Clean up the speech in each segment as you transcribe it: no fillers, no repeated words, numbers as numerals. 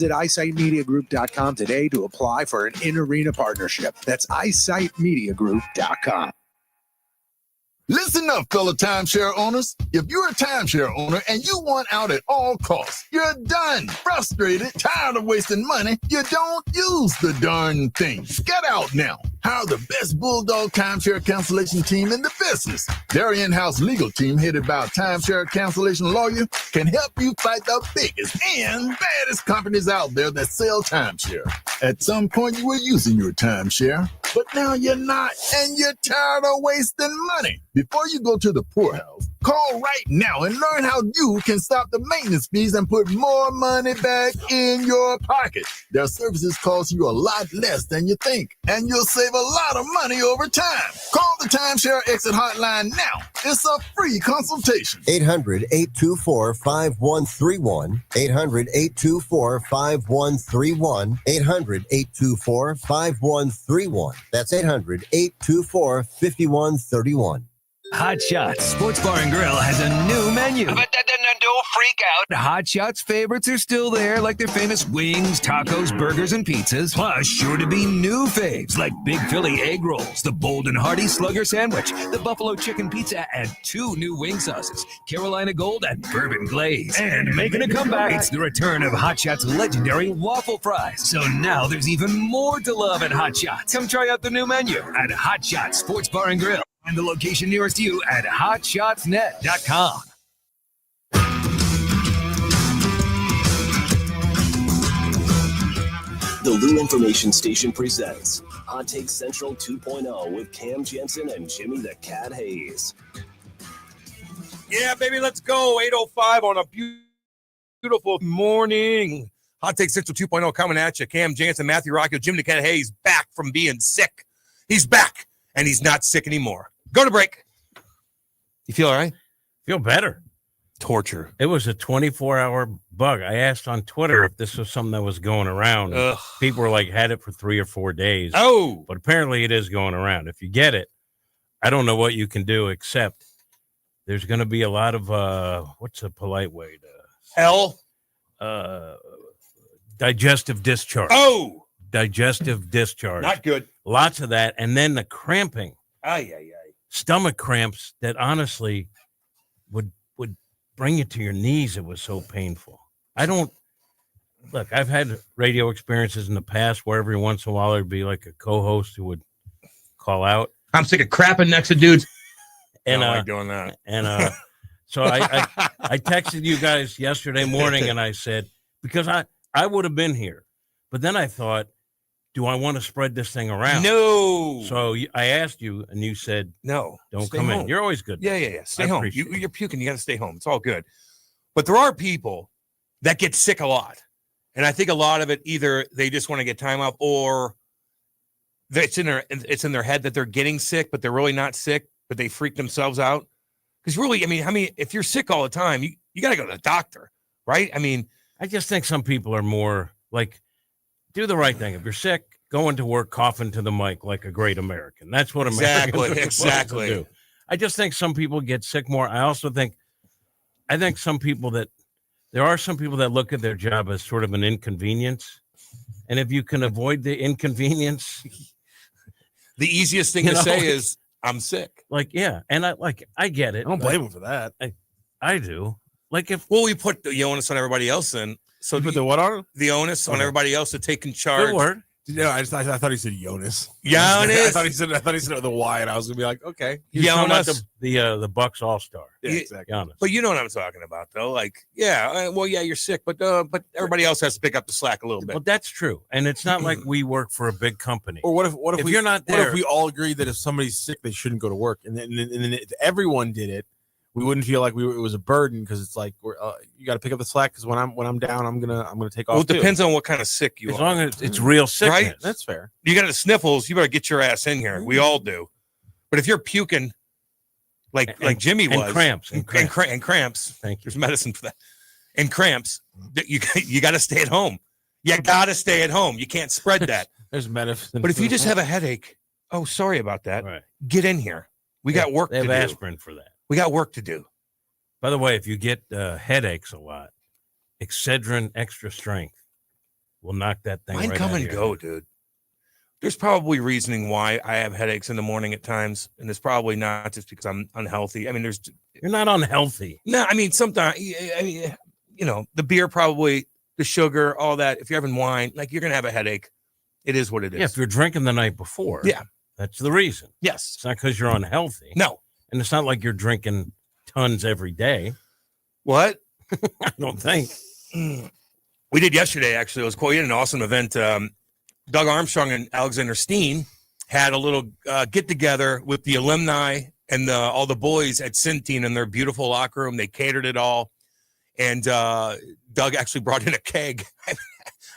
Visit eyesightmediagroup.com today to apply for an in-arena partnership. That's eyesightmediagroup.com. Listen up, fellow timeshare owners. If you're a timeshare owner and you want out at all costs, you're done, frustrated, tired of wasting money, you don't use the darn thing. Get out now. Hire the best Bulldog timeshare cancellation team in the business. Their in-house legal team, headed by a timeshare cancellation lawyer, can help you fight the biggest and baddest companies out there that sell timeshare. At some point, you were using your timeshare, but now you're not, and you're tired of wasting money. Before you go to the poorhouse, call right now and learn how you can stop the maintenance fees and put more money back in your pocket. Their services cost you a lot less than you think, and you'll save a lot of money over time. Call the Timeshare Exit Hotline now. It's a free consultation. 800-824-5131. 800-824-5131. 800-824-5131. That's 800-824-5131. Hot Shots Sports Bar and Grill has a new menu. But don't freak out. Hot Shots favorites are still there, like their famous wings, tacos, burgers, and pizzas. Plus, sure to be new faves like Big Philly egg rolls, the Bold and Hearty Slugger sandwich, the Buffalo chicken pizza, and 2 new wing sauces, Carolina Gold and Bourbon Glaze. And making a comeback, it's the return of Hot Shots' legendary waffle fries. So now there's even more to love at Hot Shots. Come try out the new menu at Hot Shots Sports Bar and Grill. Find the location nearest you at hotshotsnet.com. The Lou Information Station presents Hot Take Central 2.0 with Cam Jassen and Jimmy the Cat Hayes. Yeah, baby, let's go. 8:05 on a beautiful morning. Hot Take Central 2.0 coming at you. Cam Jassen, Matthew Rocchio, Jimmy the Cat Hayes back from being sick. He's back, and he's not sick anymore. Go to break. You feel all right? Feel better. Torture. It was a 24-hour bug. I asked on Twitter if this was something that was going around. People were like, had it for 3 or 4 days. Oh. But apparently it is going around. If you get it, I don't know what you can do except there's going to be a lot of, what's a polite way to? Hell? Digestive discharge. Oh. Digestive discharge. Not good. Lots of that. And then the cramping. Ay. Stomach cramps that honestly would bring you to your knees. It was so painful. Look, I've had radio experiences in the past where every once in a while there'd be like a co-host who would call out. I'm sick of crapping next to dudes. And I don't like doing that. And so I texted you guys yesterday morning and I said, because I would have been here, but then I thought, do I want to spread this thing around? No. So I asked you, and you said, no, don't come home. in. You're always good. Yeah. Stay home. You're puking. You got to stay home. It's all good. But there are people that get sick a lot. And I think a lot of it, either they just want to get time off or it's in their head that they're getting sick, but they're really not sick, but they freak themselves out. Because really, I mean, if you're sick all the time, you got to go to the doctor, right? I mean, I just think some people are more like, do the right thing. If you're sick, go into work coughing to the mic like a great American. That's what Americans are supposed to do. I just think some people get sick more. I think some people there are some people that look at their job as sort of an inconvenience. And if you can avoid the inconvenience, the easiest thing to say is I'm sick. Like, yeah. And I get it. I don't blame them for that. I do. Like we put the onus on everybody else then. So you put the what on? The onus on everybody else to take in charge. Good word. Yeah, I thought he said Jonas. Jonas. I thought he said it with a Y, and I was gonna be like, okay. He's Jonas, the Bucks All-Star. Yeah, exactly. Jonas. But you know what I'm talking about, though. Like, you're sick, but everybody else has to pick up the slack a little bit. Well, that's true, and it's not like we work for a big company. Or what if you're not there? What if we all agree that if somebody's sick, they shouldn't go to work, and then if everyone did it, we wouldn't feel like it was a burden because it's like you got to pick up the slack because when I'm down, I'm gonna take off. Well, it depends on what kind of sick you are. As long as it's real sickness, right? That's fair. You got the sniffles, you better get your ass in here. We all do. But if you're puking, like Jimmy was, and cramps. Thank you. There's medicine for that. And cramps, you got to stay at home. You got to stay at home. You can't spread that. There's medicine. But if you just have a headache, oh, sorry about that. Right. Get in here. We got work to do. They have aspirin for that. We got work to do. By the way, if you get headaches a lot, Excedrin extra strength will knock that thing. Mine right come out of and your go, head. dude. There's probably reasoning why I have headaches in the morning at times, and it's probably not just because I'm unhealthy. I mean, You're not unhealthy. No, I mean, sometimes, I mean, the beer probably, the sugar, all that. If you're having wine, like, you're going to have a headache. It is what it is. Yeah, if you're drinking the night before. Yeah. That's the reason. Yes. It's not because you're unhealthy. No. And it's not like you're drinking tons every day. What? I don't think. We did yesterday, actually. It was cool. We had an awesome event. Doug Armstrong and Alexander Steen had a little get-together with the alumni and all the boys at Centene in their beautiful locker room. They catered it all. And Doug actually brought in a keg. I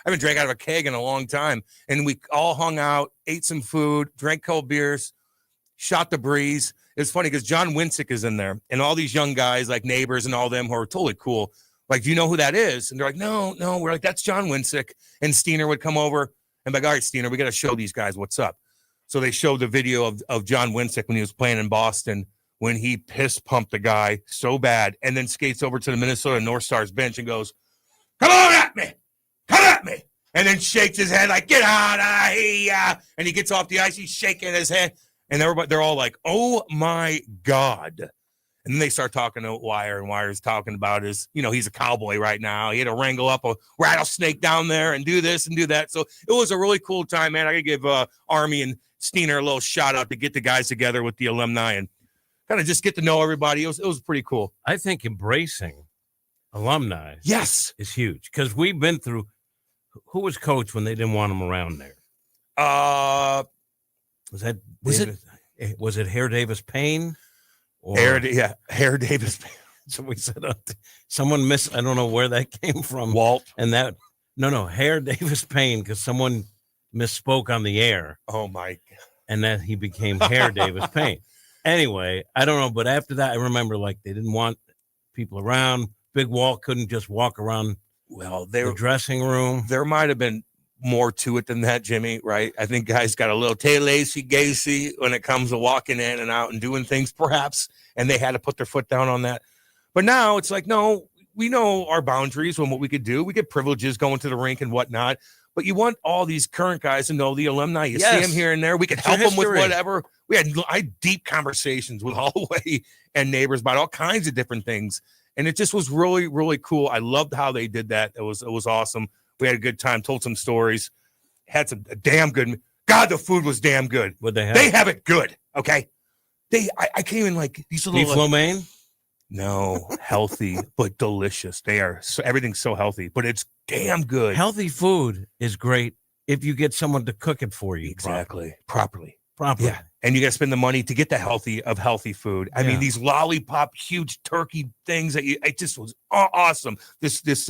haven't drank out of a keg in a long time. And we all hung out, ate some food, drank cold beers, shot the breeze. It's funny because John Winsick is in there. And all these young guys, like neighbors and all them, who are totally cool. Like, do you know who that is? And they're like, no. We're like, that's John Winsick. And Steiner would come over and be like, all right, Steiner, we got to show these guys what's up. So they showed the video of John Winsick when he was playing in Boston, when he piss pumped the guy so bad, and then skates over to the Minnesota North Stars bench and goes, come on at me. And then shakes his head like, get out of here. And he gets off the ice. He's shaking his head. And they're all like, oh, my God. And then they start talking to Wire, and Wire's talking about he's a cowboy right now. He had to wrangle up a rattlesnake down there and do this and do that. So it was a really cool time, man. I got to give Army and Steiner a little shout out to get the guys together with the alumni and kind of just get to know everybody. It was pretty cool. I think embracing alumni yes is huge because we've been through. Who was coach when they didn't want him around there? Was it Hare Davis Payne? Hare Davis Payne. Somebody said someone I don't know where that came from. Walt. And that Hare Davis Payne, because someone misspoke on the air. Oh my God. And that he became Hare Davis Payne. Anyway, I don't know, but after that, I remember like they didn't want people around. Big Walt couldn't just walk around. Well, the dressing room. There might have been more to it than that, Jimmy, right? I think guys got a little lazy-gazy when it comes to walking in and out and doing things, perhaps, and they had to put their foot down on that. But now it's like, no, we know our boundaries and what we could do. We get privileges going to the rink and whatnot. But you want all these current guys to know the alumni. You see them here and there. We could help them with whatever. I had deep conversations with Holloway and neighbors about all kinds of different things. And it just was really, really cool. I loved how they did that. It was awesome. We had a good time, told some stories, had some damn good. God, the food was damn good. What they have? They have it good. Okay. I can't even like these little beef lo mein. No, healthy but delicious. They are everything's so healthy, but it's damn good. Healthy food is great if you get someone to cook it for you. Exactly. Properly. Yeah. And you got to spend the money to get the healthy food. I mean, these lollipop, huge turkey things it just was awesome. This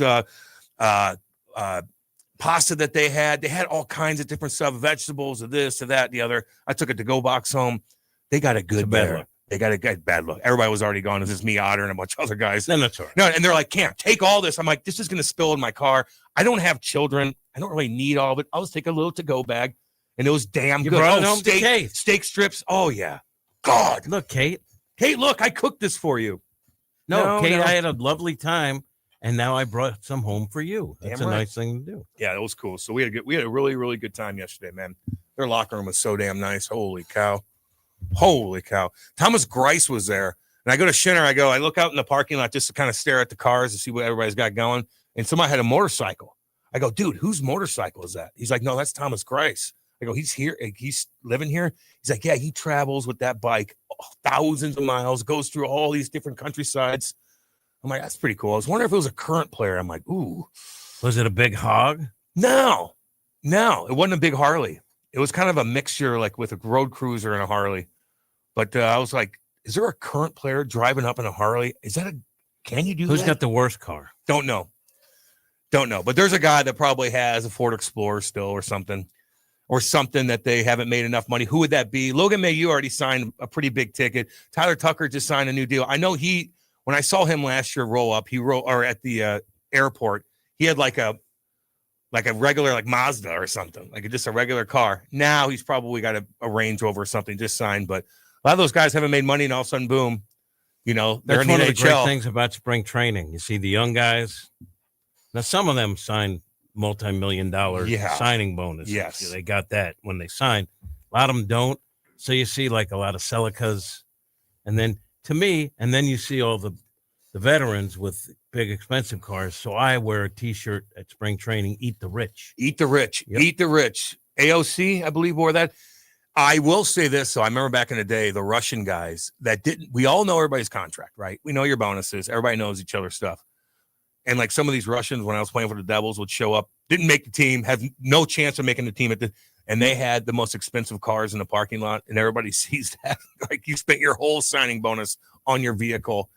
pasta that they had all kinds of different stuff, vegetables, of this, of that, the other. I took a to-go box home. They got a good bad look. They got a good bad look. Everybody was already gone. It was just me, Otter, and a bunch of other guys. Then that's all right. No, and they're like, Cam, take all this. I'm like, this is going to spill in my car. I don't have children. I don't really need all of it. I'll just take a little to-go bag. And it was damn good. Brought it home to Kate. Steak strips. Oh, yeah. God. Look, Kate. Hey, look, I cooked this for you. No, Kate, I had a lovely time, and now I brought some home for you. That's damn a right. nice thing to do. Yeah, it was cool. So we had a really, really good time yesterday, man. Their locker room was so damn nice. Holy cow. Thomas Grice was there. And I go to Shinner. I look out in the parking lot just to kind of stare at the cars to see what everybody's got going. And somebody had a motorcycle. I go, dude, whose motorcycle is that? He's like, no, that's Thomas Grice. I go, he's here. He's living here. He's like, yeah, he travels with that bike thousands of miles, goes through all these different countrysides. I'm like, that's pretty cool. I was wondering if it was a current player. I'm like, ooh. Was it a big hog? No, it wasn't a big Harley. It was kind of a mixture, like with a road cruiser and a Harley. But I was like, is there a current player driving up in a Harley? Can you do that? Who's got the worst car? Don't know. But there's a guy that probably has a Ford Explorer still or something that they haven't made enough money. Who would that be? Logan Mayu already signed a pretty big ticket. Tyler Tucker just signed a new deal. I know when I saw him last year or at the airport, he had like a regular like Mazda or something, like just a regular car. Now he's probably got a Range Rover or something just signed, but a lot of those guys haven't made money and all of a sudden, boom, they're That's in one the of the NHL. great things about spring training. You see the young guys. Now, some of them signed multi-million-dollar signing bonus. Yes. They got that when they signed. A lot of them don't. So you see like a lot of Celicas. And then to me, and then you see all the veterans with big expensive cars. So I wear a T-shirt at spring training, Eat the Rich. Eat the Rich. Yep. Eat the Rich. AOC, I believe, wore that. I will say this. So I remember back in the day, the Russian guys that didn't, we all know everybody's contract, right? We know your bonuses. Everybody knows each other's stuff. And like some of these Russians, when I was playing for the Devils, would show up, didn't make the team, have no chance of making the team and they had the most expensive cars in the parking lot, and everybody sees that. Like you spent your whole signing bonus on your vehicle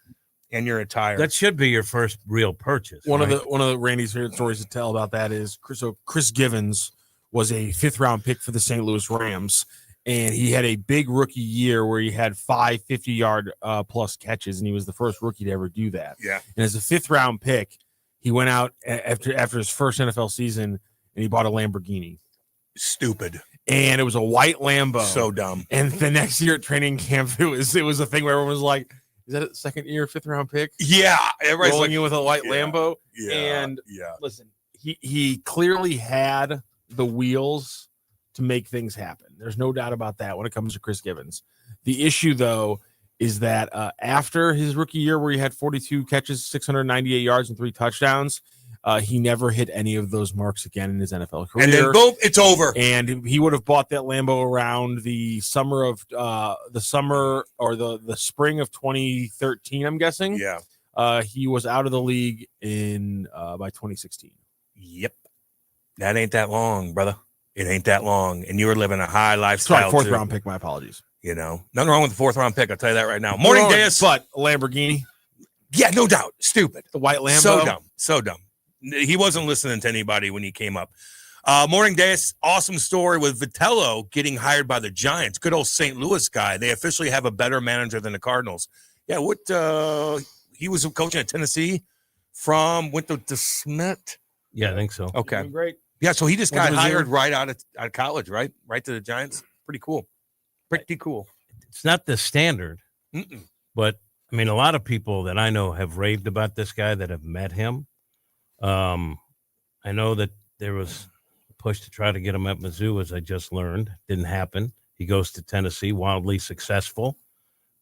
and your attire. That should be your first real purchase. One of the Randy's favorite stories to tell about that is Chris Givens was a 5th round pick for the St. Louis Rams, and he had a big rookie year where he had 5 50-yard plus catches, and he was the first rookie to ever do that. Yeah. And as a 5th round pick, he went out after his first NFL season and he bought a Lamborghini. Stupid. And it was a white Lambo. So dumb. And the next year at training camp, it was a thing where everyone was like, "Is that a second year 5th round pick?" Yeah, everybody's rolling like, in with a white Lambo. Yeah, and yeah. Listen, he clearly had the wheels to make things happen. There's no doubt about that when it comes to Chris Givens. The issue, though, is that after his rookie year, where he had 42 catches, 698 yards, and 3 touchdowns. He never hit any of those marks again in his NFL career. And then boom, it's over. And he would have bought that Lambo around the summer of the spring of 2013, I'm guessing. Yeah. He was out of the league by 2016. Yep. That ain't that long, brother. It ain't that long. And you were living a high lifestyle. Sorry, 4th round pick. My apologies. You know, nothing wrong with the 4th round pick. I'll tell you that right now. Morning, Deus. But Lamborghini. Yeah, no doubt. Stupid. The white Lambo. So dumb. So dumb. He wasn't listening to anybody when he came up. Morning, Deus. Awesome story with Vitello getting hired by the Giants. Good old St. Louis guy. They officially have a better manager than the Cardinals. Yeah, he was coaching at Tennessee went to Smith. Yeah, I think so. Okay. Great. Yeah, so he just got hired right out of college, right? Right to the Giants. Pretty cool. Pretty cool. It's not the standard, but I mean, a lot of people that I know have raved about this guy that have met him. I know that there was a push to try to get him at Mizzou, as I just learned. Didn't happen. He goes to Tennessee, wildly successful.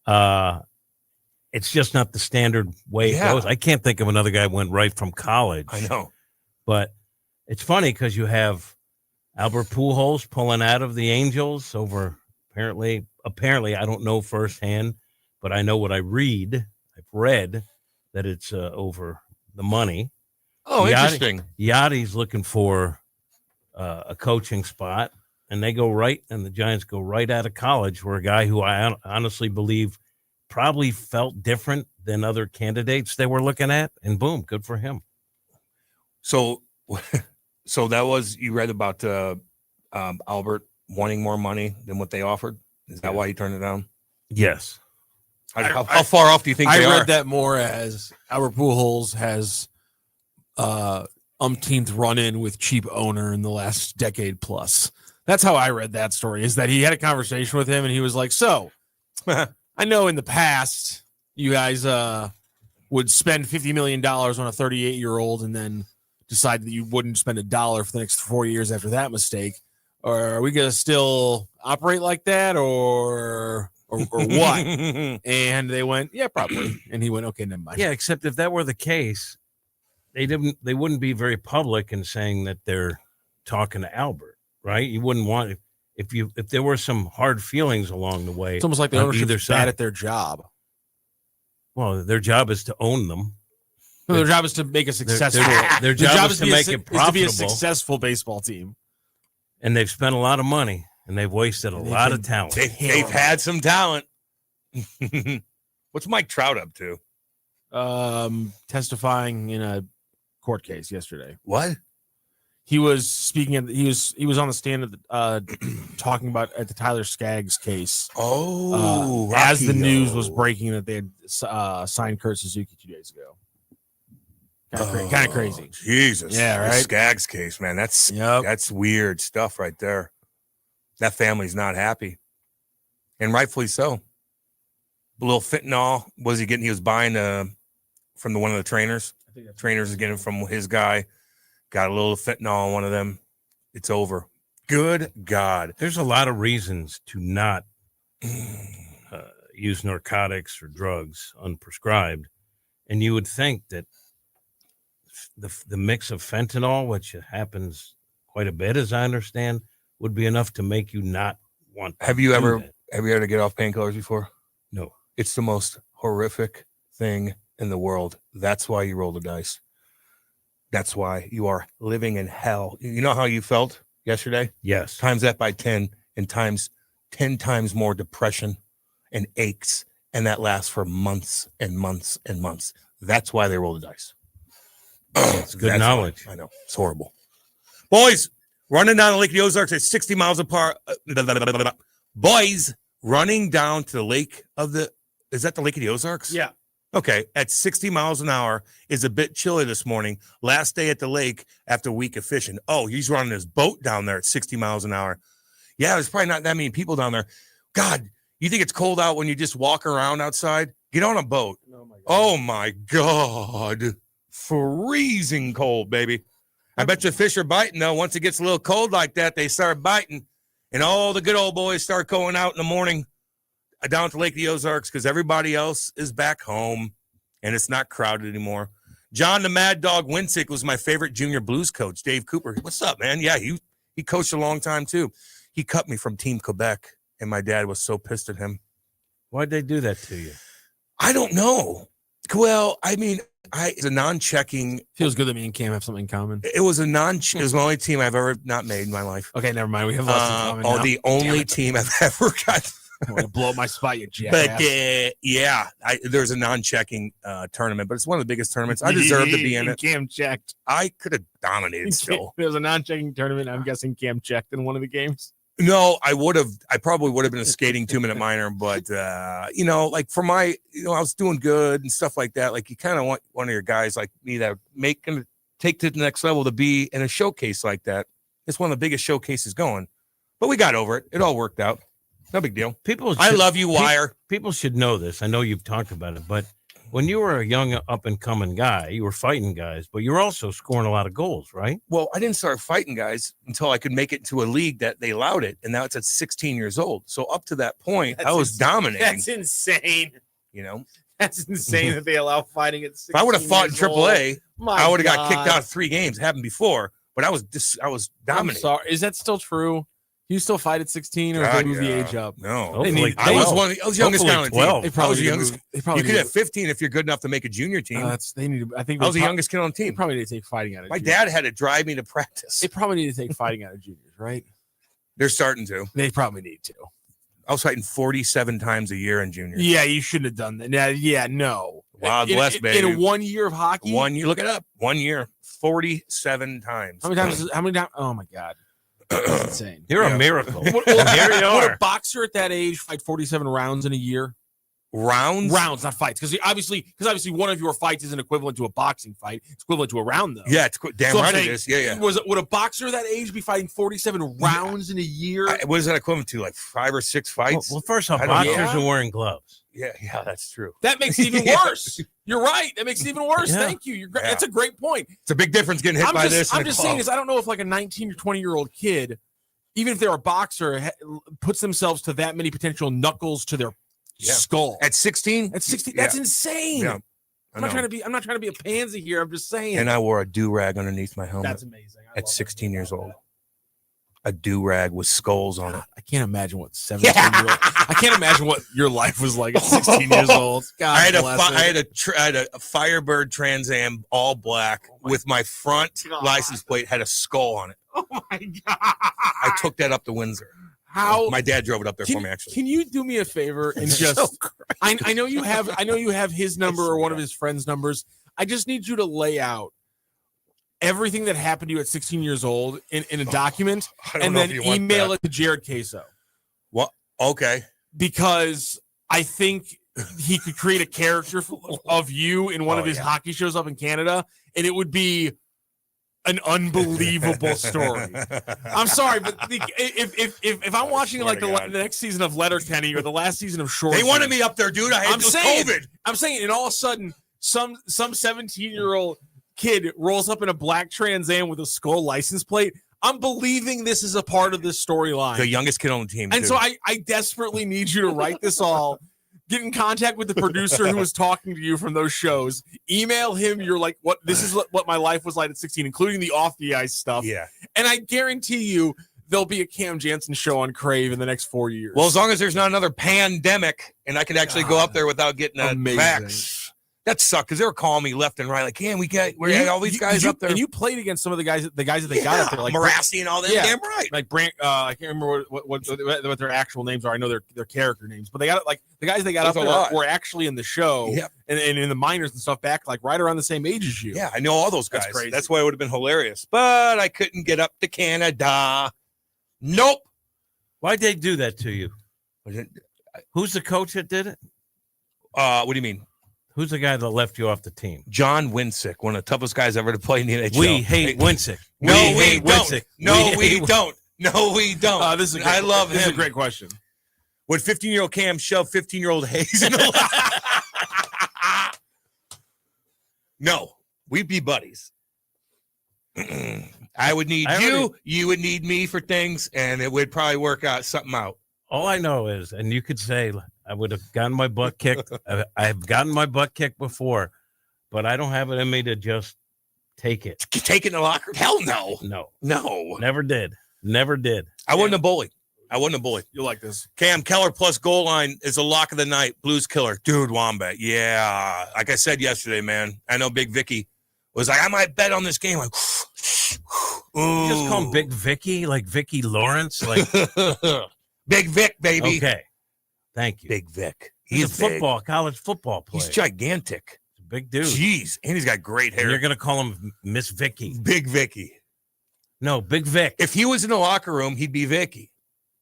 It's just not the standard way it goes. I can't think of another guy who went right from college. I know. But it's funny because you have Albert Pujols pulling out of the Angels over apparently, I don't know firsthand, but I know what I've read that it's over the money. Oh, interesting. Yachty's looking for a coaching spot, and the Giants go right out of college for a guy who I honestly believe probably felt different than other candidates they were looking at, and boom, good for him. So that was, you read about Albert wanting more money than what they offered? Is that why he turned it down? Yes. How far off do you think they are? I read that more as Albert Pujols has umpteenth run-in with cheap owner in the last decade plus. That's how I read that story, is that he had a conversation with him and he was like, so I know in the past you guys would spend $50 million on a 38-year-old and then decide that you wouldn't spend $1 for the next 4 years after that mistake. Or are we going to still operate like that or what? And they went, yeah, probably. And he went, okay, never mind. Yeah, except if that were the case, they wouldn't be very public in saying that they're talking to Albert, right? You wouldn't want if there were some hard feelings along the way. It's almost like the ownership's bad at their job. Well, their job is to own them. No, their job is to make a successful. Their job is to make it profitable. To be a successful baseball team. And they've spent a lot of money and they've wasted a lot of talent. They've had some talent. What's Mike Trout up to? Testifying in a court case yesterday. What? He was speaking. He was on the stand talking about at the Tyler Skaggs case. Oh, as the news was breaking that they had signed Kurt Suzuki 2 days ago. Kind of crazy. Jesus. Yeah, right. The Skaggs case, man. That's weird stuff right there. That family's not happy, and rightfully so. A little fentanyl. Was he getting? He was buying from one of the trainers. Trainers is getting from his guy. got a little fentanyl on one of them. It's over. Good God. There's a lot of reasons to not use narcotics or drugs unprescribed. And you would think that the mix of fentanyl, which happens quite a bit, as I understand, would be enough to make you not want to Have you do ever that. had to get off painkillers before? No. It's the most horrific thing in the world. That's why you roll the dice. That's why you are living in hell. You know how you felt yesterday? Yes. Times that by 10 and times 10 times more depression and aches. And that lasts for months and months and months. That's why they roll the dice. It's good knowledge. I know. It's horrible. Boys, running down the Lake of the Ozarks at 60 miles apart. Boys, running down to the Lake of the... Is that the Lake of the Ozarks? Yeah. Okay. At 60 miles an hour is a bit chilly this morning. Last day at the lake after a week of fishing. Oh, he's running his boat down there at 60 miles an hour. Yeah, there's probably not that many people down there. God, you think it's cold out when you just walk around outside? Get on a boat. Oh, my God. Freezing cold, baby. I bet you fish are biting, though. Once it gets a little cold like that, they start biting. And all the good old boys start going out in the morning down to Lake of the Ozarks because everybody else is back home and it's not crowded anymore. John the Mad Dog Winsick was my favorite junior blues coach, Dave Cooper. What's up, man? Yeah, he coached a long time, too. He cut me from Team Quebec, and my dad was so pissed at him. Why'd they do that to you? I don't know. Well, I mean, it's a non-checking. Feels good that me and Cam have something in common. It was a it was the only team I've ever not made in my life. Okay, never mind. We have less in common now. The only team I've ever got. I'm going to blow up my spot, you jackass. But yeah, there's a non-checking tournament, but it's one of the biggest tournaments. I deserve to be in it. Cam checked. I could have dominated still. There was a non-checking tournament. I'm guessing Cam checked in one of the games. No, I probably would have been a skating 2-minute minor, but like for my, I was doing good and stuff like that. Like you kind of want one of your guys like me that gonna take to the next level to be in a showcase like that. It's one of the biggest showcases going, but we got over it. It all worked out. No big deal. I love you, Wire. People should know this. I know you've talked about it, but when you were a young up-and-coming guy, you were fighting guys, but you were also scoring a lot of goals, right? Well, I didn't start fighting guys until I could make it to a league that they allowed it, and now it's at 16 years old. So up to that point, I was dominating. That's insane. That's insane that they allow fighting at 16 If I would have fought in AAA, I would have got kicked out of 3 games. It happened before, but I was dominating. I'm sorry. Is that still true? You still fight at 16, or did they move the age up? No, I was youngest guy on the team. 12. They probably I was the youngest. They probably You could have 15 if you're good enough to make a junior team. I think I was the youngest kid on the They team. probably need to take fighting out of My juniors. dad had to drive me to practice. They probably need to take fighting out of juniors, right? They're starting to. They probably need to. I was fighting 47 times a year in junior. Yeah, you shouldn't have done that. Yeah, no. Wild West, baby. In 1 year of hockey? 1 year. Look it up. 1 year. 47 times. How many times? Oh, my God. That's insane. You're a miracle. Would a boxer at that age fight 47 rounds in a year? Rounds, not fights. Because obviously one of your fights isn't equivalent to a boxing fight. It's equivalent to a round, though. Yeah, it's damn So I'm right saying, it is. Yeah. Would a boxer that age be fighting 47 rounds in a year? What is that equivalent to? Like 5 or 6 fights? Well, first off, I don't know. boxers are wearing gloves. Yeah, that's true. That makes it even worse. You're right. That makes it even worse. Yeah. Thank you. You're great. That's a great point. It's a big difference getting hit by this. I'm just saying is I don't know if like a 19 or 20-year-old kid, even if they're a boxer, puts themselves to that many potential knuckles to their skull. At 16? At 16, that's insane. Yeah. I'm not trying to be a pansy here. I'm just saying. And I wore a do-rag underneath my helmet. That's amazing. At 16 years old. A do-rag with skulls on it. I can't imagine what 17-year-old. I can't imagine what your life was like at 16 years old. God I had a Firebird Trans Am all black with my front license plate had a skull on it. Oh my God. I took that up to Windsor. How my dad drove it up there for me, actually. Can you do me a favor and just I know you have his number or one of his friends' numbers. I just need you to lay out everything that happened to you at 16 years old in a document and then email it to Jared Queso. What? Okay. Because I think he could create a character of you in one of his hockey shows up in Canada, and it would be an unbelievable story. I'm sorry, but if I'm watching like the next season of Letterkenny or the last season of Short, they wanted me up there, dude. I had COVID. I'm saying, and all of a sudden, some 17-year-old kid rolls up in a black Trans Am with a skull license plate. I'm believing this is a part of this storyline. The youngest kid on the team. And too. so I desperately need you to write this all. Get in contact with the producer who was talking to you from those shows. Email him. You're like, what? This is what my life was like at 16, including the off the ice stuff. Yeah. And I guarantee you there'll be a Cam Jassen show on Crave in the next 4 years. Well, as long as there's not another pandemic and I could actually go up there without getting a vax. That sucked because they were calling me left and right, like, "Cam, we had all these guys up there." And you played against some of the guys that they got up there, like Marassi and all that. Damn right. Like Brant, I can't remember what their actual names are. I know their character names, but they got like the guys they got up there were actually in the show, and in the minors and stuff back like right around the same age as you. Yeah, I know all those guys. That's crazy. That's why it would have been hilarious, but I couldn't get up to Canada. Nope. Why'd they do that to you? Who's the coach that did it? What do you mean? Who's the guy that left you off the team? John Winsick, one of the toughest guys ever to play in the NHL. We hate Winsick. No, we don't. No, we don't. No, we don't. I love him. This is a great question. Would 15-year-old Cam shove 15-year-old Hayes in the No, we'd be buddies. I would need you. You would need me for things, and it would probably work out something out. All I know is, and you could say, I would have gotten my butt kicked. I've gotten my butt kicked before, but I don't have it in me to just take it. Take it in the locker? Hell no. No. Never did. I wasn't a bully. You like this. Cam Keller plus goal line is a lock of the night. Blues killer. Dude, Wombat. Yeah. Like I said yesterday, man, I know Big Vicky was like, I might bet on this game. Like, you just call him Big Vicky, like Vicky Lawrence? Like Big Vic, baby. Okay. Thank you. Big Vic. He's a college football player. He's gigantic. He's a big dude. Jeez. And he's got great hair. And you're going to call him Miss Vicky. Big Vicky. No, Big Vic. If he was in the locker room, he'd be Vicky.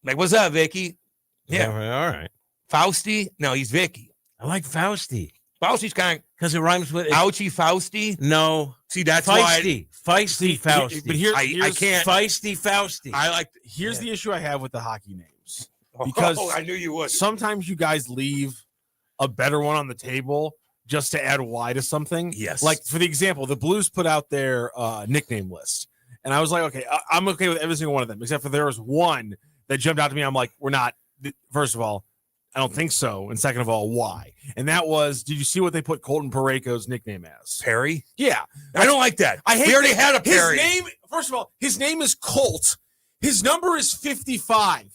Like, what's up, Vicky? Yeah. All right. Fausty? No, he's Vicky. I like Fausty. Fausti's kind of... Because it rhymes with... Ouchie Fausty? No. See, that's Feisty. why... Feisty Fausty. But I can't... Feisty Fausty. I like... Here's the issue I have with the hockey names. Because I knew you would. Sometimes you guys leave a better one on the table just to add Y to something. Yes. Like, for the example, the Blues put out their nickname list. And I was like, okay, I'm okay with every single one of them, except for there was one that jumped out to me. I'm like, we're not. First of all, I don't think so. And second of all, why? And that was, did you see what they put Colton Parayko's nickname as? Perry? Yeah. I don't like that. I hate we already had a Perry. His name, first of all, his name is Colt. His number is 55.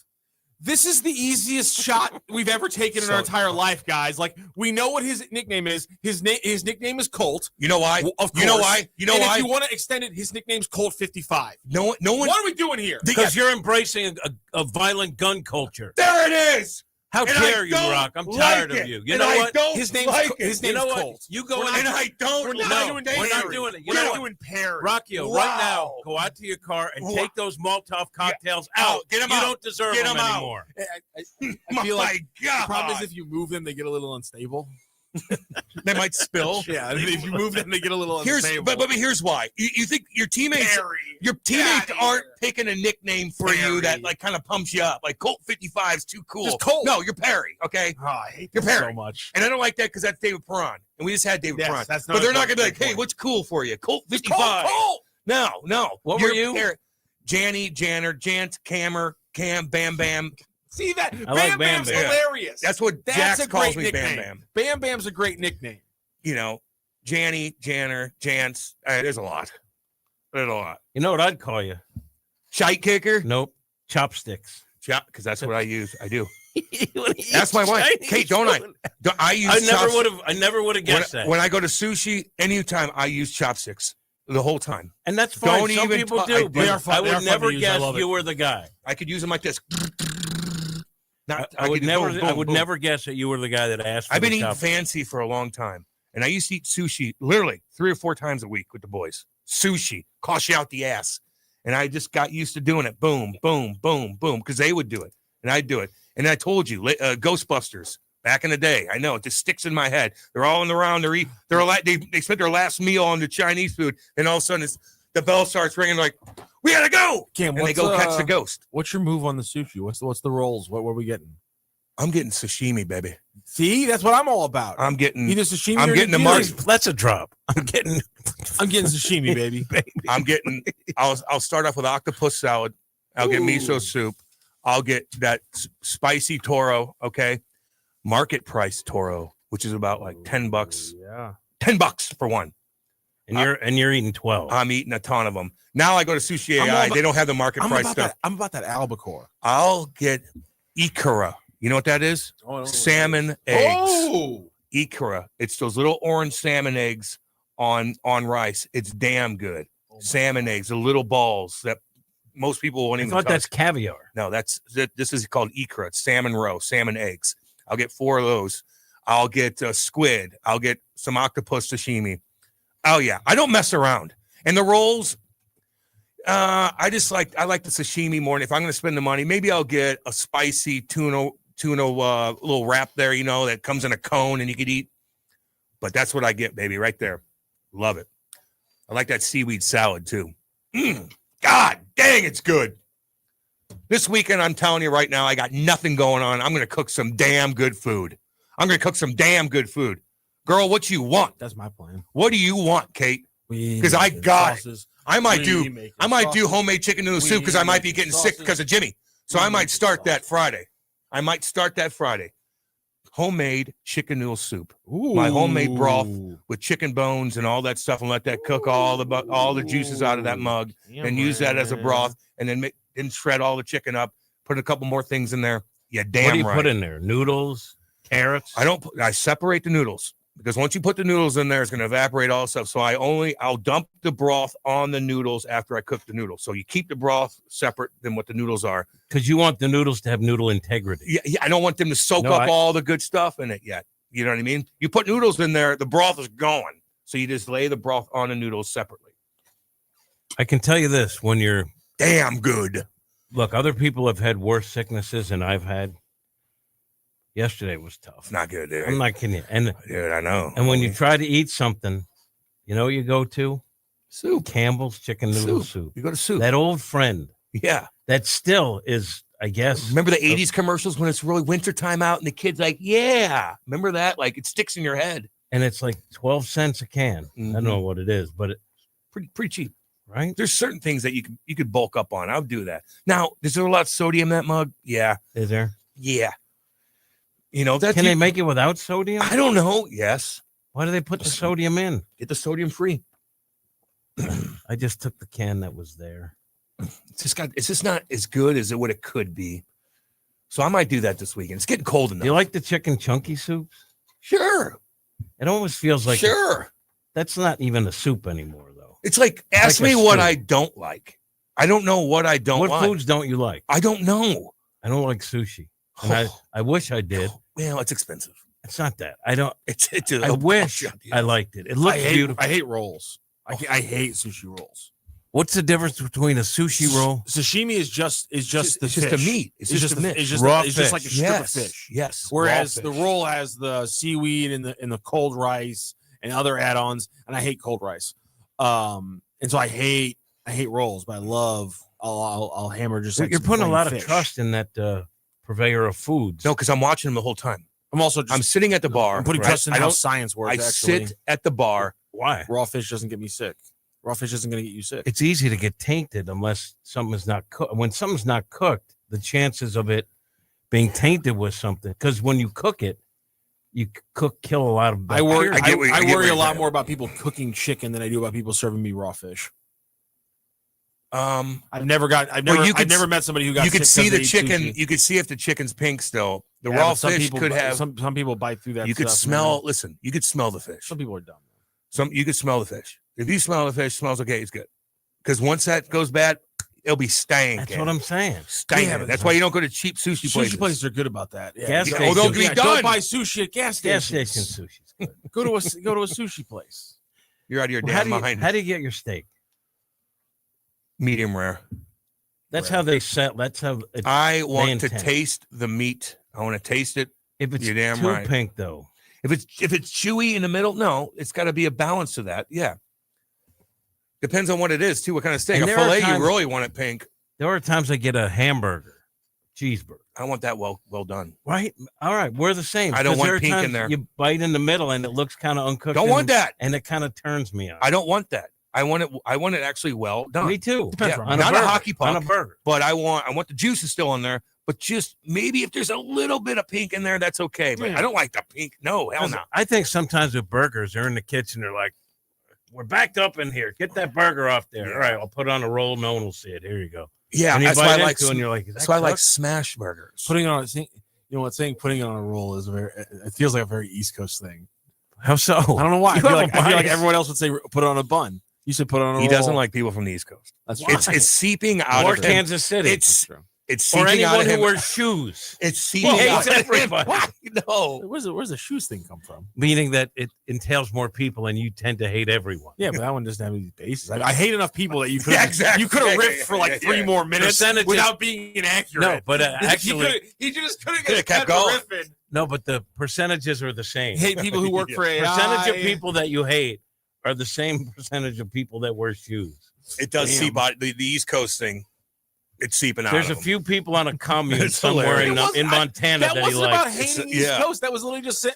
This is the easiest shot we've ever taken in our entire life, guys. Like, we know what his nickname is. His nickname is Colt. You know why? Of course. You know why? You know and why? If you want to extend it, his nickname's Colt 55. No one. What are we doing here? Because you're embracing a violent gun culture. There it is. How dare you, Rock? I'm tired of you. You know what? His name's Colt. You go and I don't. We're not doing it. We're not doing Perry. Rockio, right now, go out to your car and take those Molotov cocktails out. Get them you out. don't deserve Get them out. anymore. I feel like God. the problem is if you move them, they get a little unstable. They might spill. Yeah, if you move them, they get a little unstable. But here's why. You think your teammates aren't picking a nickname for you that like kind of pumps you up. Like Colt 55 is too cool. Just Colt. No, you're Perry. Okay. Oh, I hate you're that Perry so much. And I don't like that because that's David Perron, and we just had David Perron. But they're not gonna be like, hey, what's cool for you? Colt 55. Colt. No. What were you? Perry. Janny, Janner, Jant, Cammer, Cam, Bam Bam. See that? I like Bam Bam's Bam. hilarious. That's what Jax calls me, Bam Bam. Bam Bam's a great nickname. You know, Janny, Janner, Jance. There's a lot. There's a lot. You know what I'd call you? Shite kicker? Nope. Chopsticks. Because that's what I use. I do. That's my wife. Kate, don't I? I use I never would have guessed that. When I go to sushi, anytime I use chopsticks the whole time. And that's fine. Don't Some even people t- do, but I would never use. guess you were the guy. I could use them like this. I would never guess that you were the guy that asked for I've been the eating chopsticks. fancy for a long time. And I used to eat sushi literally 3 or 4 times a week with the boys. Sushi. Cost you out the ass. And I just got used to doing it. Boom, boom, boom, boom. Because they would do it. And I'd do it. And I told you, Ghostbusters, back in the day. I know, it just sticks in my head. They're all in the round. They spent their last meal on the Chinese food. And all of a sudden, the bell starts ringing like, we got to go. Cam, and they go catch the ghost. What's your move on the sushi? What's the rolls? What are we getting? I'm getting sashimi, baby. See, that's what I'm all about. I'm getting either sashimi. I'm or getting the nigiri. mark. That's a drop. I'm getting I'm getting sashimi, baby. I'll start off with octopus salad. I'll get miso soup. I'll get that spicy toro. Okay. Market price toro, which is about like $10. Yeah. $10 for one. And you're eating 12. I'm eating a ton of them. Now I go to Sushi AI. They don't have the market price stuff. I'm about that albacore. I'll get ikara. You know what that is? Salmon eggs. Oh, Ikara. It's those little orange salmon eggs on rice. It's damn good. Salmon eggs, the little balls that most people won't even I thought touch. that's caviar. No, this is called ikara. It's salmon roe, salmon eggs. I'll get 4 of those. I'll get squid. I'll get some octopus sashimi. Oh yeah, I don't mess around. And the rolls, I like the sashimi more. And if I'm going to spend the money, maybe I'll get a spicy tuna little wrap there, that comes in a cone and you could eat. But that's what I get, baby, right there. Love it. I like that seaweed salad too. God dang, it's good. This weekend, I'm telling you right now, I got nothing going on. I'm going to cook some damn good food. Girl, what you want? that's my plan. What do you want, Kate? Because I got it. I might do homemade chicken noodle soup because I might be getting sick because of Jimmy. So I might start that Friday. Homemade chicken noodle soup. My homemade broth with chicken bones and all that stuff, and let that cook all the juices out of that mug, and use that as a broth, and then shred all the chicken up. Put a couple more things in there. Yeah, damn right. What do you put in there? Noodles, carrots? I separate the noodles. Because once you put the noodles in there, it's going to evaporate all the stuff. So I'll dump the broth on the noodles after I cook the noodles. So you keep the broth separate than what the noodles are. Because you want the noodles to have noodle integrity. Yeah, I don't want them to soak up all the good stuff in it yet. You know what I mean? You put noodles in there, the broth is gone. So you just lay the broth on the noodles separately. I can tell you this, when you're damn good. Look, other people have had worse sicknesses than I've had. Yesterday was tough. Not good, dude. I'm not kidding you. And dude, I know. And when you try to eat something, you go to soup. Campbell's chicken noodle soup. You go to soup. That old friend. Yeah. That still is, I guess. Remember the 80s commercials when it's really wintertime out and the kid's like, yeah. Remember that? Like it sticks in your head. And it's like 12 cents a can. Mm-hmm. I don't know what it is, but pretty cheap. Right? There's certain things that you could bulk up on. I'll do that. Now, is there a lot of sodium in that mug? Yeah. Is there? Yeah. Can they make it without sodium? I don't know. Yes. Why do they put the sodium in? Get the sodium free. I just took the can that was there. It's just not as good as what it could be. So I might do that this weekend. It's getting cold enough. Do you like the chicken chunky soups? Sure. It almost feels like that's not even a soup anymore, though. It's like ask me what I don't like. I don't know what I don't like. What foods don't you like? I don't know. I don't like sushi. And I wish I did. Well, it's expensive. It's not that. I don't. I wish I liked it. It looks beautiful. I hate rolls. I hate sushi rolls. What's the difference between a sushi roll? Sashimi is just the meat. It's just the it's just raw it's just like a strip of fish. Yes. Whereas the roll has the seaweed and the cold rice and other add-ons, and I hate cold rice. And so I hate rolls, but I love. I'll hammer just like you're putting a lot of trust in that purveyor of foods. No, because I'm watching them the whole time. I'm sitting at the bar. I'm putting trust in how science works. I sit at the bar. Why? Raw fish doesn't get me sick. Raw fish isn't going to get you sick. It's easy to get tainted unless something is not cooked. When something's not cooked, the chances of it being tainted with something, because when you cook it, you kill a lot of bacteria. I worry a lot more about people cooking chicken than I do about people serving me raw fish. I've never met somebody who got. You could see the chicken. Sushi. You could see if the chicken's pink still. The raw fish could have. Some people bite through that. You could smell. Listen, you could smell the fish. Some people are dumb. You could smell the fish. If you smell the fish, smells okay. It's good. Because once that goes bad, it'll be stank. That's what I'm saying. Stank. Yeah, that's why you don't go to cheap sushi places. Sushi places are good about that. Yeah. Don't buy sushi at gas stations. Gas station sushi. Go to a sushi place. You're out of your damn mind. How do you get your steak? Medium rare. That's how they set. That's how I want to taste the meat. I want to taste it. If it's you're damn too right. pink, though. If it's chewy in the middle, no, it's got to be a balance to that. Yeah. Depends on what it is too. What kind of steak? A filet, you really want it pink. There are times I get a hamburger, cheeseburger. I want that well done. Right? All right, we're the same. I don't 'Cause want there are pink in times there. You bite in the middle and it looks kind of uncooked. Don't want that. And it kind of turns me on. I don't want that. I want it actually well done. Me too. Yeah, On not burger, a hockey puck, on a burger. but I want the juices still in there. But just maybe if there's a little bit of pink in there, that's okay. But I don't like the pink. No, hell no. I think sometimes with burgers, they're in the kitchen. They're like, we're backed up in here. Get that burger off there. All right, I'll put it on a roll. No one will see it. Here you go. Yeah, and you that's bite why I into like. it and you're like, that's why I like smash burgers. Putting it on, you know what? Saying putting it on a roll is it feels like a very East Coast thing. How so? I don't know why. I You feel, have like, a I feel like bias. everyone else would say put it on a bun. You should put it on a roll. He doesn't like people from the East Coast. That's It's seeping out Or of him. Kansas City. It's or seeping out anyone of who him. wears shoes. It's seeping He out hates of him. everybody. What? No. Where's the shoes thing come from? Meaning that it entails more people and you tend to hate everyone. Yeah, but that one doesn't have any basis. I hate enough people that you could Yeah, exactly. you could have Yeah, ripped yeah, for like yeah, 3 yeah. more minutes Percentages- without being inaccurate. No, but actually, he just couldn't Could've get kept going. going. no, but the percentages are the same. Hate people who work for AI. Percentage of people that you hate are the same percentage of people that wear shoes. It does Damn. seep out. The East Coast thing, it's seeping out. There's a of him. few people on a commune It's somewhere in, hilarious. in Montana That that he wasn't about likes. hating It's- East yeah. Coast. That was literally just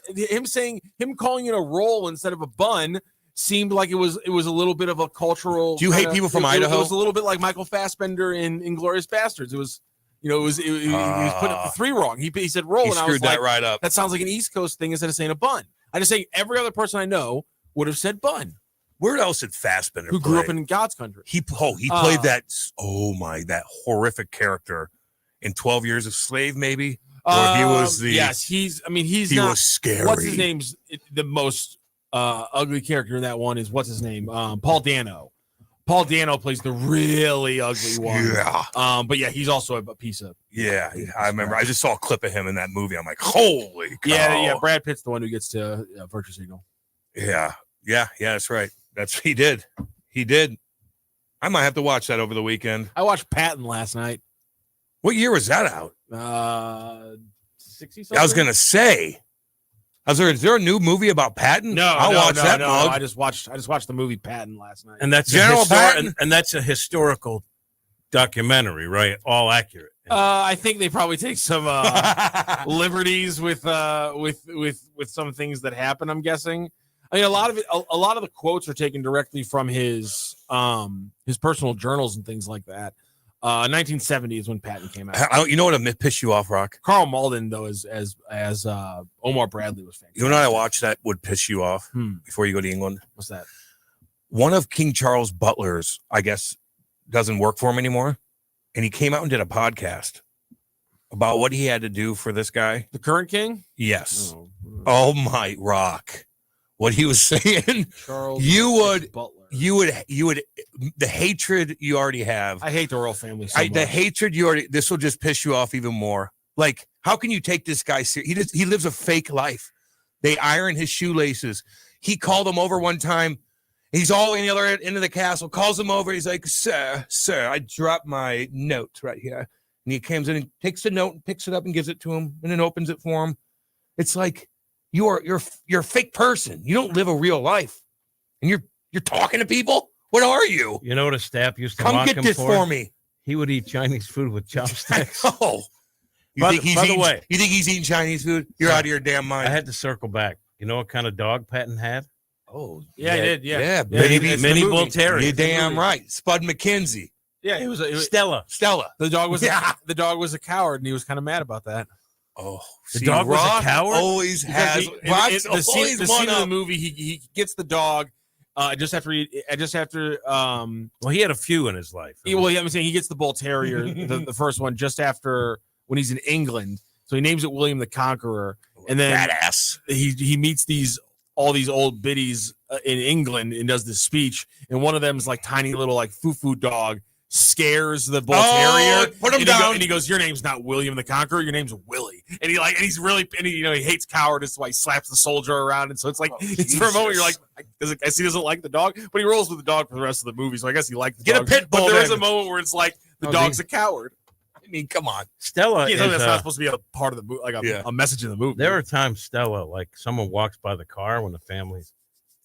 him calling it a roll instead of a bun. Seemed like it was a little bit of a cultural. Do you hate people from Idaho? It was a little bit like Michael Fassbender in Inglourious Bastards. It was, he was putting up the 3 wrong. He said roll, He and I was screwed that like, right up. that sounds like an East Coast thing instead of saying a bun. I just say every other person I know would have said bun. Where else did Fassbender Who grew play? up in God's country? He played that. Oh my, that horrific character in 12 Years a Slave, maybe. Or he was the. Yes, he's he not, was scary. What's his name's the most ugly character in that one is what's his name? Paul Dano. Paul Dano plays the really ugly one. Yeah. But yeah, he's also a piece of. Yeah, I remember. I just saw a clip of him in that movie. I'm like, holy cow. Yeah. Brad Pitt's the one who gets to Virtue Signal. Yeah. That's right. He did. I might have to watch that over the weekend. I watched Patton last night. What year was that out? 60 something. I was gonna say. Is there a new movie about Patton? I'll watch that. No, mug. I just watched the movie Patton last night. And that's General Patton? and that's a historical documentary, right? All accurate. I think they probably take some liberties with some things that happen. I'm guessing. I mean, a lot of the quotes are taken directly from his personal journals and things like that. 1970 is when Patton came out. You know what would piss you off, Rock? Carl Malden, though, as Omar Bradley was fantastic. You know what I watched that would piss you off before you go to England? What's that? One of King Charles' butlers, I guess, doesn't work for him anymore. And he came out and did a podcast about what he had to do for this guy. The current king? Yes. Oh my Rock. What he was saying, Charles Butler. you would, the hatred you already have. I hate the royal family so much. The hatred this will just piss you off even more. Like, how can you take this guy serious? He lives a fake life. They iron his shoelaces. He called him over one time. He's all in the other end of the castle, calls him over. He's like, sir, I dropped my note right here. And he comes in and takes the note and picks it up and gives it to him and then opens it for him. It's like, you're a fake person. You don't live a real life. And you're talking to people? What are you? You know what a staff used to Come mock get him this for me. He would eat Chinese food with chopsticks. Oh. You think he's eating Chinese food? You're out of your damn mind. I had to circle back. You know what kind of dog Patton had? Oh, Yeah, he did. Yeah. Yeah, Mini it's the movie. Bull Terrier. You're damn right. Spud McKenzie. Yeah, it was Stella. the dog was Yeah. the dog was a coward, and he was kind of mad about that. Oh, The dog was a Rock coward? always has. Because Rock's the scene always of one the up. movie, he gets the dog just after Well, he had a few in his life. I'm saying he gets the Bull Terrier, the first one, just after when he's in England. So he names it William the Conqueror, and then Badass. he meets all these old biddies in England and does this speech, and one of them is like tiny little like foo-foo dog. Scares the Bull Terrier. Put him and down. And he goes, "Your name's not William the Conqueror. Your name's Willie." And he's really, he hates cowardice. So he slaps the soldier around. And so it's like, it's for a moment you're like, I guess he doesn't like the dog, but he rolls with the dog for the rest of the movie. So I guess he liked the dog. Get a pit bull. But there is then. a moment where it's like the dog's a coward. I mean, come on. Stella Yeah, is, that's not supposed to be a part of the movie, like a message in the movie. there are times Stella, like someone walks by the car when the family's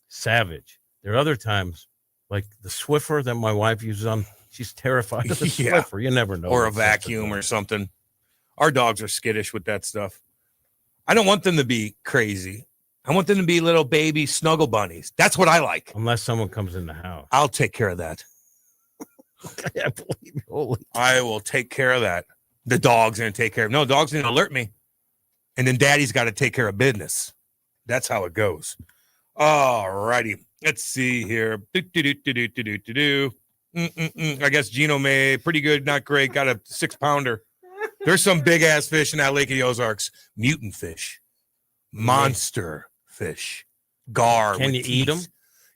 savage. There are other times, like the Swiffer that my wife uses on. She's terrified of the Yeah. Swiffer. You never know. Or a what stuff's vacuum about. or something. Our dogs are skittish with that stuff. I don't want them to be crazy. I want them to be little baby snuggle bunnies. That's what I like. Unless someone comes in the house. I'll take care of that. I will take care of that. The dog's going to take care of it. No, dog's going to alert me. And then daddy's got to take care of business. That's how it goes. All righty. Let's see here. I guess Gino May, pretty good, not great. Got a 6-pounder. There's some big ass fish in that Lake of the Ozarks. Mutant fish, monster fish, gar. Can you eat them?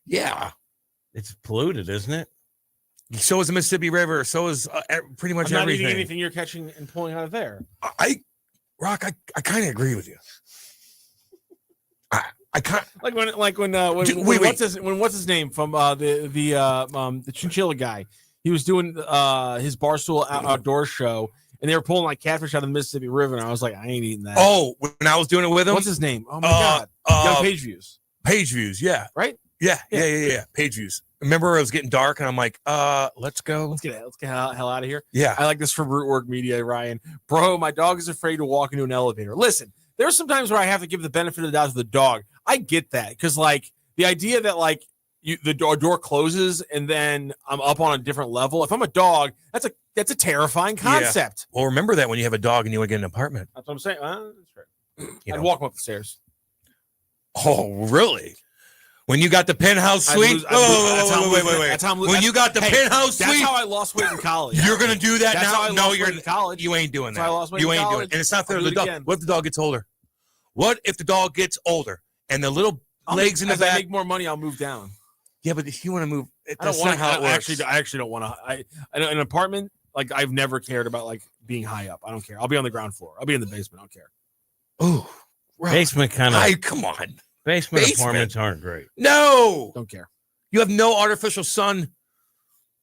Yeah. It's polluted, isn't it? So is the Mississippi River. So is pretty much I'm not everything. eating anything you're catching and pulling out of there. I kind of agree with you. I can't when wait. what's his name from the chinchilla guy? He was doing his Barstool outdoor show, and they were pulling like catfish out of the Mississippi River, and I was like, I ain't eating that. Oh, when I was doing it with him, what's his name? Oh my god, Young Page Views. Page Views, yeah, right, yeah. Page Views. Remember, it was getting dark, and I'm like, let's go. Let's get the hell out of here. Yeah, I like this from Rootwork Media, Ryan. Bro, my dog is afraid to walk into an elevator. Listen, there's some times where I have to give the benefit of the doubt to the dog. I get that because, like, the idea that like the door closes and then I'm up on a different level. If I'm a dog, that's a terrifying concept. Yeah. Well, remember that when you have a dog and you want to get an apartment. That's what I'm saying. That's right. I'd know. walk him up the stairs. Oh, really? When you got the penthouse suite? Wait. That's how I'm when you got the penthouse suite? That's how I lost weight in college. You're going to do that That's now? how I No, lost weight in college. You ain't doing That's how I that. lost weight You in ain't doing college. it. And it's not fair to I'll the do it dog. again. What if the dog gets older? What if the dog gets older and the little legs in the As I back? make more money, I'll move down. Yeah, but if you want to move, I don't that's want not how it works. I actually don't want to. An apartment, like I've never cared about like being high up. I don't care. I'll be on the ground floor. I'll be in the basement. I don't care. Oh, basement kind of. Come on. Basement apartments aren't great. No, don't care. You have no artificial sun.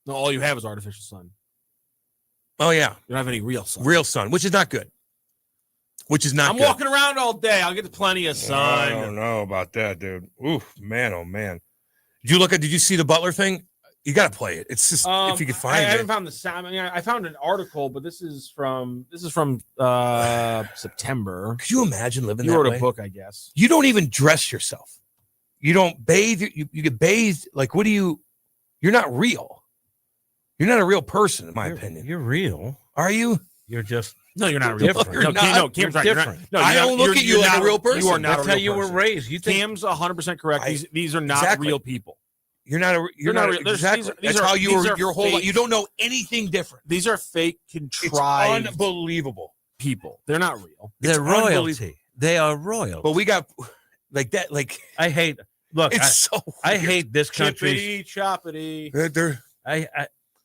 No, all you have is artificial sun. Oh yeah, you don't have any real sun. Real sun, which is not good. I'm good. Walking around all day. I'll get plenty of sun. I don't know about that, dude. Oof, man, oh man. Did you see the Butler thing? You got to play it. It's just if you could find it. I haven't found the sound. I mean, I found an article, but this is from September. Could you imagine living you that wrote way? A book, I guess. You don't even dress yourself. You don't bathe. You get bathed. Like, what do you? You're not real. You're not a real person, in my opinion. You're real. Are you? You're just no. You're not a real person. You're No, Cam's right. different. I don't look at you like a real person. You are not. That's how you were raised. You think Cam's 100% correct. These are not real people. You're not. You're not. Exactly. That's how you were. Your whole life. You don't know anything different. These are fake, contrived, unbelievable people. They're not real. They're royalty. They are royal. But we got like that. Like I hate. Look, it's I hate this country. Choppity.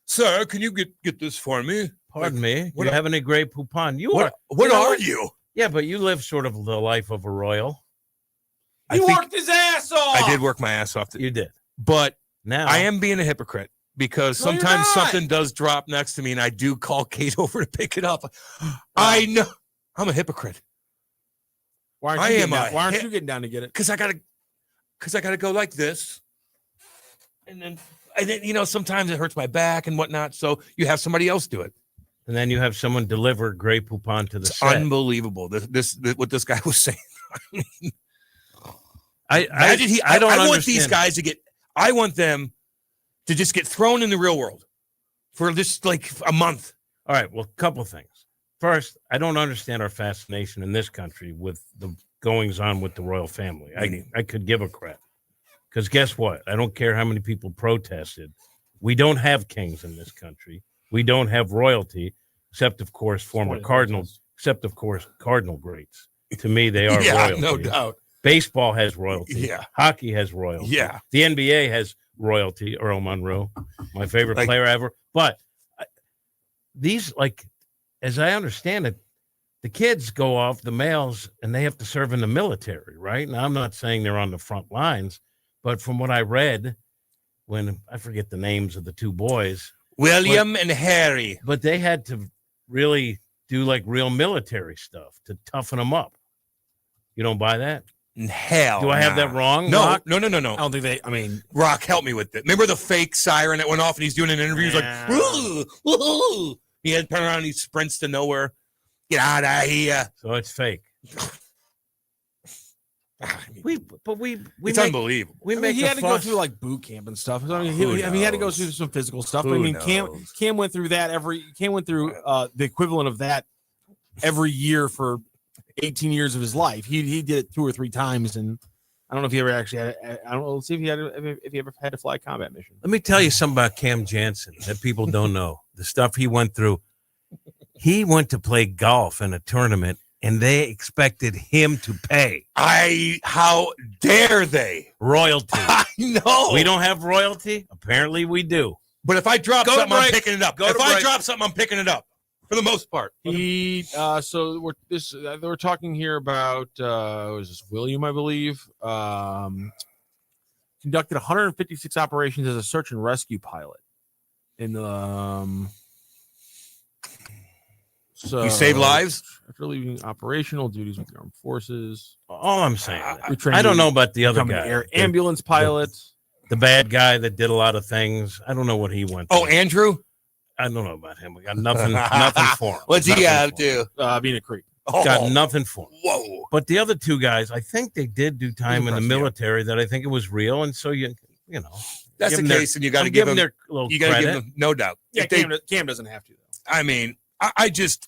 Sir, can you get this for me? Pardon me. You have any Grey Poupon? What are you? Yeah, but you live sort of the life of a royal. You worked his ass off. I did work my ass off. You did. But now I am being a hypocrite because sometimes something does drop next to me and I do call Kate over to pick it up. I know. I'm a hypocrite. Why aren't you getting down to get it? Because I gotta go like this. And then sometimes it hurts my back and whatnot. So you have somebody else do it. And then you have someone deliver Grey Poupon to the set. Unbelievable. This what this guy was saying. I want these guys to get. I want them to just get thrown in the real world for just like a month. All right. Well, a couple things. First, I don't understand our fascination in this country with the goings on with the royal family. I could give a crap. Because guess what? I don't care how many people protested. We don't have kings in this country. We don't have royalty, except, of course, cardinal greats. To me, they are royalty. No doubt. Baseball has royalty. Yeah. Hockey has royalty. Yeah. The NBA has royalty. Earl Monroe, my favorite player ever. But these, like, as I understand it, the kids go off, the males, and they have to serve in the military, right? Now, I'm not saying they're on the front lines, but from what I read, when I forget the names of the two boys, William and Harry, but they had to really do like real military stuff to toughen them up. You don't buy that? Hell, do I have that wrong? No, Rock? no. I don't think they. I mean, Rock, help me with it. Remember the fake siren that went off, and he's doing an interview. He's like, woo, woo. He had to turn around. And he sprints to nowhere. Get out of here. So it's fake. It's unbelievable. He had to go through like boot camp and stuff. I mean, he had to go through some physical stuff. But I mean, Cam went through that the equivalent of that every year for 18 years of his life. He did it 2 or 3 times, and I don't know if he ever actually had. I don't know. Let's see if he ever had to fly a combat mission. Let me tell you something about Cam Jassen that people don't know. The stuff he went through. He went to play golf in a tournament, and they expected him to pay. How dare they? Royalty. I know. We don't have royalty. Apparently, we do. But if I drop something, I'm picking it up. If I drop something, I'm picking it up. For the most part. So we're talking here about was this William, I believe, conducted 156 operations as a search and rescue pilot in the so you save lives after leaving operational duties with the armed forces. All I'm saying, I don't know about the other guy, air ambulance pilot, the bad guy that did a lot of things. I don't know what he went through. Oh, Andrew. I don't know about him. We got nothing for him. What's he have to? Being a creep. Got nothing for him. Whoa. But the other 2 guys, I think they did do time in the military that I think it was real. And so, you know. That's the case, and you got to give them their little you got to give them, no doubt. Yeah, Cam doesn't have to, though. I mean, I just,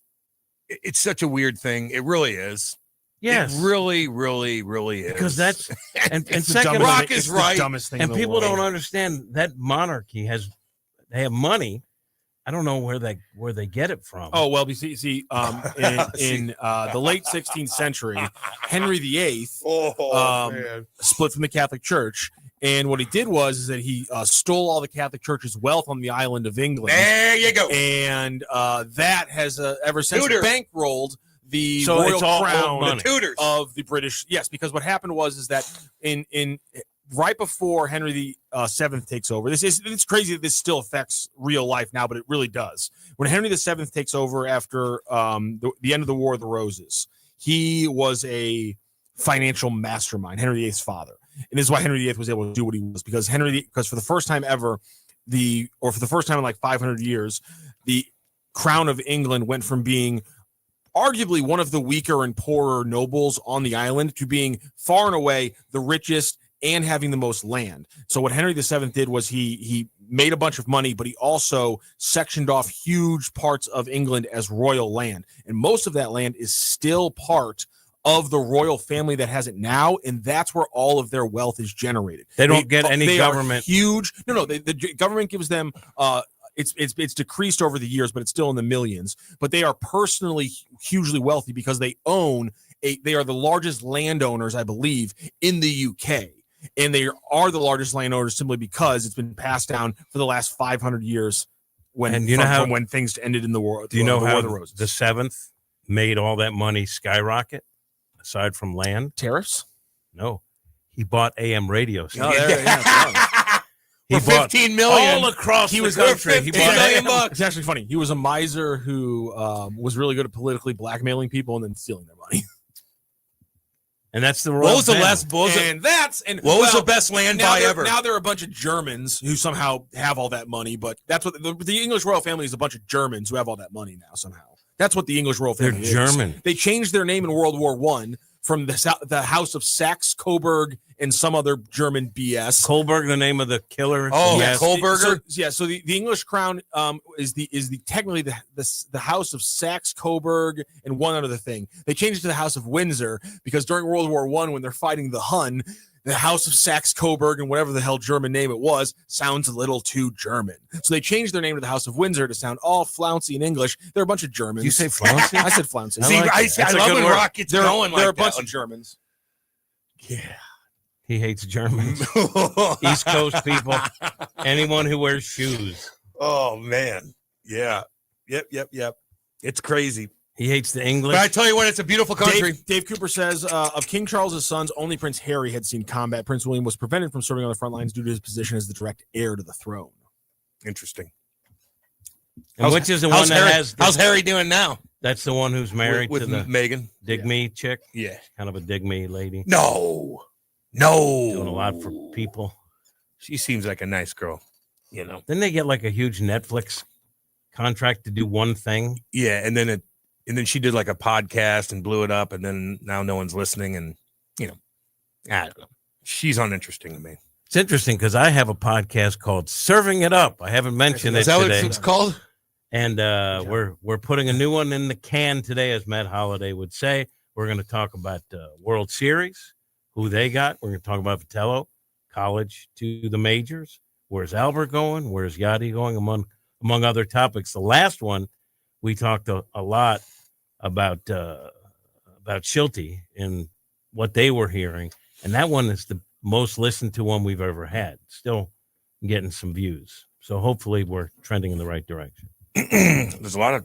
it's such a weird thing. It really is. Yes. It really, really, really is. Because that's, and second, Rock is right. Dumbest thing and in the people world. don't understand that monarchy they have money. I don't know where they get it from. Oh, well, in the late 16th century, Henry VIII split from the Catholic Church. And what he did was that he stole all the Catholic Church's wealth on the island of England. There you go. And that has ever since bankrolled the so royal it's all crown of the British. Yes, because what happened was that in right before Henry VII takes over, it's crazy that this still affects real life now, but it really does. When Henry VII takes over after the end of the War of the Roses, he was a financial mastermind, Henry VIII's father. And this is why Henry VIII was able to do what he was, because for the first time ever, for the first time in like 500 years, the crown of England went from being arguably one of the weaker and poorer nobles on the island to being far and away the richest and having the most land. So what Henry VII did was he made a bunch of money, but he also sectioned off huge parts of England as royal land. And most of that land is still part of the royal family that has it now, and that's where all of their wealth is generated. They don't get any government. Huge. No. The government gives them. It's decreased over the years, but it's still in the millions. But they are personally hugely wealthy because they own they are the largest landowners, I believe, in the UK. And they are the largest landowners simply because it's been passed down for the last 500 years when things ended in the war. Do you know how the Roses. The 7th made all that money skyrocket aside from land? Tariffs? No. He bought AM radio stations. He bought $15 million all across the country. He bought $1 million. It's actually funny. He was a miser who was really good at politically blackmailing people and then stealing their money. And that's the what was the best land buy ever? Now there are a bunch of Germans who somehow have all that money, but that's what the English royal family is. A bunch of Germans who have all that money now somehow. That's what the English royal family is. They're German. They changed their name in World War I from the House of Saxe-Coburg and some other German BS. Coburg, the name of the killer. Oh, yes. Kohlberger. So the English crown is technically the House of Saxe-Coburg and one other thing. They changed it to the House of Windsor because during World War I, when they're fighting the Hun, the House of Saxe-Coburg and whatever the hell German name it was sounds a little too German. So they changed their name to the House of Windsor to sound all flouncy in English. They're a bunch of Germans. Did you say flouncy? I said flouncy. I love when Rock gets going like they're a that. bunch of Germans. Yeah. He hates Germans. East Coast people. Anyone who wears shoes. Oh, man. Yeah. Yep. It's crazy. He hates the English. But I tell you what, it's a beautiful country. Dave Cooper says, of King Charles's sons, only Prince Harry had seen combat. Prince William was prevented from serving on the front lines due to his position as the direct heir to the throne. Interesting. And which is the one that has... How's Harry doing now? That's the one who's married with to the Meghan. Dig me chick? Yeah. Kind of a dig me lady. No. Doing a lot for people. She seems like a nice girl, Then they get like a huge Netflix contract to do one thing. Yeah, and then And then she did like a podcast and blew it up, and then now no one's listening, and I don't know. She's uninteresting to me. It's interesting because I have a podcast called Serving It Up. I haven't mentioned it today. Is that what it's called? And we're putting a new one in the can today, as Matt Holliday would say. We're going to talk about World Series, who they got. We're going to talk about Vitello, college to the majors. Where's Albert going? Where's Yachty going? Among other topics. The last one, we talked a lot about Schulte and what they were hearing, and that one is the most listened to one we've ever had. Still getting some views, so hopefully we're trending in the right direction. There's a lot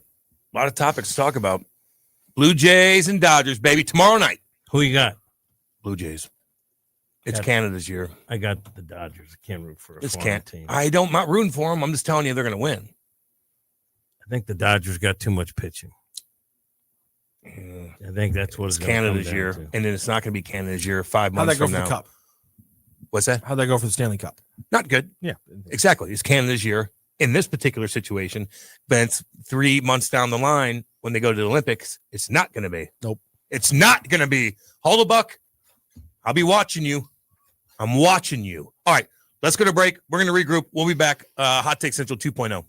of topics to talk about. Blue Jays and Dodgers, baby, tomorrow night. Who you got? Blue Jays. It's Canada's year. I got the Dodgers. I can't root for a foreign team. I'm not rooting for them. I'm just telling you they're going to win. I think the Dodgers got too much pitching. I think that's what it's Canada's year, and then it's not going to be Canada's year 5 months from now. How'd that go for the Cup? What's that? How'd that go for the Stanley Cup? Not good. Yeah, exactly. It's Canada's year in this particular situation, but it's 3 months down the line when they go to the Olympics. It's not going to be. Nope. It's not going to be. Hold a buck. I'll be watching you. I'm watching you. All right, let's go to break. We're going to regroup. We'll be back. Hot Take Central 2.0.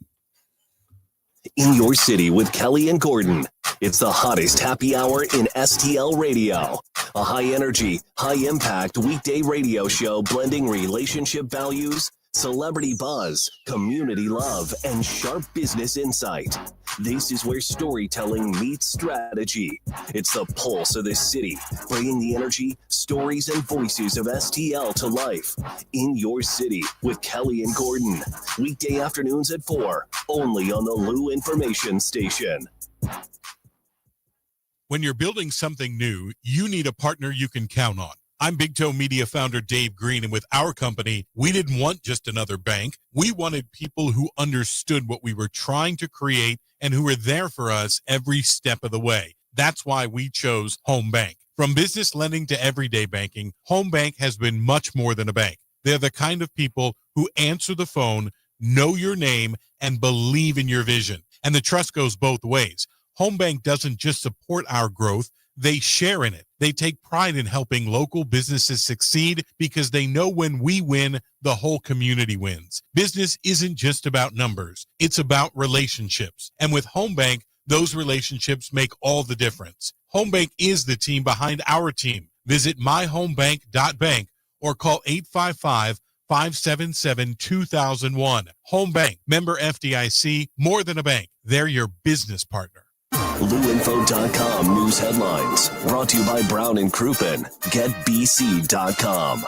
In your city with Kelly and Gordon. It's the hottest happy hour in STL radio. A high-energy, high-impact weekday radio show blending relationship values, celebrity buzz, community love, and sharp business insight. This is where storytelling meets strategy. It's the pulse of this city, bringing the energy, stories, and voices of STL to life. In your city with Kelly and Gordon. Weekday afternoons at 4, only on the Lou Information Station. When you're building something new, you need a partner you can count on. I'm Big Toe Media founder Dave Green, and with our company, we didn't want just another bank. We wanted people who understood what we were trying to create and who were there for us every step of the way. That's why we chose Home Bank. From business lending to everyday banking, Home Bank has been much more than a bank. They're the kind of people who answer the phone, know your name, and believe in your vision. And the trust goes both ways. Home Bank doesn't just support our growth, they share in it. They take pride in helping local businesses succeed because they know when we win, the whole community wins. Business isn't just about numbers, it's about relationships. And with Home Bank, those relationships make all the difference. Home Bank is the team behind our team. Visit myhomebank.bank or call 855-577-2001. Home Bank, member FDIC, more than a bank. They're your business partner. LouInfo.com news headlines brought to you by Brown and Crouppen. GetBC.com.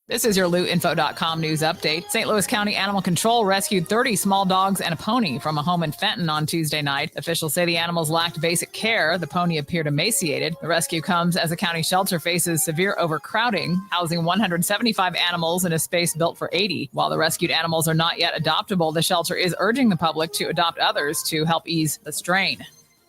This is your LouInfo.com news update. St. Louis County Animal Control rescued 30 small dogs and a pony from a home in Fenton on Tuesday night. Officials say the animals lacked basic care. The pony appeared emaciated. The rescue comes as a county shelter faces severe overcrowding, housing 175 animals in a space built for 80. While the rescued animals are not yet adoptable, the shelter is urging the public to adopt others to help ease the strain.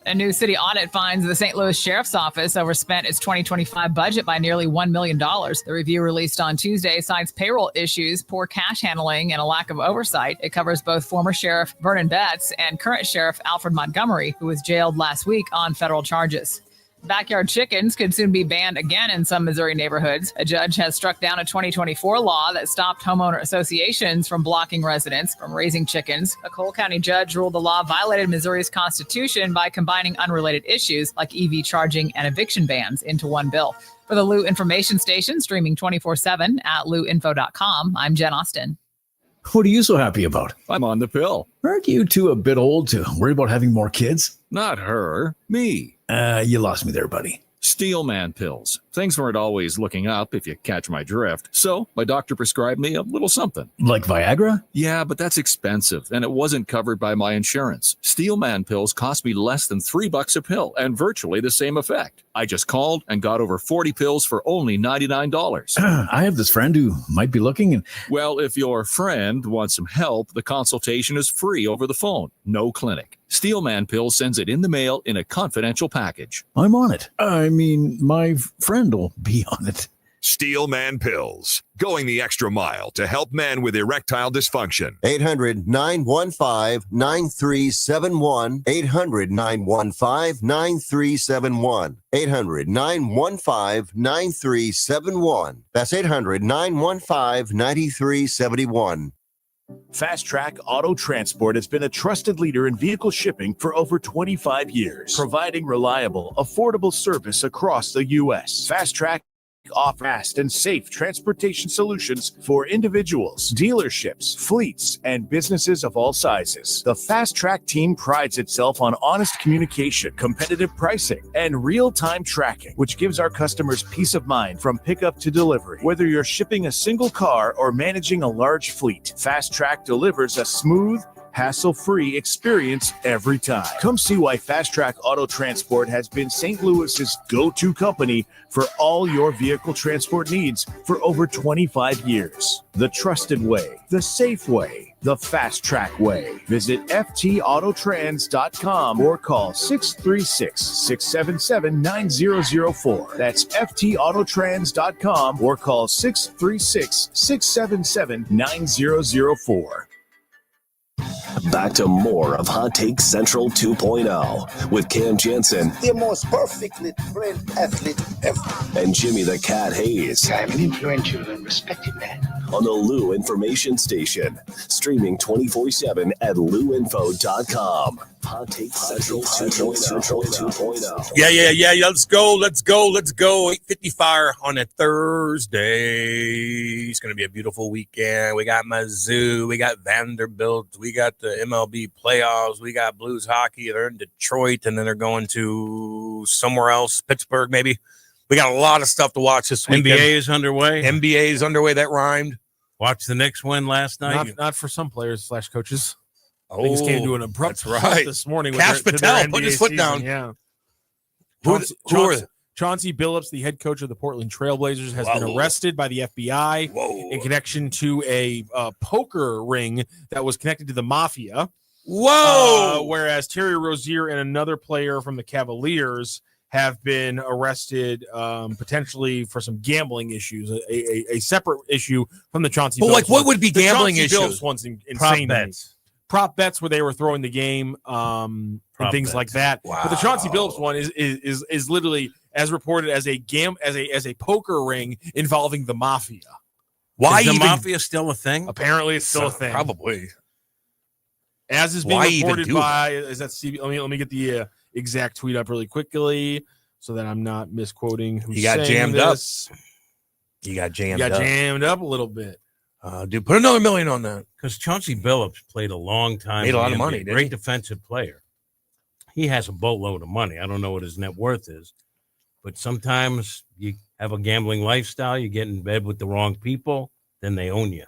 A new city audit finds the St. Louis Sheriff's Office overspent its 2025 budget by nearly $1 million. The review released on Tuesday cites payroll issues, poor cash handling, and a lack of oversight. It covers both former Sheriff Vernon Betts and current Sheriff Alfred Montgomery, who was jailed last week on federal charges. Backyard chickens could soon be banned again in some Missouri neighborhoods. A judge has struck down a 2024 law that stopped homeowner associations from blocking residents from raising chickens. A Cole County judge ruled the law violated Missouri's constitution by combining unrelated issues like EV charging and eviction bans into one bill. For the Lou Information Station, streaming 24/7 at louinfo.com, I'm Jen Austin. What are you so happy about? I'm on the pill. Aren't you two a bit old to worry about having more kids? Not her, me. You lost me there, buddy. Steelman pills. Things weren't always looking up, if you catch my drift. So my doctor prescribed me a little something. Like Viagra? Yeah, but that's expensive, and it wasn't covered by my insurance. Steelman pills cost me less than $3 a pill, and virtually the same effect. I just called and got over 40 pills for only $99. I have this friend who might be looking and... Well, if your friend wants some help, the consultation is free over the phone. No clinic. Steelman Pill sends it in the mail in a confidential package. I'm on it. I mean, my friend will be on it. Steelman Pills, going the extra mile to help men with erectile dysfunction. 800-915-9371. 800-915-9371. 800-915-9371. That's 800-915-9371. Fast Track Auto Transport has been a trusted leader in vehicle shipping for over 25 years, providing reliable, affordable service across the U.S. Fast Track offers fast and safe transportation solutions for individuals, dealerships, fleets, and businesses of all sizes. The Fast Track team prides itself on honest communication, competitive pricing, and real-time tracking, which gives our customers peace of mind from pickup to delivery. Whether you're shipping a single car or managing a large fleet, Fast Track delivers a smooth, hassle-free experience every time. Come see why Fast Track Auto Transport has been St. Louis's go-to company for all your vehicle transport needs for over 25 years. The trusted way, the safe way, the Fast Track way. Visit ftautotrans.com or call 636-677-9004. That's ftautotrans.com or call 636-677-9004. Back to more of Hot Take Central 2.0 with Cam Jassen. The most perfectly trained athlete ever. And Jimmy the Cat Hayes. I'm an influential and respected man. On the Lou Information Station. Streaming 24/7 at louinfo.com. Hot Take Central 2.0. Yeah. Let's go. 8:55 on a Thursday. It's going to be a beautiful weekend. We got Mizzou. We got Vanderbilt. We got the MLB playoffs. We got Blues hockey. They're in Detroit, and then they're going to somewhere else, Pittsburgh maybe. We got a lot of stuff to watch this weekend. NBA is underway. That rhymed. Watch the Knicks win last night. Not for some players / coaches. Oh, things came to an abrupt halt this morning. Cash Patel put his foot down. Yeah. Chauncey Billups, the head coach of the Portland Trailblazers, has been arrested by the FBI in connection to a poker ring that was connected to the mafia. Whereas Terry Rozier and another player from the Cavaliers have been arrested potentially for some gambling issues, a separate issue from the Chauncey Billups. Like, what would be gambling issues? Billups one's insane. Prop bets where they were throwing the game and things like that. Wow. But the Chauncey Billups one is literally as reported as a poker ring involving the mafia. Why is the mafia still a thing? Apparently, it's still a thing. Probably. As is being reported by is that CB. Let me get the exact tweet up really quickly so that I'm not misquoting. He got jammed up. He got jammed up a little bit. Dude, put another $1 million on that. Because Chauncey Billups played a long time. Made a lot of money. Great defensive player. He has a boatload of money. I don't know what his net worth is. But sometimes you have a gambling lifestyle. You get in bed with the wrong people. Then they own you.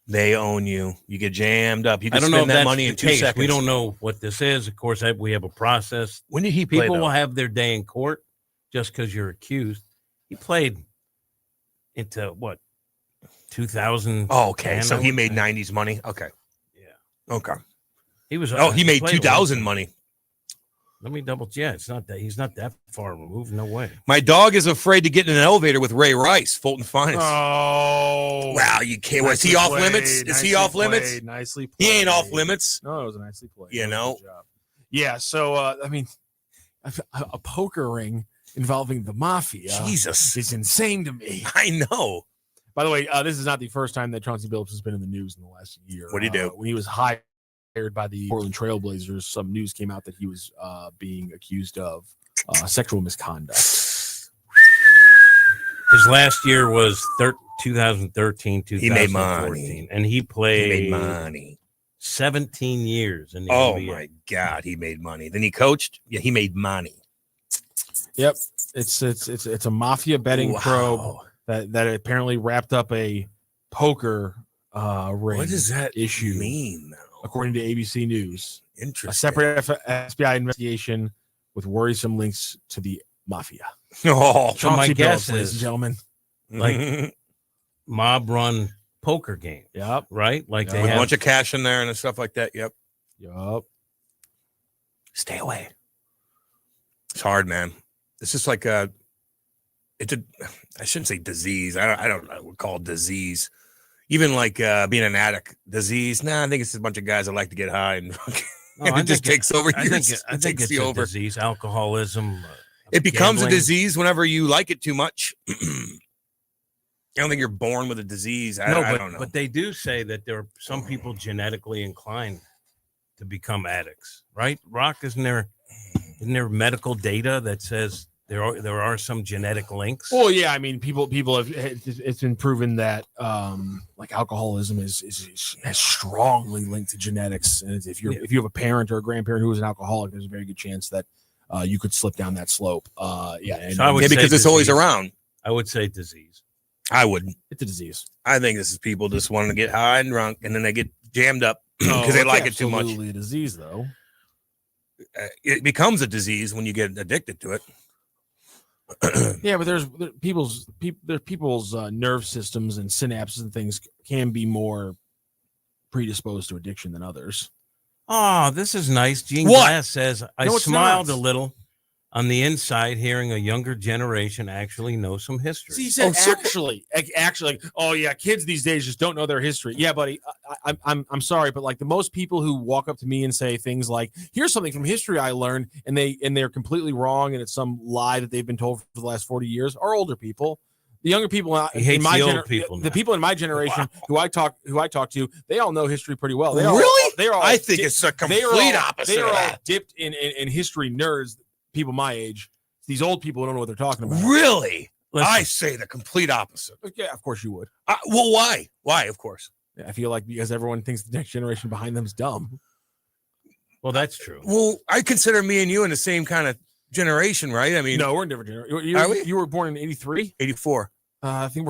You get jammed up. You can spend that money in 2 seconds. We don't know what this is. Of course, we have a process. When did he play? People will have their day in court just because you're accused. He played into what? 2000. Oh, okay. So he made 90s money. Okay. Yeah. Okay. He was. He made 2000 money. Let me double. Yeah, it's not that. He's not that far removed. No way. My dog is afraid to get in an elevator with Ray Rice, Fulton Finest. Oh, wow! You can't. Was he off limits? Is he off limits? Nicely played. He ain't off limits. No, it was nicely played. You know. Yeah. So I mean, a poker ring involving the mafia. Jesus, is insane to me. I know. By the way, this is not the first time that Chauncey Billups has been in the news in the last year. What did he do? When he was hired by the Portland Trailblazers, some news came out that he was being accused of sexual misconduct. His last year was 2013, 2014. He made money. And he played He made money. 17 years in the NBA. NBA. Oh, my God. He made money. Then he coached. Yeah, he made money. Yep. It's a mafia betting probe that apparently wrapped up a poker ring. What does that issue mean, though? According to ABC News. Interesting. A separate FBI investigation with worrisome links to the mafia. Oh, so my guess Billups, ladies and gentlemen, like mob run poker game. Yep. Right? Like they with have a bunch of cash in there and stuff like that. Yep. Stay away. It's hard, man. It's just like I shouldn't say disease. I don't know. We'll call it disease. Even like being an addict, disease. Nah, I think it's a bunch of guys that like to get high and it just takes over. I think it's a disease. Alcoholism. It becomes gambling. a disease whenever you like it too much. I don't think you're born with a disease. I don't know. But they do say that there are some people genetically inclined to become addicts, right? Rock, isn't there medical data that says there are some genetic links? Well, yeah, I mean, people have, it's been proven that like alcoholism is strongly linked to genetics, and if you have a parent or a grandparent who is an alcoholic, there's a very good chance that you could slip down that slope. Because it's always around. I would say disease. I wouldn't. It's a disease. I think this is people just wanting to get high and drunk, and then they get jammed up because they like it too much. Absolutely a disease, though. It becomes a disease when you get addicted to it. Yeah, but there's people's nerve systems and synapses and things can be more predisposed to addiction than others. Oh, this is nice. Gene Glass says, I smiled a little on the inside hearing a younger generation actually know some history. See, he said actually, oh yeah, kids these days just don't know their history. Yeah, buddy, I'm sorry, but like the most people who walk up to me and say things like, here's something from history I learned, and they're completely wrong, and it's some lie that they've been told for the last 40 years, are older people. The younger people in my generation, the people in my generation who I talk to, they all know history pretty well. I think it's a complete opposite. They are all dipped in history nerds. People my age, these old people don't know what they're talking about. Really? I say the complete opposite. Yeah, of course you would. Well, why? Why? Of course. Yeah, I feel like because everyone thinks the next generation behind them is dumb. Well, that's true. Well, I consider me and you in the same kind of generation, right? I mean, no, we're in different generations. You were born in 83, 84. I think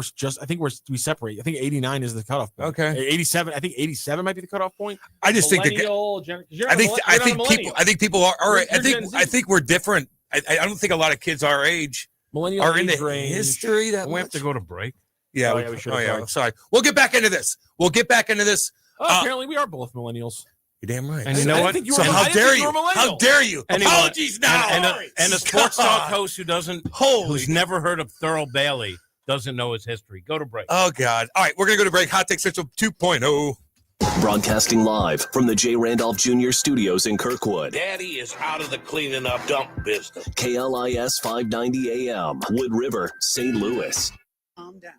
we separate. I think 89 is the cutoff point. Okay. 87. I think 87 might be the cutoff point. I just think I think we're different. I don't think a lot of kids our age millennial are into range. history. That we have to go to break. Yeah. We should. Sorry. We'll get back into this. Apparently, we are both millennials. You're damn right. And you know what? How dare you? How dare you? Apologies now. And a sports talk host who's never heard of Thurl Bailey doesn't know his history. Go to break. Oh, God. All right, we're going to go to break. Hot Take Central 2.0. Broadcasting live from the J. Randolph Jr. Studios in Kirkwood. Daddy is out of the cleaning up dump business. KLIS 590 AM, Wood River, St. Louis. Calm down.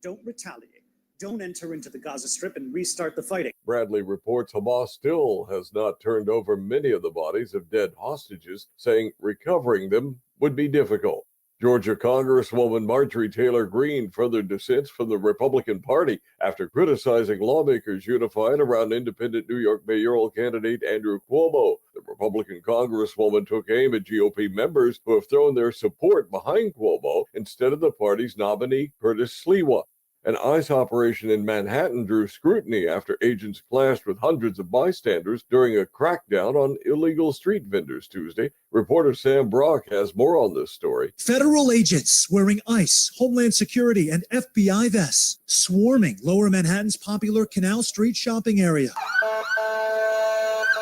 Don't retaliate. Don't enter into the Gaza Strip and restart the fighting. Bradley reports Hamas still has not turned over many of the bodies of dead hostages, saying recovering them would be difficult. Georgia Congresswoman Marjorie Taylor Greene further dissents from the Republican Party after criticizing lawmakers unified around independent New York mayoral candidate Andrew Cuomo. The Republican Congresswoman took aim at GOP members who have thrown their support behind Cuomo instead of the party's nominee, Curtis Sliwa. An ICE operation in Manhattan drew scrutiny after agents clashed with hundreds of bystanders during a crackdown on illegal street vendors Tuesday. Reporter Sam Brock has more on this story. Federal agents wearing ICE, Homeland Security, and FBI vests swarming Lower Manhattan's popular Canal Street shopping area.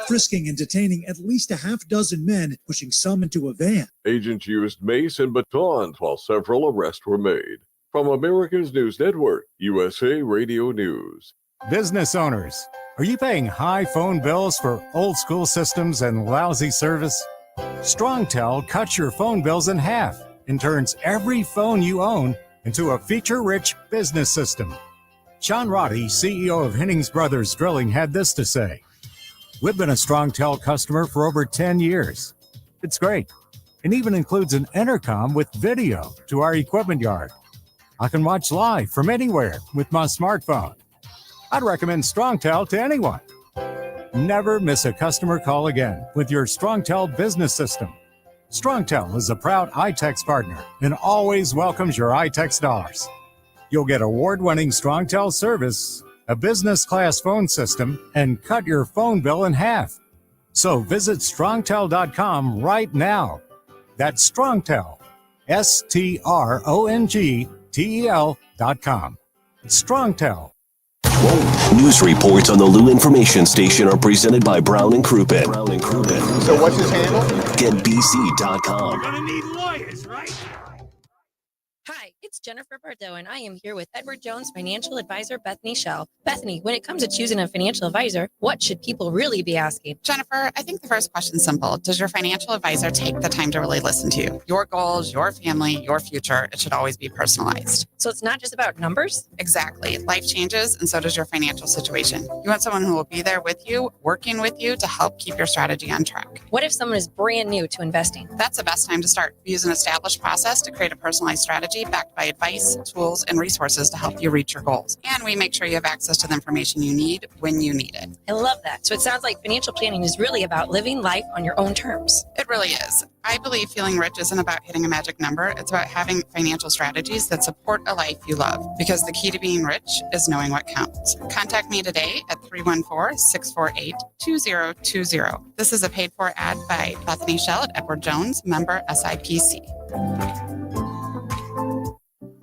Frisking and detaining at least a half dozen men, pushing some into a van. Agents used mace and batons while several arrests were made. From America's News Network, USA Radio News. Business owners, are you paying high phone bills for old school systems and lousy service? StrongTel cuts your phone bills in half and turns every phone you own into a feature-rich business system. Sean Roddy, CEO of Hennings Brothers Drilling, had this to say. We've been a StrongTel customer for over 10 years. It's great. It even includes an intercom with video to our equipment yard. I can watch live from anywhere with my smartphone. I'd recommend StrongTel to anyone. Never miss a customer call again with your StrongTel business system. StrongTel is a proud iTex partner and always welcomes your iTex dollars. You'll get award-winning StrongTel service, a business-class phone system, and cut your phone bill in half. So visit strongtel.com right now. That's StrongTel, StrongTel.com. StrongTel. News reports on the Lou Information Station are presented by Brown and Crouppen. So what's his handle? GetBC.com. We're gonna need lawyers, right? Hi, it's Jennifer Bardot, and I am here with Edward Jones financial advisor Bethany Schell. Bethany, when it comes to choosing a financial advisor, what should people really be asking? Jennifer, I think the first question is simple. Does your financial advisor take the time to really listen to you? Your goals, your family, your future, it should always be personalized. So it's not just about numbers? Exactly. Life changes, and so does your financial situation. You want someone who will be there with you, working with you to help keep your strategy on track. What if someone is brand new to investing? That's the best time to start. Use an established process to create a personalized strategy backed by advice, tools, and resources to help you reach your goals. And we make sure you have access to the information you need when you need it. I love that. So it sounds like financial planning is really about living life on your own terms. It really is. I believe feeling rich isn't about hitting a magic number. It's about having financial strategies that support a life you love. Because the key to being rich is knowing what counts. Contact me today at 314-648-2020. This is a paid-for ad by Bethany Schell at Edward Jones, member SIPC.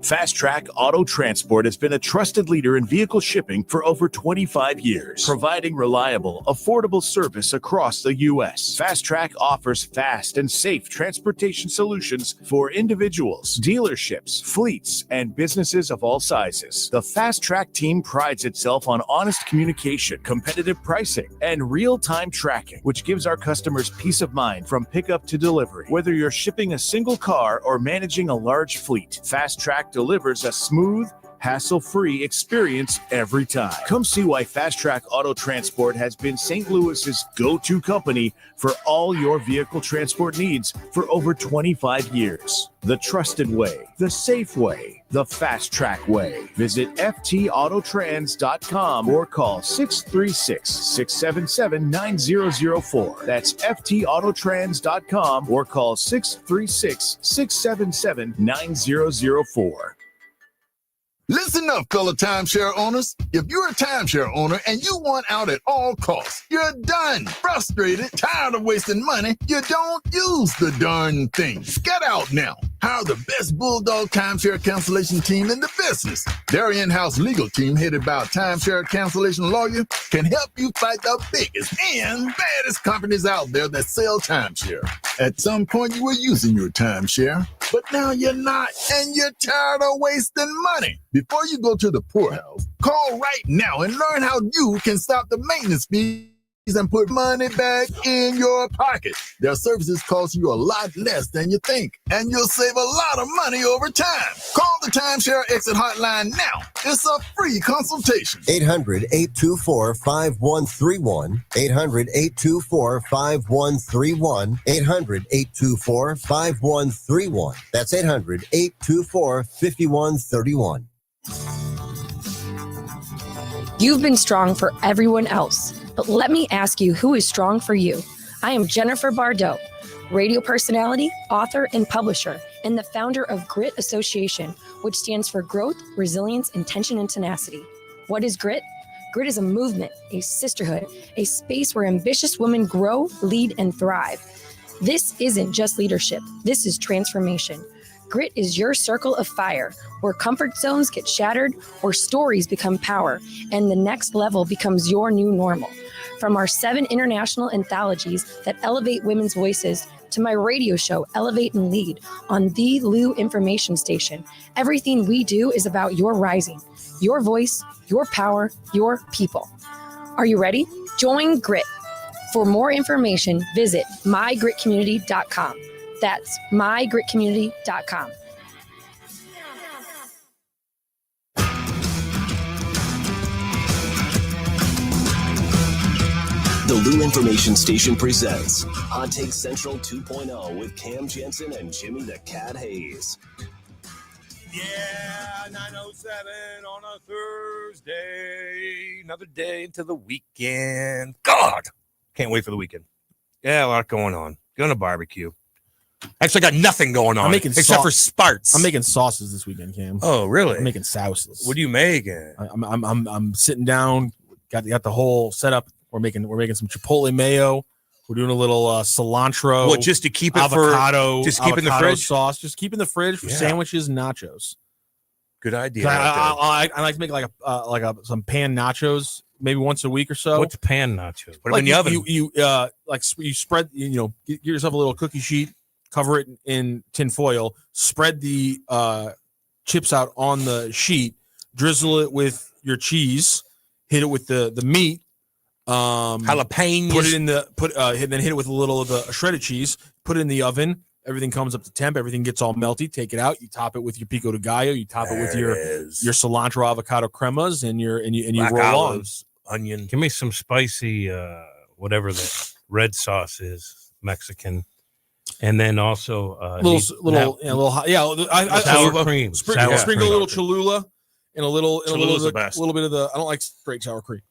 Fast Track Auto Transport has been a trusted leader in vehicle shipping for over 25 years, providing reliable, affordable service across the U.S. Fast Track offers fast and safe transportation solutions for individuals, dealerships, fleets, and businesses of all sizes. The Fast Track team prides itself on honest communication, competitive pricing, and real-time tracking, which gives our customers peace of mind from pickup to delivery. Whether you're shipping a single car or managing a large fleet, Fast Track delivers a smooth, hassle-free experience every time. Come see why Fast Track Auto Transport has been St. Louis's go-to company for all your vehicle transport needs for over 25 years. The trusted way, the safe way, the Fast Track way. Visit ftautotrans.com or call 636-677-9004. That's ftautotrans.com or call 636-677-9004. Listen up, fellow timeshare owners. If you're a timeshare owner and you want out at all costs, you're done, frustrated, tired of wasting money, you don't use the darn thing. Get out now. Hire the best Bulldog timeshare cancellation team in the business. Their in-house legal team, headed by a timeshare cancellation lawyer, can help you fight the biggest and baddest companies out there that sell timeshare. At some point, you were using your timeshare, but now you're not, and you're tired of wasting money. Before you go to the poorhouse, call right now and learn how you can stop the maintenance fees and put money back in your pocket. Their services cost you a lot less than you think, and you'll save a lot of money over time. Call the Timeshare Exit Hotline now. It's a free consultation. 800-824-5131. 800-824-5131. 800-824-5131. That's 800-824-5131. You've been strong for everyone else, but let me ask you, who is strong for you? I am Jennifer Bardot, radio personality, author, and publisher, and the founder of Grit Association, which stands for Growth, Resilience, Intention, and Tenacity. What is grit? Grit is a movement, a sisterhood, a space where ambitious women grow, lead, and thrive. This isn't just leadership. This is transformation. Grit is your circle of fire, where comfort zones get shattered, where stories become power, and the next level becomes your new normal. From our 7 international anthologies that elevate women's voices to my radio show, Elevate and Lead, on the Lou Information Station, everything we do is about your rising, your voice, your power, your people. Are you ready? Join Grit. For more information, visit mygritcommunity.com. That's mygritcommunity.com. The Lou Information Station presents Hot Take Central 2.0 with Cam Jassen and Jimmy the Cat Hayes. Yeah, 9:07 on a Thursday. Another day into the weekend. God, can't wait for the weekend. Yeah, a lot going on. Going to barbecue. Actually, I got nothing going on except for Sparts. I'm making sauces this weekend, Cam. Oh, really? I'm making sauces. What are you making? I'm sitting down. Got the whole setup. We're making some chipotle mayo. We're doing a little cilantro. What, just to keep it avocado, just keep in the fridge sauce. Just keep in the fridge for sandwiches and nachos. Good idea. I like to make some pan nachos maybe once a week or so. What's pan nachos? Put them in the oven. You spread. Get yourself a little cookie sheet. Cover it in tin foil. Spread the chips out on the sheet, drizzle it with your cheese, hit it with the meat, jalapenos. Put it in the then hit it with a little of the shredded cheese. Put it in the oven. Everything comes up to temp. Everything gets all melty. Take it out. You top it with your pico de gallo. You top it with your cilantro avocado cremas, and you Black roll olives, onion. Give me some spicy, whatever the red sauce is, Mexican, and then also sour cream. Sprinkle a little Cholula and a little the best. little bit of the. I don't like straight sour cream.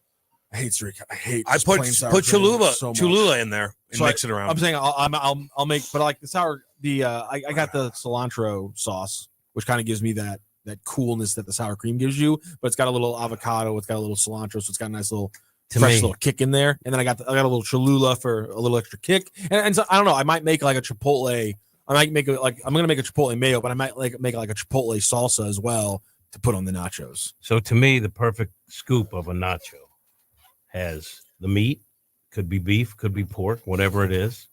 I hate straight. I put Cholula in there and mix it around. I'm saying I'll make, but I like the sour. I got the cilantro sauce, which kind of gives me that coolness that the sour cream gives you, but it's got a little avocado, it's got a little cilantro, so it's got a nice little fresh little kick in there. And then I got a little Cholula for a little extra kick. And so I don't know, I might make like a Chipotle. I might make it like I'm gonna make a Chipotle mayo, but I might make like a Chipotle salsa as well to put on the nachos. So to me, the perfect scoop of a nacho has the meat, could be beef, could be pork, whatever it is.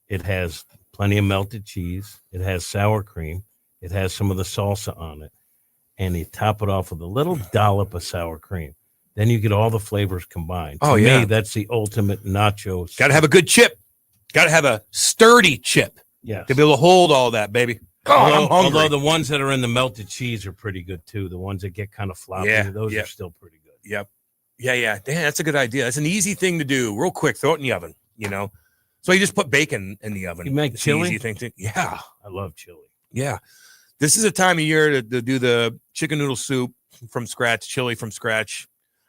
It has plenty of melted cheese. It has sour cream. It has some of the salsa on it. And you top it off with a little dollop of sour cream. Then you get all the flavors combined. To me, that's the ultimate nacho. Got to have a good chip. Got to have a sturdy chip. Yeah. To be able to hold all that, baby. Although the ones that are in the melted cheese are pretty good too. The ones that get kind of floppy, those are still pretty good. Yep. Yeah. Damn, that's a good idea. That's an easy thing to do. Real quick, throw it in the oven, So you just put bacon in the oven. You make chili? Easy thing to, yeah. I love chili. Yeah. This is a time of year to do the chicken noodle soup from scratch, chili from scratch.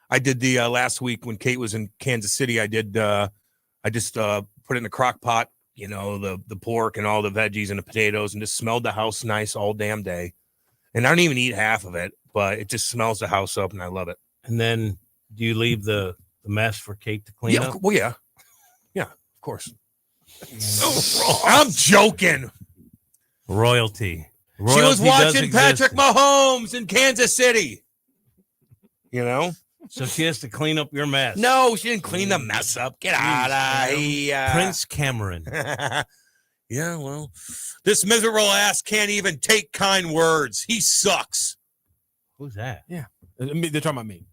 I did the last week when Kate was in Kansas City. I just put it in a crock pot, the pork and all the veggies and the potatoes, and just smelled the house nice all damn day. And I don't even eat half of it, but it just smells the house up, and I love it. And then do you leave the mess for Kate to clean up? Well, yeah. Yeah, of course. I'm joking. Royalty. She was watching Patrick Mahomes in Kansas City. So she has to clean up your mess. No, she didn't clean the mess up. Get out of here. Prince Cameron. Yeah, well, this miserable ass can't even take kind words. He sucks. Who's that? Yeah. They're talking about me.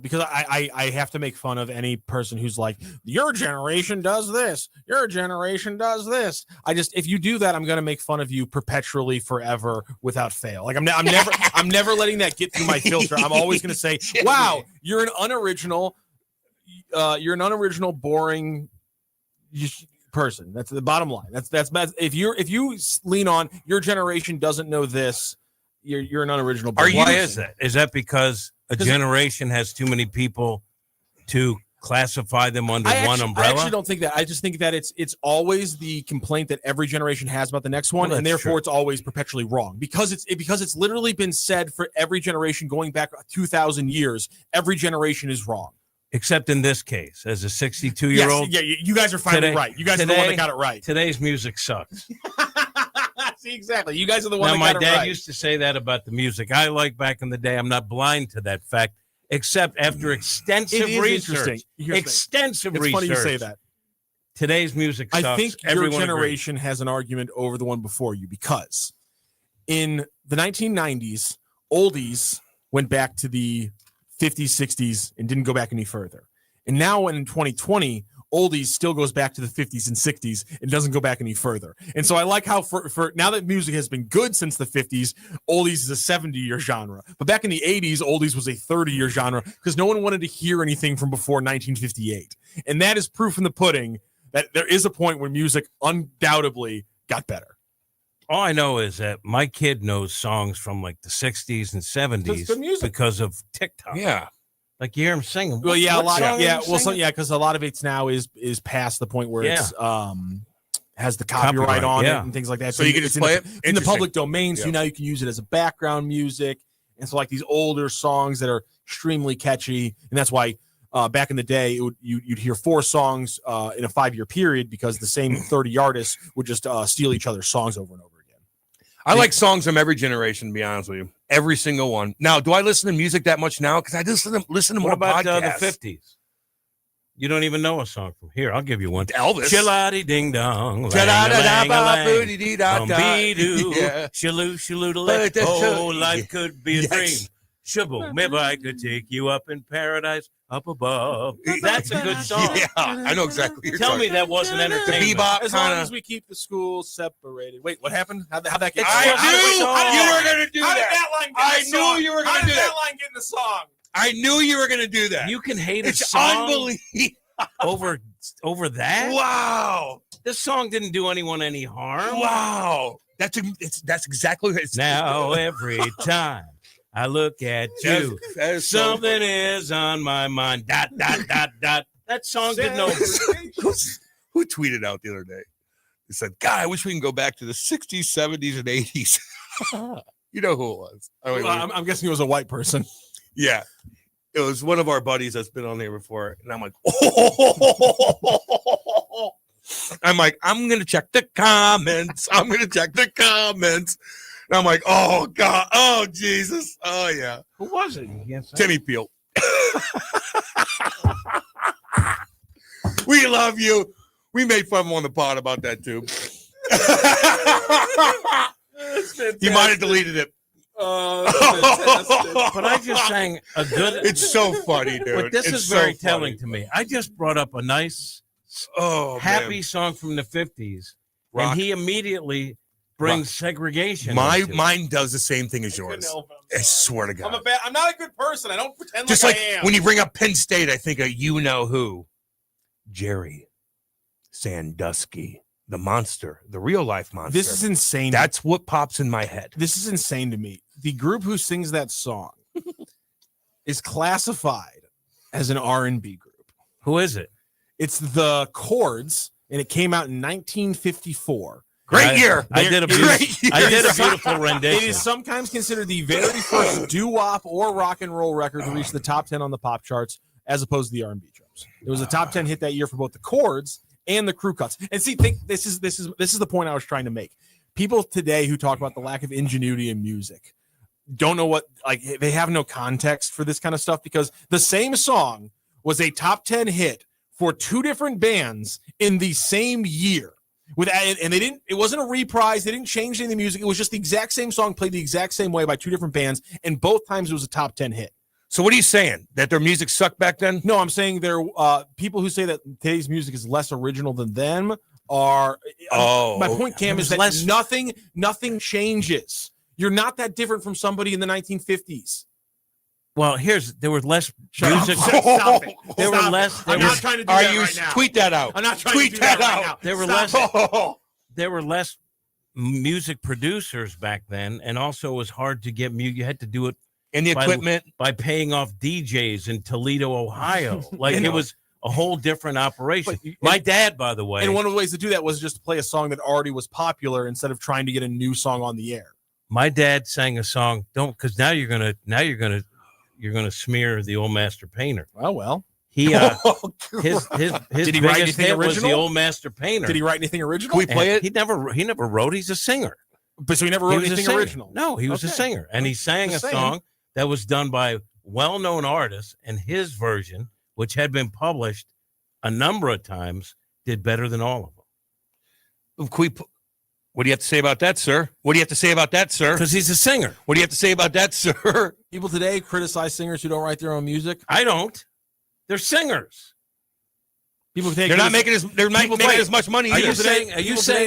Because I have to make fun of any person who's like, your generation does this, your generation does this. If you do that, I'm gonna make fun of you perpetually forever without fail. Like I'm never letting that get through my filter. I'm always gonna say, wow, you're an unoriginal, boring person. That's the bottom line. That's if you lean on your generation doesn't know this, you're an unoriginal. Why is that? Is that because a generation has too many people to classify them under one umbrella? I actually don't think that. I just think that it's always the complaint that every generation has about the next one, and therefore it's always perpetually wrong because it's literally been said for every generation going back 2,000 years. Every generation is wrong, except in this case, as a 62-year-old. Yes, yeah, you guys are finally right. You guys are the one that got it right. Today's music sucks. See, exactly. You guys are the one. Now, my dad used to say that about the music I like back in the day. I'm not blind to that fact, except after extensive research. Extensive research. It's funny you say that. Today's music sucks. I think your generation has an argument over the one before you because in the 1990s, oldies went back to the 50s, 60s, and didn't go back any further. And now in 2020, oldies still goes back to the 50s and 60s and doesn't go back any further. And so I like how for now that music has been good since the 50s, oldies is a 70-year genre. But back in the 80s, oldies was a 30-year genre because no one wanted to hear anything from before 1958. And that is proof in the pudding that there is a point where music undoubtedly got better. All I know is that my kid knows songs from like the 60s and 70s because of TikTok. Yeah. Like you hear him singing. Well, yeah, a lot. Yeah, well, because a lot of it's now is past the point where it's has the copyright on it and things like that. So you can just play it in the public domain. So now you can use it as a background music. And so like these older songs that are extremely catchy, and that's why back in the day you'd hear 4 songs in a 5-year period because the same 30 artists would just steal each other's songs over and over again. I like songs from every generation, to be honest with you. Every single one. Now, do I listen to music that much now? Because I just listen to more podcasts. podcasts. The 50s? You don't even know a song from here. I'll give you one. Elvis. Chiladi ding dong. Cha-da-da-da-ba-boo-dee-dee-da-da. Bee-doo. Yeah. Shaloo. Oh, life could be a dream. Shaboom. Maybe I could take you up in paradise up above. That's a good song. Yeah, I know exactly what you're Tell me talking that wasn't entertainment. The bebop As long kind as of. we keep the schools separated. Wait, what happened? How'd that get? I knew you were going to do How did that. that line get I in the song? knew you were going How to did do that that. line get in the song? I knew you were going to do that. You can hate a It's song unbelievable. over that? Wow. This song didn't do anyone any harm. Wow. That's exactly what it's Now every time I look at you, that is so something is on my mind. ... That song did no. Who tweeted out the other day? He said, God, I wish we can go back to the 60s, 70s, and 80s. You know who it was. I'm guessing it was a white person. Yeah. It was one of our buddies that's been on there before. And I'm like, oh. I'm like, I'm going to check the comments. And I'm like, oh, God. Oh, Jesus. Oh, yeah. Who was it? You can't say. Timmy Peel. We love you. We made fun of him on the pod about that, too. He might have deleted it. But I just sang a good. It's so funny, dude. But this is very telling to me. I just brought up a nice, happy song from the 50s, and he immediately brings segregation. Mine does the same thing as yours. I swear to God. I'm not a good person. I don't pretend Just like like I am. when you bring up Penn State, I think of you know who. Jerry Sandusky, the monster, the real life monster. This is insane. That's what pops in my head. This is insane to me. The group who sings that song is classified as an R&B group. Who is it? It's the Chords, and it came out in 1954. Great year. I did a beautiful rendition. It is sometimes considered the very first doo-wop or rock and roll record to reach the top 10 on the pop charts, as opposed to the R&B charts. It was a top 10 hit that year for both the Chords and the Crew Cuts. And see, this is the point I was trying to make. People today who talk about the lack of ingenuity in music don't know what, like, they have no context for this kind of stuff, because the same song was a top 10 hit for two different bands in the same year. It wasn't a reprise. They didn't change any of the music. It was just the exact same song played the exact same way by two different bands, and both times it was a top 10 hit. So what are you saying? That their music sucked back then? No, I'm saying there people who say that today's music is less original than them are. My point, Cam, is that nothing changes. You're not that different from somebody in the 1950s. Well, there was less music. Stop it. There were less. I'm not trying to do that right now. Tweet that out. I'm not trying tweet to do that out. right now. There were less music producers back then, and also it was hard to get music. You had to do it in the equipment by paying off DJs in Toledo, Ohio. Like it was a whole different operation. My dad, by the way, and one of the ways to do that was just to play a song that already was popular instead of trying to get a new song on the air. My dad sang a song. Because now you're gonna smear the old master painter. Well. He his did he write anything hit original? Was the old master painter. Did he write anything original? Can we play it? He never wrote. He's a singer. But so he never wrote anything original. No, he was a singer, and he sang a song that was done by well-known artists, and his version, which had been published a number of times, did better than all of them. What do you have to say about that, sir? What do you have to say about that, sir? Because he's a singer. What do you have to say about that, sir? People today criticize singers who don't write their own music. I don't. They're singers. People today they're not making as much money. Are you saying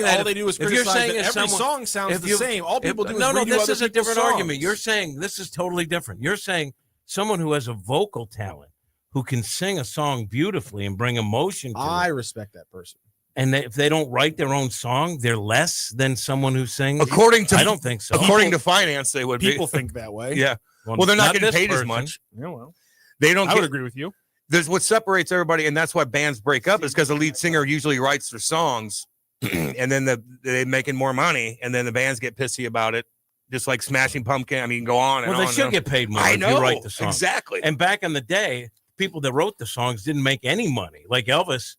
that all they do is criticize that every song sounds the same? All people do is no. redo This other is a different songs. argument. You're saying this is totally different. You're saying someone who has a vocal talent, who can sing a song beautifully and bring emotion to I it. respect that person. And if they don't write their own song, they're less than someone who sings. I don't think so. According to finance, they would. People think that way. Yeah. Well, they're not getting paid person. as much. Yeah, well, they don't. I would agree with you. There's what separates everybody, and that's why bands break up, is because the lead singer usually writes their songs, and then they're making more money, and then the bands get pissy about it, just like Smashing Pumpkin. I mean, go on and on. Well, they should get paid more. I know. If you write the song. Exactly. And back in the day, people that wrote the songs didn't make any money. Like Elvis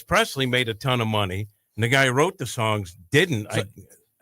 Presley made a ton of money, and the guy who wrote the songs didn't.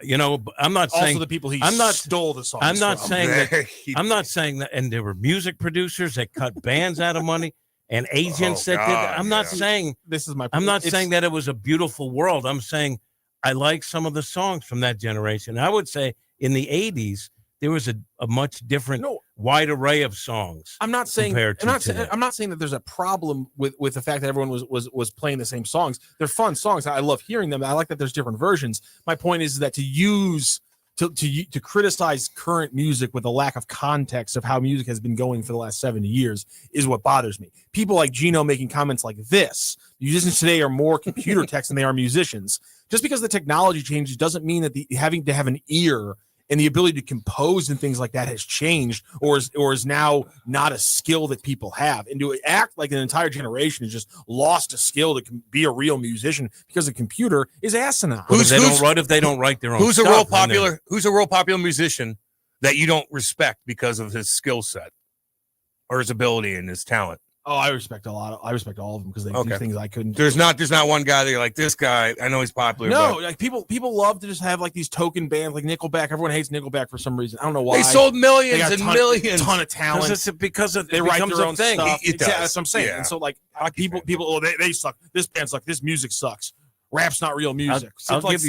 I'm not saying also the people stole the songs. I'm not from. saying that. I'm not saying that. And there were music producers that cut bands out of money, and agents that did it. I'm not saying this is my point. I'm not saying that it was a beautiful world. I'm saying I like some of the songs from that generation. I would say in the 80s, there was a much different, wide array of songs. I'm not saying I'm not saying that there's a problem with the fact that everyone was playing the same songs. They're fun songs. I love hearing them. I like that there's different versions. My point is that to criticize current music with a lack of context of how music has been going for the last 70 years is what bothers me. People like Gino making comments like this. Musicians today are more computer techs than they are musicians. Just because the technology changes doesn't mean that having to have an ear and the ability to compose and things like that has changed or is now not a skill that people have. And to act like an entire generation has just lost a skill to be a real musician because a computer is asinine. If they don't write their own who's stuff, a real popular musician that you don't respect because of his skill set or his ability and his talent? Oh, I respect all of them because they do things I couldn't. There's not one guy that you're like, this guy, I know he's popular. No, but like people love to just have like these token bands like Nickelback. Everyone hates Nickelback for some reason. I don't know why. They sold millions they got millions. Ton of talent. Because they write their own thing. stuff. It does. That's what I'm saying. Yeah. And so like people, they suck. This band sucks. This music sucks. Rap's not real music.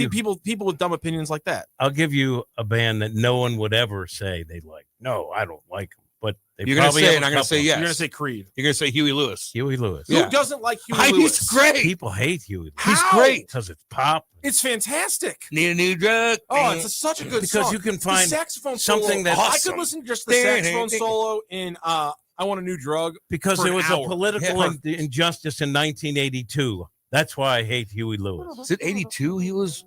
People with dumb opinions like that. I'll give you a band that no one would ever say they like. No, I don't like them. But you're going to say, and I'm going to say yes. You're going to say Creed. You're going to say Huey Lewis. Huey Lewis. Who doesn't like Huey Lewis? He's great. People hate Huey Lewis. He's great. Because it's pop. It's fantastic. Need a new drug. Oh, it's such a good song. Because you can find the saxophone something solo, that I could listen to just the saxophone solo in I Want a New Drug. Because for there an was hour. a political injustice in 1982. That's why I hate Huey Lewis. Is it 82? He was,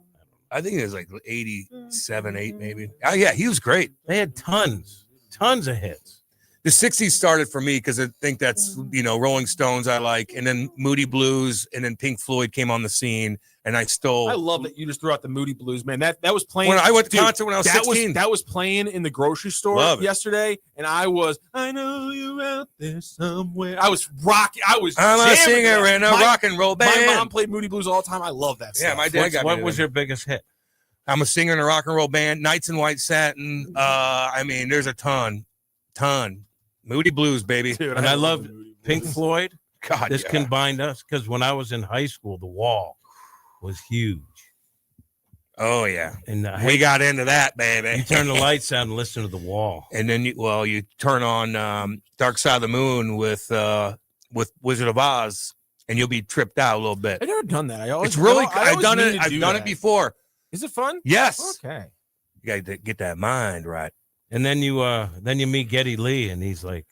I think it was like 87, 8 maybe. Oh, yeah, he was great. They had tons of hits. The 60s started for me because I think that's, Rolling Stones I like, and then Moody Blues, and then Pink Floyd came on the scene, and I love that you just threw out the Moody Blues, man. That was playing. When I went to concert when I was 16. That was playing in the grocery store yesterday, and I know you're out there somewhere. I was rocking. I'm a singer in a rock and roll band. My mom played Moody Blues all the time. I love that stuff. Yeah, my dad got me. What was your biggest hit? I'm a singer in a rock and roll band. Nights in White Satin. There's a ton. Moody Blues, baby. Dude, and I love Pink Floyd. God, this combined us because when I was in high school, The Wall was huge. Oh yeah, and we got into that, baby. You turn the lights out and listen to The Wall, and then you turn on Dark Side of the Moon with Wizard of Oz, and you'll be tripped out a little bit. I've never done that. I've done it before. Is it fun? Yes. Okay. You got to get that mind right. And then you meet Geddy Lee, and he's like,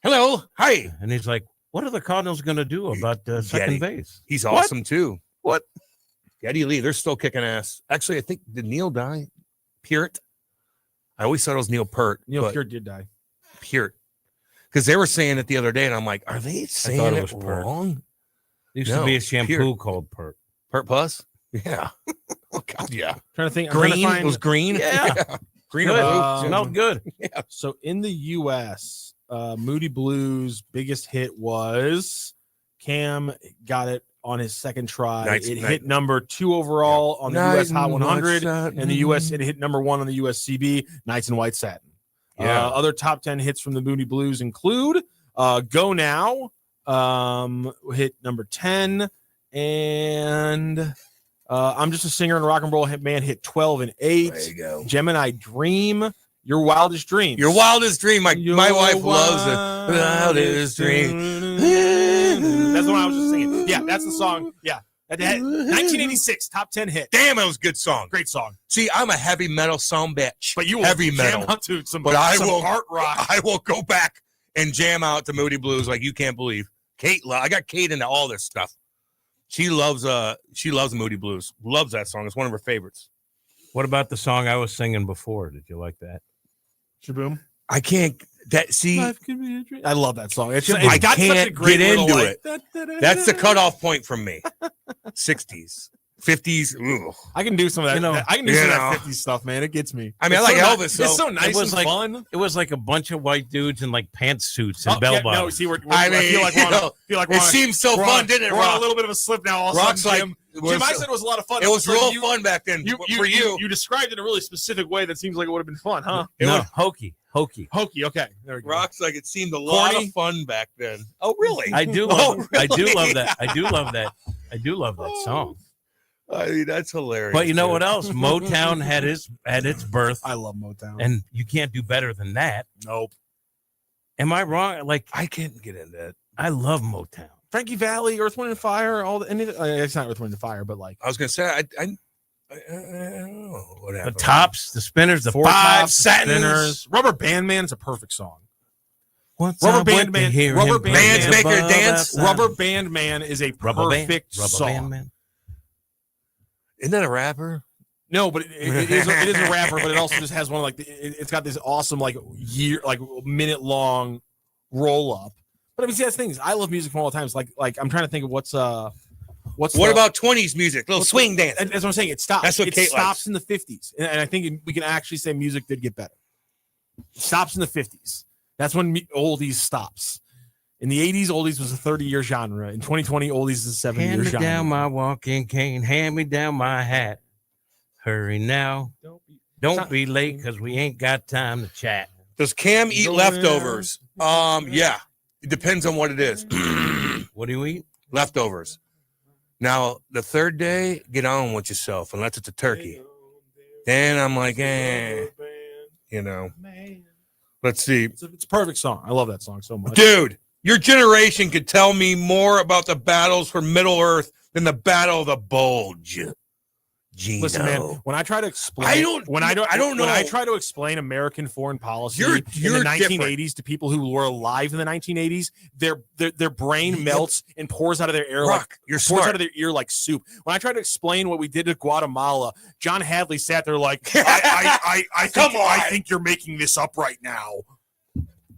"Hello, hi," and he's like, "What are the Cardinals going to do about second base?" He's awesome too. What? Geddy Lee, they're still kicking ass. Actually, I think did Neil die? Peart. I always thought it was Neil Peart. Neil Peart did die. Peart, because they were saying it the other day, and I'm like, are they saying it wrong? There used to be a shampoo called Peart. Peart Plus. Yeah. Oh God, yeah. Trying to think. Green. It was green. Yeah. Green smelled good. Yeah. So in the U.S., Moody Blues' biggest hit was Cam got it on his second try. It hit number 2 overall on the U.S. Hot 100, and the U.S. it hit number 1 on the USCB. Nights in White Satin. Yeah. Other top 10 hits from the Moody Blues include "Go Now," hit number 10, and "I'm Just a Singer and Rock and Roll Man" hit 12 and 8. There you go. Gemini Dream, Your Wildest Dreams. Your Wildest Dream. My wife loves it. Wildest Dream. That's the one I was just singing. Yeah, that's the song. Yeah. 1986 top 10 hit. Damn, it was a good song. Great song. See, I'm a heavy metal song bitch. But you will heavy jam metal. out to some art rock. I will go back and jam out to Moody Blues like you can't believe. I got Kate into all this stuff. She loves Moody Blues. Loves that song. It's one of her favorites. What about the song I was singing before? Did you like that? Shaboom. I can't. Life can be a dream. I love that song. I can't get into it. That's the cutoff point from me. 60s, 50s. Ugh. I can do some of that. I can do some of that 50s stuff, man. It gets me. I mean, I like Elvis. It's so nice and fun. It was like a bunch of white dudes in like pantsuits and bell bottoms. No, see, it seems so fun, didn't it? We're on a little bit of a slip now. Rock's like, Jim, I said it was a lot of fun. It was real fun back then. You described it in a really specific way that seems like it would have been fun, huh? No, hokey. Hokey. Hokey. Okay, there we go. Rocks like it seemed a lot of fun back then. Oh, really? I do love. I do love that. I do love that. I do love that song. I mean, that's hilarious. But you know what else? Motown had its birth. I love Motown, and you can't do better than that. Nope. Am I wrong? Like I can't get into it. I love Motown. Frankie Valli, Earth, Wind and Fire, all the. It's not Earth, Wind and Fire, but like I was gonna say, I don't know what happened. The Tops, the Spinners, the Four Five, Tops, Satins. Spinners. Rubber Band Man's a perfect song. What's Rubber up Band with the Man. hearing Rubber Band Bands Man. make her dance. Rubber Band Man is a Rubber Band. perfect Rubber song. Band Man. Isn't that a rapper? No, but it is a rapper, but it also just has one like it's got this awesome like minute long roll up. But I mean, see, that's things. I love music from all the times. Like I'm trying to think of what's what about 20s music? Little swing dance. That's what I'm saying. It stops. That's what it Kate stops likes. in the 50s, and I think we can actually say music did get better. It stops in the 50s. That's when oldies stops. In the 80s, oldies was a 30-year genre. In 2020, oldies is a 7-year Hand me genre. down my walking cane. Hand me down my hat. Hurry now. Don't be late because we ain't got time to chat. Does Cam eat leftovers? Yeah. It depends on what it is. What do you eat? Leftovers. Now, the third day, get on with yourself, unless it's a turkey. Then I'm like, you know. Let's see. It's a perfect song. I love that song so much. Dude, your generation could tell me more about the battles for Middle Earth than the Battle of the Bulge. Gino. Listen, man. When I try to explain, when I try to explain American foreign policy You're in the 1980s different. to people who were alive in the 1980s, their brain melts and pours out of their ear You're pours smart. out of their ear like soup. When I try to explain what we did to Guatemala, John Hadley sat there like, I think you're making this up right now.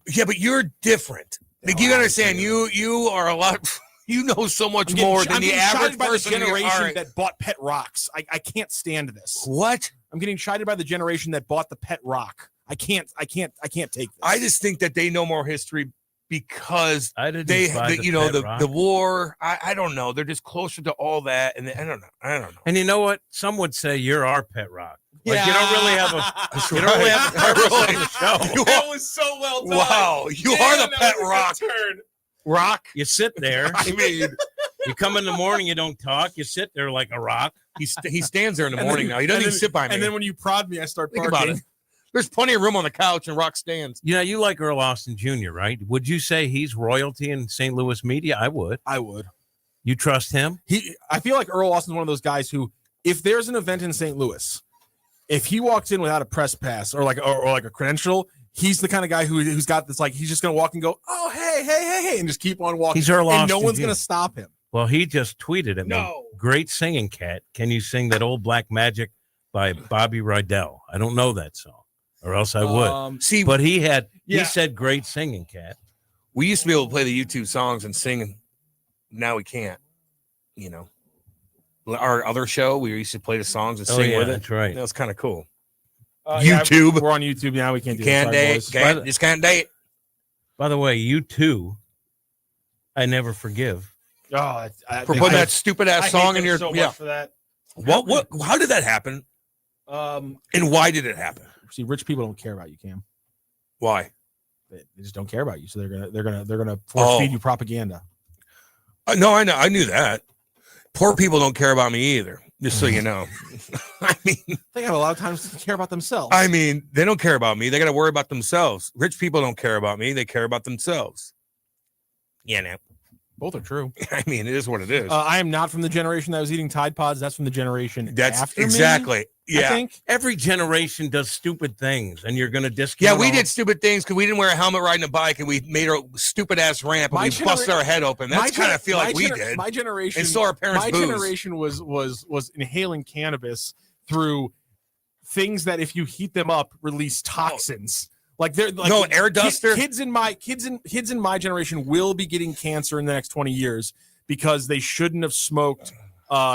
Yeah, but you're different. Like, you understand, you are a lot. You know so much more than the average person. By the generation that bought pet rocks. I can't stand this. What? I'm getting chided by the generation that bought the pet rock. I can't take this. I just think that they know more history because buy the war. I don't know. They're just closer to all that, and I don't know. And you know what? Some would say you're our pet rock. Like Yeah. you don't really have a. You don't really have a purpose on the show. That was so well done. Wow, you are the pet rock. Rock. You sit there. I mean, you come in the morning. You don't talk. You sit there like a rock. he stands there in the morning now. He doesn't even sit by me. And then when you prod me, I start Think barking. about it. There's plenty of room on the couch, and Rock stands. You know, you like Earl Austin Jr., right? Would you say he's royalty in St. Louis media? I would. You trust him? I feel like Earl Austin's one of those guys who, if there's an event in St. Louis, if he walks in without a press pass or like a credential, he's the kind of guy who's got this, like, he's just going to walk and go, oh, hey, and just keep on walking. He's Earl and Austin no one's Jr. going to stop him. Well, he just tweeted at me. Great singing, Cat. Can you sing that Old Black Magic by Bobby Rydell? I don't know that song, or else I would. But he said great singing, Cat. We used to be able to play the YouTube songs and sing, and now we can't. You know, our other show, we used to play the songs and sing with it. That's right. That was kind of cool. YouTube. We're on YouTube now. We can't do Can't date. boys. Just can't date. By the way, you too. I never forgive. Oh, For putting that stupid ass song in your so much for that. What? How did that happen? And why did it happen? See, rich people don't care about you, Cam. Why? They just don't care about you, so they're gonna force feed you propaganda. No, I know. I knew that. Poor people don't care about me either. Just so you know. I mean, they have a lot of times to care about themselves. I mean, they don't care about me. They got to worry about themselves. Rich people don't care about me. They care about themselves. Yeah, no. Both are true. I mean, it is what it is. I am not from the generation that was eating Tide Pods. That's from the generation That's after exactly. me, Yeah. I think. Every generation does stupid things, and you're going to discount. Yeah, we all- did stupid things because we didn't wear a helmet riding a bike, and we made a stupid ass ramp, and we busted our head open. That's kind of feel like we did. My generation, and so our parents. My booze. generation was inhaling cannabis through things that, if you heat them up, release toxins. Like they're like no air duster. Kids in my generation will be getting cancer in the next 20 years because they shouldn't have smoked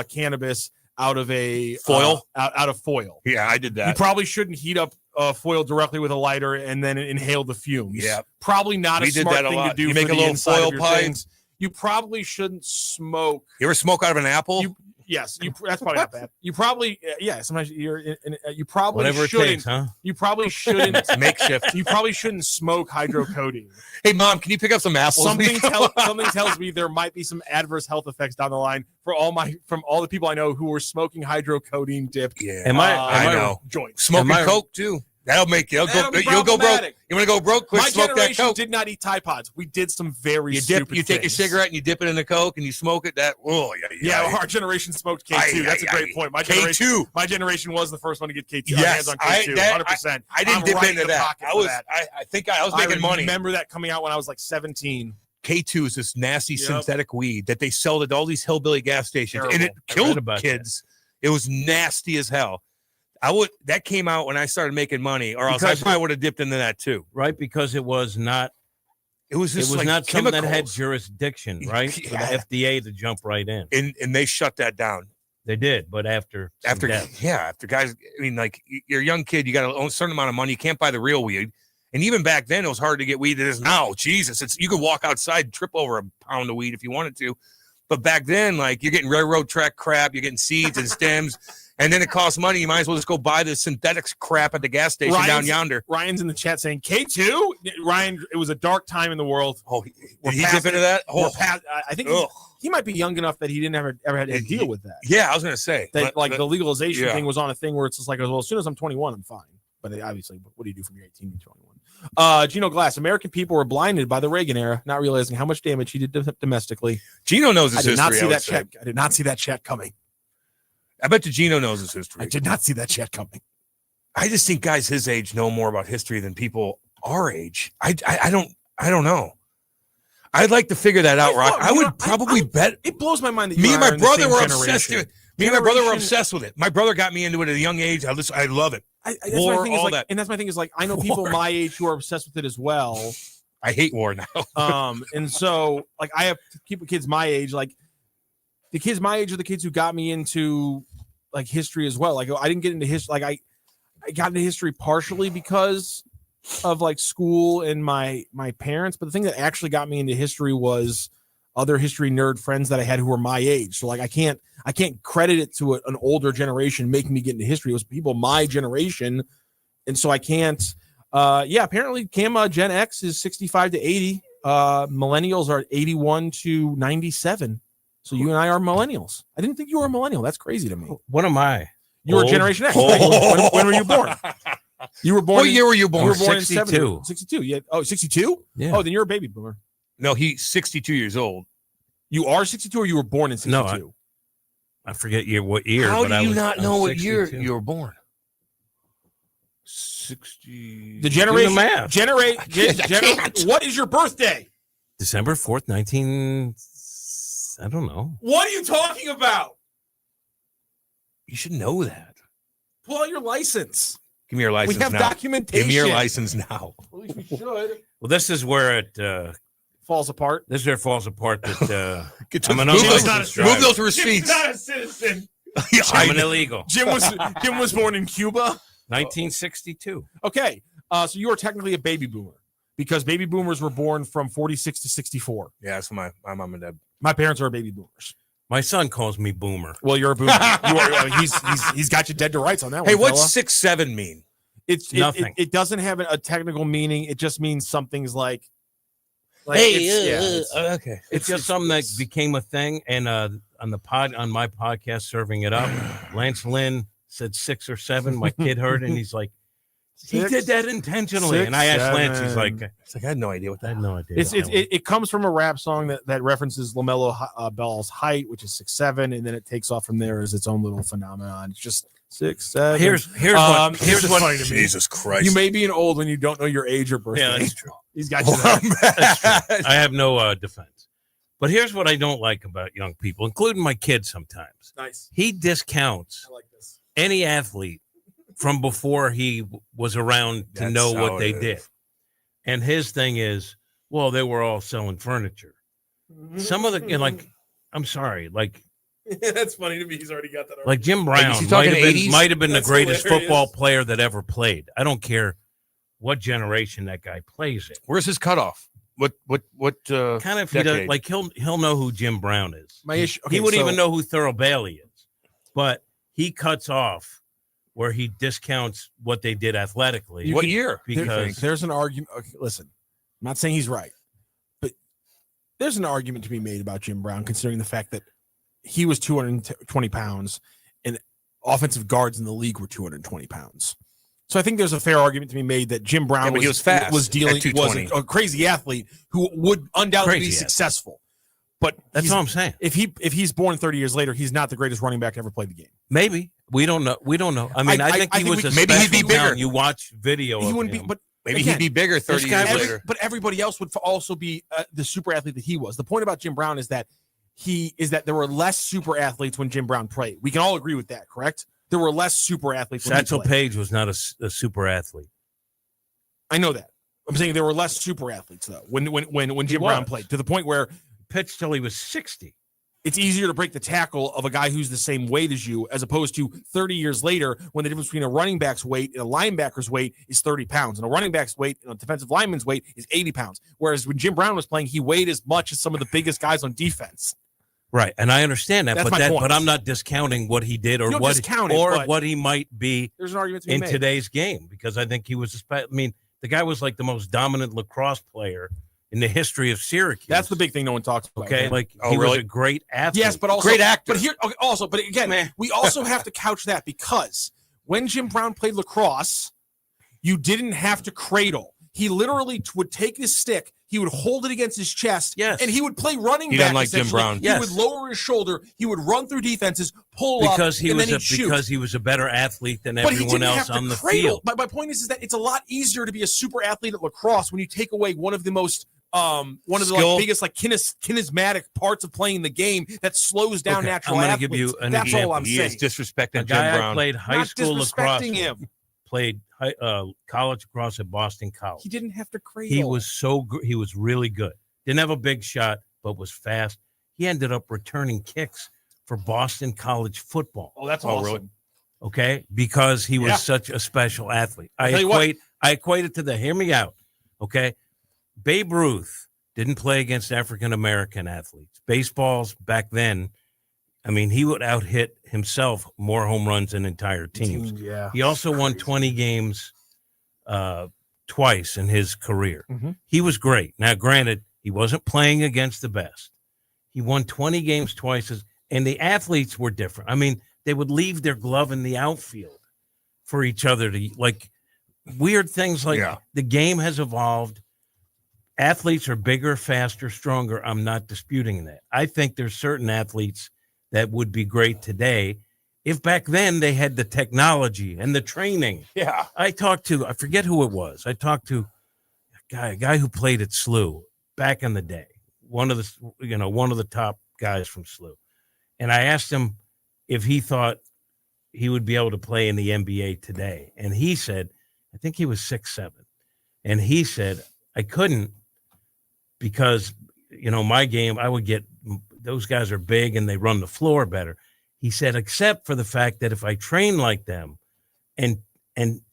cannabis out of a foil. Out of foil. Yeah, I did that. You probably shouldn't heat up foil directly with a lighter and then inhale the fumes. Yeah, probably not a smart thing to do. You make for a the little inside foil of your pipe. things. You probably shouldn't smoke. You ever smoke out of an apple? Yes, that's probably not bad. You probably, sometimes you probably Whatever shouldn't. it takes, huh? You probably shouldn't. It's makeshift. You probably shouldn't smoke hydrocodone. Hey, Mom, can you pick up some apples? Something tells me there might be some adverse health effects down the line from all the people I know who were smoking hydrocodone dipped. Yeah, I know. Joints. Smoking Coke too. That'll make you. You'll go broke. You want to go broke? Quit My smoke that generation Coke. did not eat Tide Pods. We did some very You stupid take a things. cigarette and you dip it in the Coke and you smoke it. Yeah, our generation smoked K2. That's a great point. My generation was the first one to get K2. Yes, on K2, 100%. I didn't dip into that. I think I was making money. I remember that coming out when I was like 17. K2 is this nasty synthetic weed that they sell at all these hillbilly gas stations, and it killed kids. It was nasty as hell. That came out when I started making money, or else I probably would have dipped into that too. Right, because it was not. It was just like not something that had chemicals. jurisdiction, right? For the FDA to jump right in, and they shut that down. They did, but after guys. I mean, like you're a young kid, you got a certain amount of money. You can't buy the real weed, and even back then, it was hard to get weed. It is now. Jesus, you could walk outside and trip over a pound of weed if you wanted to, but back then, like you're getting railroad track crap, you're getting seeds and stems. And then it costs money. You might as well just go buy the synthetics crap at the gas station down yonder. Ryan's in the chat saying K2. Ryan, it was a dark time in the world. Oh, did he dip into that? I think he might be young enough that he didn't ever had to deal with that. Yeah, I was going to say that the legalization thing was on a thing where it's just like, well, as soon as I'm 21, I'm fine. But obviously, what do you do from your 18 to 21? Gino Glass, American people were blinded by the Reagan era, not realizing how much damage he did domestically. Gino knows his history. I did not see that check coming. I bet you Gino knows his history. I did not see that check coming. I just think guys his age know more about history than people our age. I don't know. I'd like to figure that out, Rock. I would probably bet. It blows my mind that me and my brother were obsessed with it. Me and my brother were obsessed with it. My brother got me into it at a young age. I love it. War, all that. And that's my thing is like I know people my age who are obsessed with it as well. I hate war now. And so like I have kids my age, like the kids my age are the kids who got me into like history as well. Like I didn't get into history. Like I got into history partially because of like school and my parents. But the thing that actually got me into history was other history nerd friends that I had who were my age. So like I can't credit it to an older generation making me get into history. It was people my generation. And so I can't, apparently Cam Gen X is 65 to 80. Millennials are 81 to 97. So you and I are millennials. I didn't think you were a millennial. That's crazy to me. What am I? You were Generation X. When were you born? You were born. What year were you born? You were born 62. in 62. Yeah. Oh, 62? Yeah. Oh, then you're a baby boomer. No, he's 62 years old. You are 62 or you were born in 62? No, I forget what year. How but do you I not know what 62. year you were born? 60. The generation. Do the math. What is your birthday? December 4th, 19. I don't know. What are you talking about? You should know that. Pull out your license. Give me your license now. We have documentation. Give me your license now. At least we should. Well, this is where it falls apart. This is where it falls apart. That I'm an move those receipts. Jim's not a citizen. I'm an illegal. Jim was born in Cuba. 1962. Okay, so you are technically a baby boomer because baby boomers were born from 46 to 64. Yeah, that's my mom and dad. My parents are baby boomers. My son calls me boomer. Well, you're a boomer. He's got you dead to rights on that one. Hey, what's 6'7" mean? It's nothing. It doesn't have a technical meaning. It just means something's like hey, okay. It's just something that became a thing. And on my podcast, Serving It Up, Lance Lynn said 6 or 7. My kid heard it, and he's like, he did that intentionally. And I asked Lance, he's like, I had no idea what that. I had no idea. It comes from a rap song that references LaMelo Ball's height, which is 6'7", and then it takes off from there as its own little phenomenon. It's just 6'7". Here's what funny to me. Jesus Christ. You may be an old when you don't know your age or birthday. Yeah, that's true. He's got you there. That's true. I have no defense. But here's what I don't like about young people, including my kids sometimes. Nice. He discounts any athlete from before he was around to know what they did. And his thing is, well, they were all selling furniture. Some of the, like, I'm sorry, like. That's funny to me. He's already got that. Like Jim Brown might have been the greatest football player that ever played. I don't care what generation that guy plays in. Where's his cutoff? What kind of, like he'll know who Jim Brown is. My issue, he wouldn't even know who Thurl Bailey is. but he cuts off where he discounts what they did athletically. What year? Because there's an argument. Okay, listen, I'm not saying he's right, but there's an argument to be made about Jim Brown, considering the fact that he was 220 pounds and offensive guards in the league were 220 pounds. So I think there's a fair argument to be made that Jim Brown he was fast was at a crazy athlete who would undoubtedly be successful. But that's all I'm saying. If he's born 30 years later, he's not the greatest running back to ever play the game. Maybe. We don't know. I mean, I think he was maybe he'd be bigger. You watch video. He of wouldn't him. be, but maybe again, he'd be bigger 30 years later. But everybody else would also be the super athlete that he was. The point about Jim Brown is that there were less super athletes when Jim Brown played. We can all agree with that, correct? There were less super athletes. Satchel Paige was not a super athlete. I know that. I'm saying there were less super athletes though when Jim Brown played, to the point where pitched till he was 60. It's easier to break the tackle of a guy who's the same weight as you, as opposed to 30 years later, when the difference between a running back's weight and a linebacker's weight is 30 pounds, and a running back's weight and a defensive lineman's weight is 80 pounds. Whereas when Jim Brown was playing, he weighed as much as some of the biggest guys on defense. Right, and I understand that, That's my point. But I'm not discounting what he did or what he might be there's an argument to be in made. today's game, because I think he was. I mean, the guy was like the most dominant lacrosse player in the history of Syracuse. That's the big thing no one talks about. Okay, like he was a great athlete. Yes, but also great actor. But here, okay, but again, we also have to couch that, because when Jim Brown played lacrosse, you didn't have to cradle. He literally would take his stick, he would hold it against his chest, yes, and he would play running he back. He like Jim Brown. He would lower his shoulder, he would run through defenses, pull because up, he and was then he'd shoot. Because he was a better athlete than But everyone else on the field. My point is that it's a lot easier to be a super athlete at lacrosse when you take away one of the most biggest kinesmatic parts of playing the game that slows down natural I'm gonna athletes. give you an That's example. all I'm He saying. is disrespecting A guy Jim Brown. I played high school lacrosse. Him. Played college lacrosse at Boston College. He didn't have to cradle. He was so good. He was really good. Didn't have a big shot, but was fast. He ended up returning kicks for Boston College football. Oh, that's awesome. Really? Okay, because he was such a special athlete. I equate it to hear me out. Okay, Babe Ruth didn't play against African American athletes. Baseballs back then, I mean, he would out hit himself more home runs than entire teams. Yeah. He also won 20 games twice in his career. Mm-hmm. He was great. Now, granted, he wasn't playing against the best. He won 20 games twice, and the athletes were different. I mean, they would leave their glove in the outfield for each other to, like, weird things like the game has evolved. Athletes are bigger, faster, stronger. I'm not disputing that. I think there's certain athletes that would be great today if back then they had the technology and the training. Yeah. I forget who it was. I talked to a guy who played at SLU back in the day, one of the top guys from SLU. And I asked him if he thought he would be able to play in the NBA today. And he said, I think he was 6'7". And he said, I couldn't because, my game, I would get, those guys are big and they run the floor better. He said, except for the fact that if I train like them and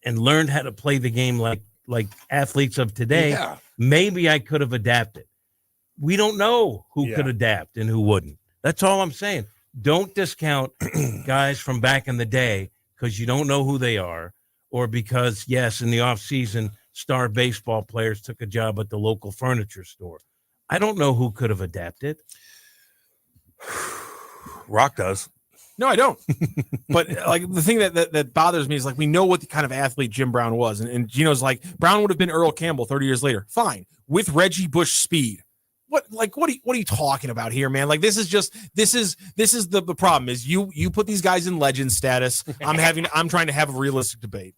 learned how to play the game like athletes of today, maybe I could have adapted. We don't know who could adapt and who wouldn't. That's all I'm saying. Don't discount guys from back in the day because you don't know who they are, or because, yes, in the offseason, star baseball players took a job at the local furniture store. I don't know who could have adapted. Rock does. No, I don't. But like the thing that bothers me is like we know what the kind of athlete Jim Brown was, and Gino's like Brown would have been Earl Campbell 30 years later. Fine, with Reggie Bush speed. What are you talking about here, man? Like this is the problem is you put these guys in legend status. I'm trying to have a realistic debate.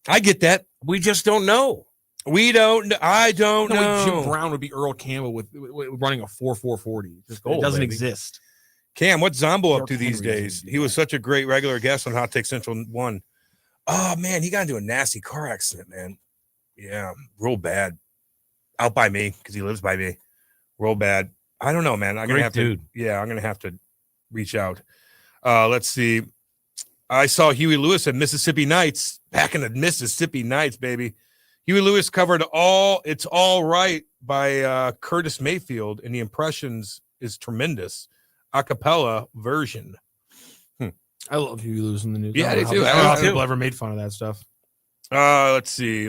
I get that. We just don't know. I don't know. Jim Brown would be Earl Campbell with running a 4.40. It doesn't exist. Cam, what's Zombo up to these days? He was such a great regular guest on Hot Take Central 1. Oh, man, he got into a nasty car accident, man. Yeah, real bad. Out by me, because he lives by me. Real bad. I don't know, man. I'm going to have to reach out. Let's see. I saw Huey Lewis at Mississippi Nights. Back in the Mississippi Nights, baby. Huey Lewis covered It's All Right by Curtis Mayfield, and the impressions is tremendous. A cappella version. I love Huey Lewis in the news. Yeah, I they don't do. know I how do. people ever made fun of that stuff. Let's see.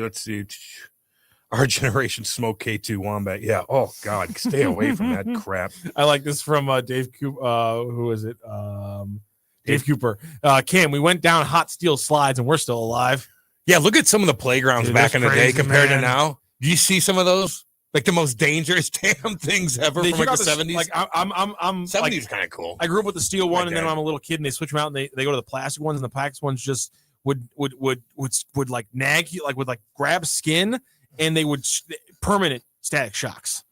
Our generation smoke K2 Wombat. Yeah. Oh God, stay away from that crap. I like this from Dave Cooper. Who is it? Dave Cooper. Cam, we went down hot steel slides and we're still alive. Yeah, look at some of the playgrounds Dude, back in that's the day crazy, compared man. to now. Do you see some of those? Like the most dangerous damn things ever They from like took the out this- 70s. Like I'm 70s like, is kind of cool. I grew up with the steel one, and then dad. when I'm a little kid, and they switch them out, and they go to the plastic ones, and the plastic ones just would like nag you, like would like grab skin, and they would permanent static shocks.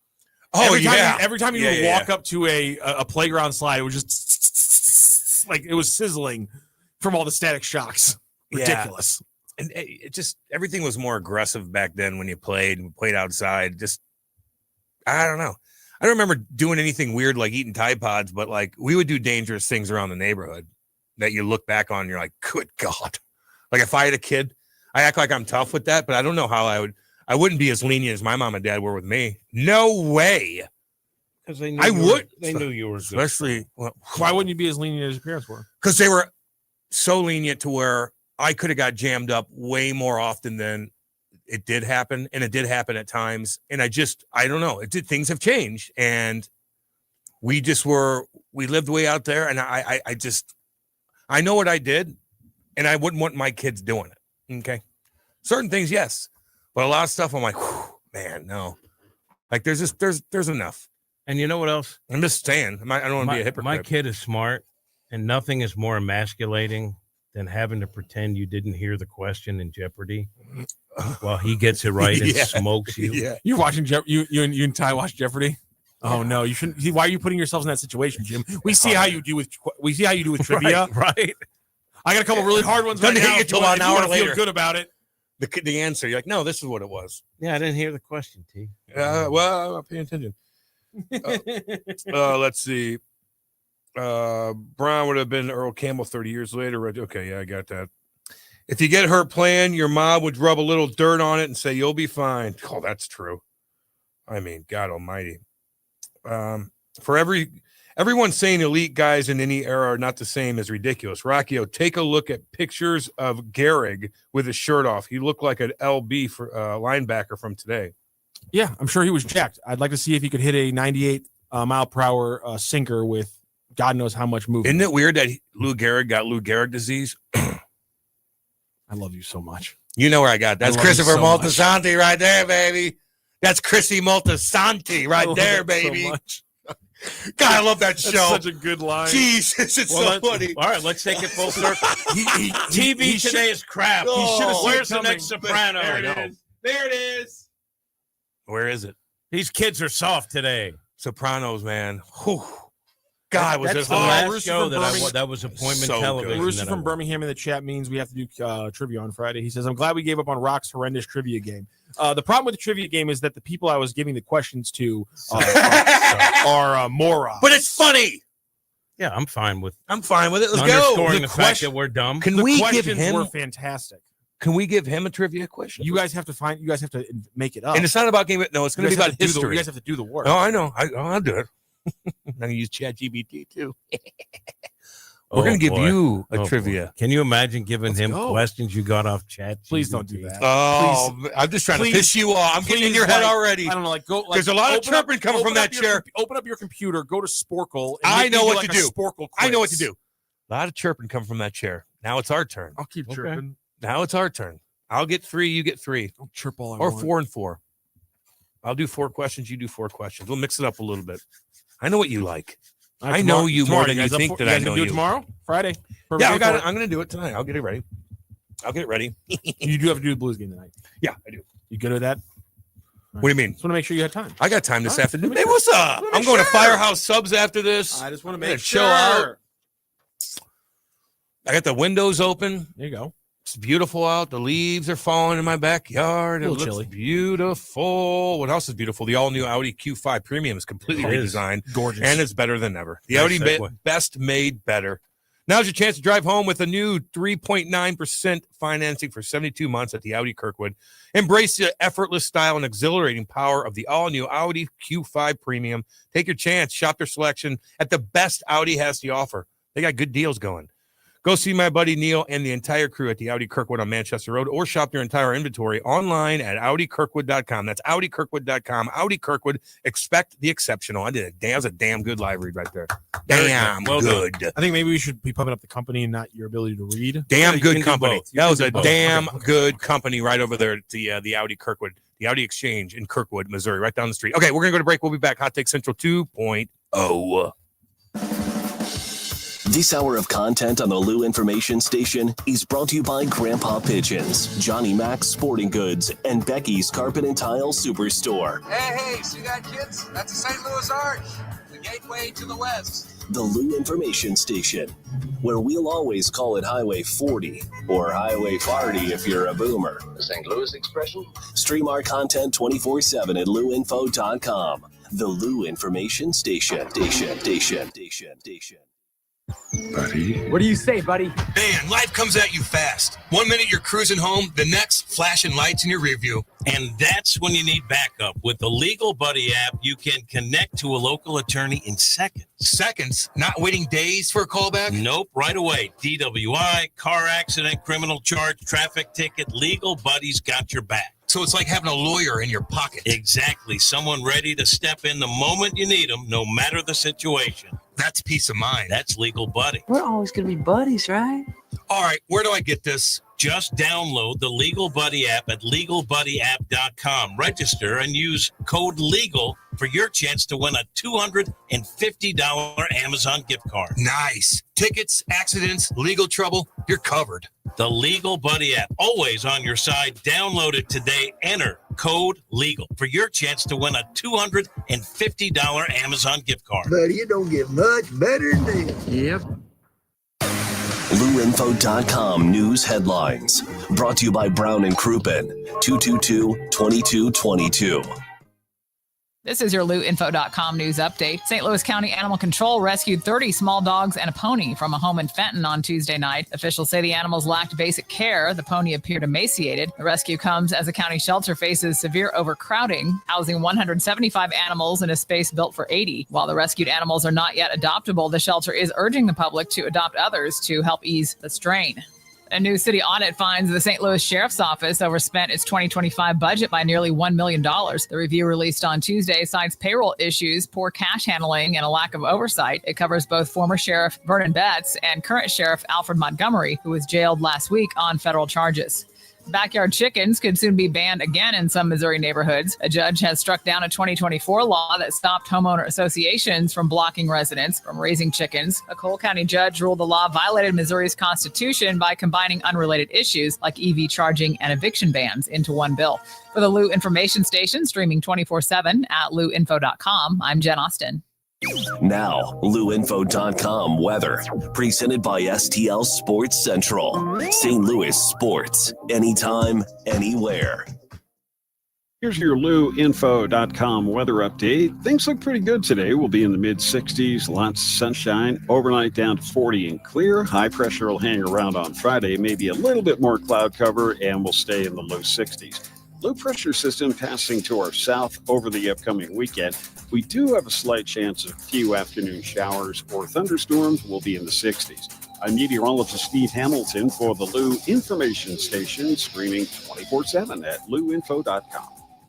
Oh, every time you would walk up to a playground slide, it was just like it was sizzling from all the static shocks. Ridiculous. And it just everything was more aggressive back then when you played outside. Just I don't know. I don't remember doing anything weird like eating Tide Pods, but like we would do dangerous things around the neighborhood that you look back on and you're like, good God. Like if I had a kid, I act like I'm tough with that, but I don't know how I wouldn't be as lenient as my mom and dad were with me. No way. Because they knew I would. They knew you were good. Especially Why wouldn't you be as lenient as your parents were? because they were so lenient to where I could have got jammed up way more often than it did happen. And it did happen at times. And I don't know. Things have changed. And we lived way out there. And I know what I did. And I wouldn't want my kids doing it. Okay. Certain things, yes. But a lot of stuff, I'm like, man, no. Like there's enough. And you know what else? I'm just saying. I don't want to be a hypocrite. My kid is smart, and nothing is more emasculating than having to pretend you didn't hear the question in Jeopardy while he gets it right and smokes you. Yeah. You're watching you and Ty watch Jeopardy. Oh no, you shouldn't. Why are you putting yourselves in that situation, Jim? We see how you do with trivia. Right. I got a couple really hard ones Doesn't right hit now. you till about an hour feel later. good about it. The answer, you're like, no, this is what it was. Yeah, I didn't hear the question, T. Well, I'm not paying attention. Let's see. Brown would have been Earl Campbell 30 years later. Okay, yeah, I got that. If you get hurt playing, your mom would rub a little dirt on it and say, you'll be fine. Oh, that's true. I mean, God almighty. For everyone saying elite guys in any era are not the same is ridiculous. Rockio, take a look at pictures of Gehrig with his shirt off. He looked like an LB for linebacker from today. Yeah, I'm sure he was jacked. I'd like to see if he could hit a 98 mile per hour sinker with God knows how much movement. Isn't it weird that Lou Gehrig got Lou Gehrig disease? I love you so much. You know where I got that. That's Christopher Moltisanti right there, baby. That's Chrissy Moltisanti right there, baby. So God, I love that That's show. such a good line. Jesus, it's so funny. All right, let's take it full circle. TV today is crap. Where's the next Soprano? There it is. Where is it? These kids are soft today. Sopranos, man. Whew. God, was that's it the last Rooster show from that was appointment So television. Rooster that I from Birmingham in the chat means we have to do trivia on Friday. He says, I'm glad we gave up on Rock's horrendous trivia game. The problem with the trivia game is that the people I was giving the questions to are morons. But it's funny. Yeah, I'm fine with it. Let's go. Underscoring the fact that we're dumb. Can the we give questions him? were fantastic. Can we give him a trivia question? You guys have to make it up. And it's not about game. No, it's going to be about history. You guys have to do the work. Oh, I know. I'll do it. I'm going to use ChatGPT too. We're going to give you a trivia. Boy. Can you imagine giving him questions you got off chat? Please don't do that. Oh, please. I'm just trying to piss you off. I'm getting in your head already. I don't know. Like, go. Like, there's a lot of chirping coming from that chair. Open up your computer. Go to Sporkle. And I know what to do. Sporkle I know what to do. A lot of chirping coming from that chair. Now it's our turn. I'll keep chirping. Now it's our turn. I'll get 3. You get 3. I'll chirp all I or want. 4 and 4. I'll do 4 questions. You do 4 questions. We'll mix it up a little bit. I know what you like. I know you more than you think that I know you. Tomorrow, Friday. Yeah, I got it. I'm going to do it tonight. I'll get it ready. You do have to do the Blues game tonight. Yeah, I do. You good with that? What do you mean? Just want to make sure you had time. I got time this afternoon. Hey, what's up? I'm going to Firehouse Subs after this. I just want to make chill out. I got the windows open. There you go. It's beautiful out. The leaves are falling in my backyard. It looks chilly. beautiful. What else is beautiful? The all-new Audi Q5 Premium is completely redesigned. Gorgeous. And it's better than ever. The Nice Audi segue. best made better. Now's your chance to drive home with a new 3.9% financing for 72 months at the Audi Kirkwood. Embrace the effortless style and exhilarating power of the all-new Audi Q5 Premium. Take your chance. Shop their selection at the best Audi has to offer. They got good deals going. Go see my buddy Neil and the entire crew at the Audi Kirkwood on Manchester Road, or shop their entire inventory online at AudiKirkwood.com. That's AudiKirkwood.com. Audi Kirkwood, expect the exceptional. That was a damn good live read right there. Damn well good. Done. I think maybe we should be pumping up the company and not your ability to read. Damn good company. That was a damn good company right over there at the Audi Kirkwood, the Audi Exchange in Kirkwood, Missouri, right down the street. Okay, we're going to go to break. We'll be back. Hot Take Central 2.0. This hour of content on the Lou Information Station is brought to you by Grandpa Pigeons, Johnny Mac's Sporting Goods, and Becky's Carpet and Tile Superstore. Hey, see that, kids? That's the St. Louis Arch, the gateway to the west. The Lou Information Station, where we'll always call it Highway 40 or Highway 40 if you're a boomer. The St. Louis expression? Stream our content 24/7 at louinfo.com. The Lou Information Station. Buddy. What do you say, buddy? Man, life comes at you fast. 1 minute you're cruising home, the next flashing lights in your rear view. And that's when you need backup. With the Legal Buddy app, you can connect to a local attorney in seconds. Seconds? Not waiting days for a callback? Nope, right away. DWI, car accident, criminal charge, traffic ticket, Legal Buddy's got your back. So it's like having a lawyer in your pocket. Exactly. Someone ready to step in the moment you need them, no matter the situation. That's peace of mind. That's Legal Buddy. We're always going to be buddies, right? All right, where do I get this? Just download the Legal Buddy app at LegalBuddyApp.com. Register and use code LEGAL for your chance to win a $250 Amazon gift card. Nice. Tickets, accidents, legal trouble, you're covered. The Legal Buddy app, always on your side. Download it today. Enter code LEGAL for your chance to win a $250 Amazon gift card. Buddy, you don't get much better than this. Yep. LouInfo.com news headlines. Brought to you by Brown and Crouppen, 222-2222. This is your LootInfo.com news update. St. Louis County Animal Control rescued 30 small dogs and a pony from a home in Fenton on Tuesday night. Officials say the animals lacked basic care. The pony appeared emaciated. The rescue comes as the county shelter faces severe overcrowding, housing 175 animals in a space built for 80. While the rescued animals are not yet adoptable, the shelter is urging the public to adopt others to help ease the strain. A new city audit finds the St. Louis Sheriff's Office overspent its 2025 budget by nearly $1 million. The review released on Tuesday cites payroll issues, poor cash handling, and a lack of oversight. It covers both former Sheriff Vernon Betts and current Sheriff Alfred Montgomery, who was jailed last week on federal charges. Backyard chickens could soon be banned again in some Missouri neighborhoods. A judge has struck down a 2024 law that stopped homeowner associations from blocking residents from raising chickens. A Cole County judge ruled the law violated Missouri's constitution by combining unrelated issues like EV charging and eviction bans into one bill. For the Lou Information Station, streaming 24/7 at louinfo.com, I'm Jen Austin. Now, LouInfo.com weather, presented by STL Sports Central. St. Louis sports, anytime, anywhere. Here's your LouInfo.com weather update. Things look pretty good today. We'll be in the mid-60s, lots of sunshine. Overnight down to 40 and clear. High pressure will hang around on Friday, maybe a little bit more cloud cover, and we'll stay in the low 60s. Low pressure system passing to our south over the upcoming weekend. We do have a slight chance of a few afternoon showers or thunderstorms. We'll be in the 60s. I'm meteorologist Steve Hamilton for the Lou Information Station, streaming 24/7 at louinfo.com.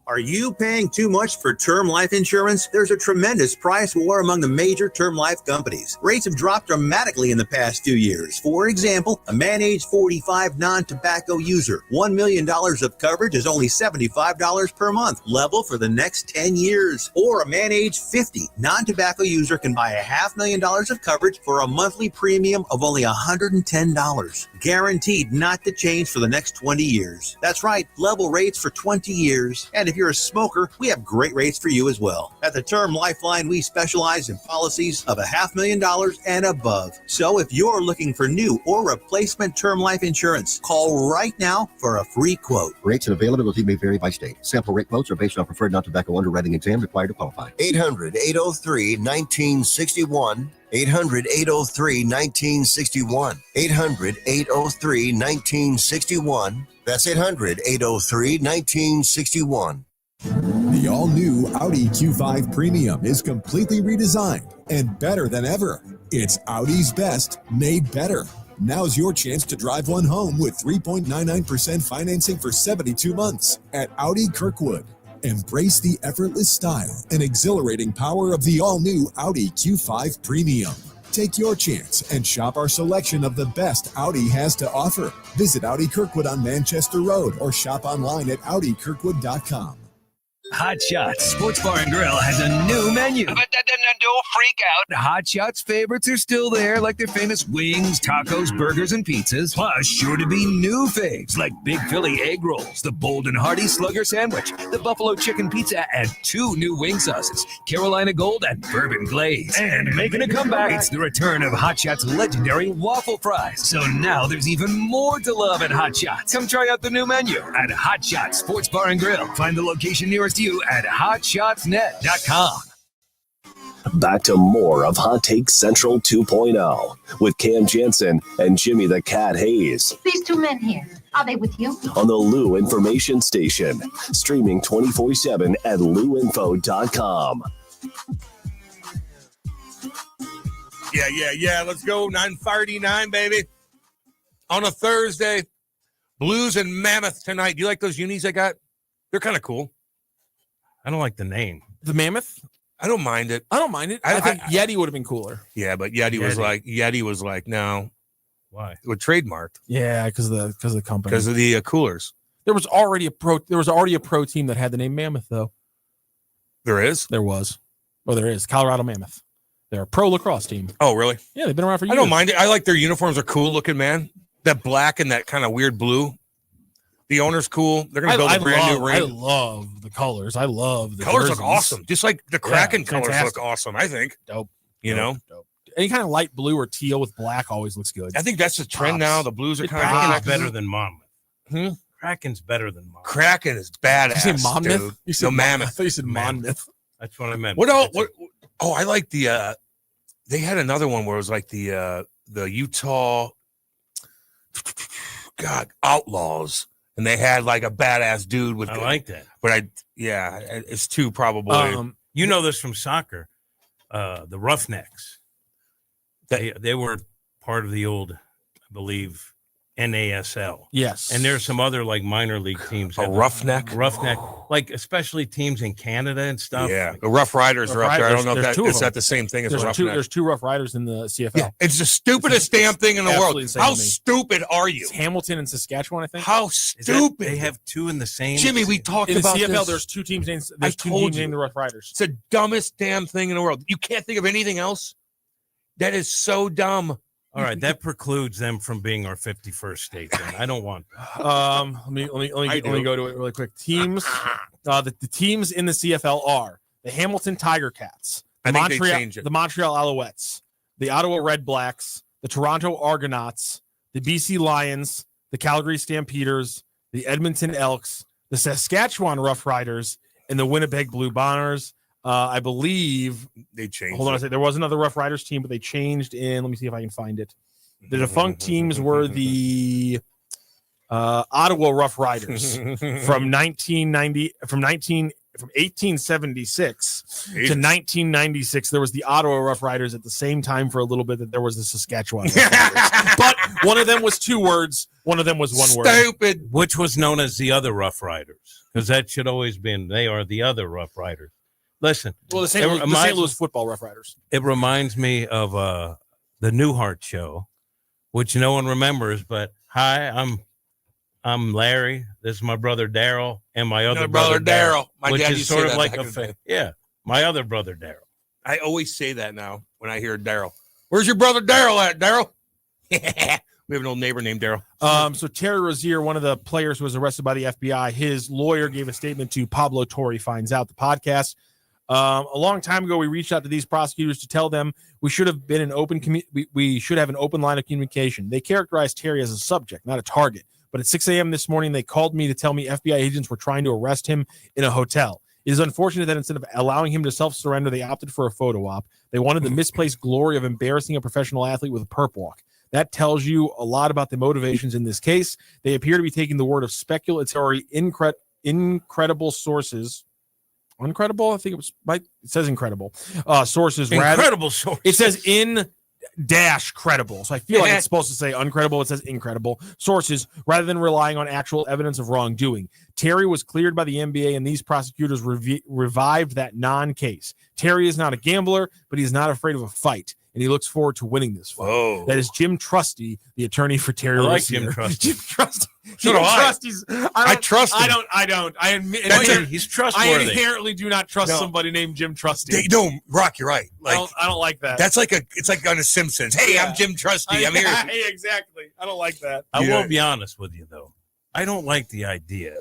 Are you paying too much for term life insurance? There's a tremendous price war among the major term life companies. Rates have dropped dramatically in the past 2 years. For example, a man age 45 non-tobacco user, $1 million of coverage is only $75 per month, level for the next 10 years. Or a man age 50 non-tobacco user can buy $500,000 of coverage for a monthly premium of only $110. Guaranteed not to change for the next 20 years. That's right, level rates for 20 years. And if you're a smoker, we have great rates for you as well. At the Term Lifeline, we specialize in policies of $500,000 and above. So if you're looking for new or replacement term life insurance, call right now for a free quote. Rates and availability may vary by state. Sample rate quotes are based on preferred non-tobacco underwriting exam required to qualify. 800-803-1961. 800-803-1961. 800-803-1961. That's 800-803-1961. The all-new Audi Q5 Premium is completely redesigned and better than ever. It's Audi's best made better. Now's your chance to drive one home with 3.99% financing for 72 months at Audi Kirkwood. Embrace the effortless style and exhilarating power of the all-new Audi Q5 Premium. Take your chance and shop our selection of the best Audi has to offer. Visit Audi Kirkwood on Manchester Road or shop online at AudiKirkwood.com. Hot Shots Sports Bar and Grill has a new menu. But don't freak out. Hot Shots favorites are still there, like their famous wings, tacos, burgers, and pizzas. Plus, sure to be new faves, like Big Philly egg rolls, the Bold and Hearty Slugger Sandwich, the Buffalo Chicken Pizza, and 2 new wing sauces, Carolina Gold and Bourbon Glaze. And making a comeback, it's the return of Hot Shots' legendary waffle fries. So now there's even more to love at Hot Shots. Come try out the new menu at Hot Shots Sports Bar and Grill. Find the location nearest you at hotshotsnet.com. Back to more of Hot Take Central 2.0 with Cam Jassen and Jimmy the Cat Hayes. These 2 men here, are they with you? On the Lou Information Station, streaming 24/7 at louinfo.com. Yeah. Let's go. 9:39, baby. On a Thursday. Blues and Mammoth tonight. Do you like those unis I got? They're kind of cool. I don't like the name. The Mammoth? I don't mind it. I don't mind it. I think Yeti would have been cooler. Yeah, but Yeti was like, no. Why? It was trademarked. Yeah, because of the company. Because of the coolers. There was already a pro team that had the name Mammoth, though. There is? There was. Oh, there is. Colorado Mammoth. They're a pro lacrosse team. Oh, really? Yeah, they've been around for years. I don't mind it. I like their uniforms are cool looking, man. That black and that kind of weird blue. The owner's cool. They're going to build a brand new ring. I love the colors. I love the colors jerseys. Look awesome. Just like the Kraken colors fantastic. look awesome, I think. Dope. You know? Dope. Any kind of light blue or teal with black always looks good. I think that's the trend now. The blues are kind of Kraken's better than Monmouth. Kraken's better than Monmouth. Kraken is badass. You say Monmouth? Dude. You said Mammoth. I thought you said Monmouth. That's what I meant. What else? Oh, I like the they had another one where it was like the Utah Outlaws. And they had like a badass dude with. I like that, but it's too probably. You know this from soccer, the Roughnecks. They were part of the old, I believe, NASL. Yes, and there's some other like minor league teams. A Roughneck, like especially teams in Canada and stuff. Yeah, like, the Rough Riders are up there. I don't know if it's not the same thing as Roughneck. There's 2 Rough Riders in the CFL. Yeah, it's the stupidest damn thing in the world. How stupid are you? It's Hamilton and Saskatchewan, I think. How stupid! They have 2 in the same. Jimmy, we talked about the CFL. this. There's 2 teams named. There's 2 teams named the Rough Riders. It's the dumbest damn thing in the world. You can't think of anything else. That is so dumb. All right, that precludes them from being our 51st state. Then. I don't want that. Let me go to it really quick. Teams, the teams in the CFL are the Hamilton Tiger Cats, the Montreal Alouettes, the Ottawa Red Blacks, the Toronto Argonauts, the BC Lions, the Calgary Stampeders, the Edmonton Elks, the Saskatchewan Rough Riders, and the Winnipeg Blue Bombers. I believe they changed. Hold on a second. There was another Rough Riders team, but they changed in. Let me see if I can find it. The defunct teams were the Ottawa Rough Riders from 1876 to 1996. There was the Ottawa Rough Riders at the same time for a little bit that there was the Saskatchewan Rough Riders. But one of them was 2 words. One of them was 1 word. Stupid. Which was known as the other Rough Riders, because that should always been they are the other Rough Riders. Listen, well, the St. Louis football Rough Riders. It reminds me of the Newhart Show, which no one remembers. But hi, I'm Larry. This is my brother Daryl, and my other brother Daryl. My dad is used sort to of like a my other brother Daryl. I always say that now when I hear Daryl. Where's your brother Daryl at, Daryl? We have an old neighbor named Daryl. So Terry Rozier, one of the players who was arrested by the FBI, his lawyer gave a statement to Pablo Torre Finds Out, the podcast. A long time ago, we reached out to these prosecutors to tell them we should have been we should have an open line of communication. They characterized Terry as a subject, not a target. But at 6 a.m. this morning, they called me to tell me FBI agents were trying to arrest him in a hotel. It is unfortunate that instead of allowing him to self-surrender, they opted for a photo op. They wanted the misplaced glory of embarrassing a professional athlete with a perp walk. That tells you a lot about the motivations in this case. They appear to be taking the word of speculatory, incredible sources. Uncredible? I think it says incredible. Sources. Incredible sources. It says dash credible. So I feel like it's supposed to say uncredible. It says incredible. Sources, rather than relying on actual evidence of wrongdoing. Terry was cleared by the NBA, and these prosecutors revived that non-case. Terry is not a gambler, but he's not afraid of a fight, and he looks forward to winning this fight. Whoa. That is Jim Trusty, the attorney for Terry. I like Rozier. Jim Trusty. Jim Trusty. So do I. Trusty's, I trust him. I don't. I admit he's trustworthy. I inherently do not trust somebody named Jim Trusty. No, Rock, you're right. Like, I don't like that. That's like it's like on The Simpsons. Hey, I'm Jim Trusty. I'm here. Hey, exactly. I don't like that. I will be honest with you, though. I don't like the idea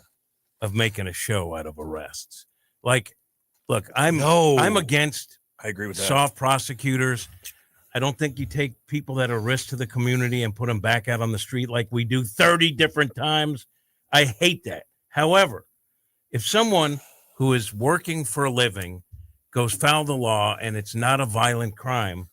of making a show out of arrests. Like, look, I'm against. I agree with that. Soft prosecutors. I don't think you take people that are risk to the community and put them back out on the street like we do 30 different times. I hate that. However, if someone who is working for a living goes foul of the law and it's not a violent crime,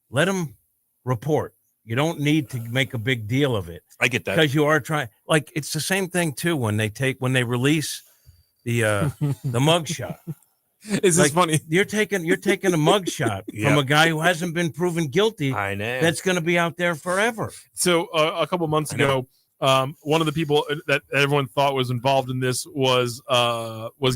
let them report. You don't need to make a big deal of it. I get that. Because you are trying, like, it's the same thing too when they release the mugshot. Is this funny? You're taking a mugshot from a guy who hasn't been proven guilty. I know. That's going to be out there forever. So a couple months ago, one of the people that everyone thought was involved in this was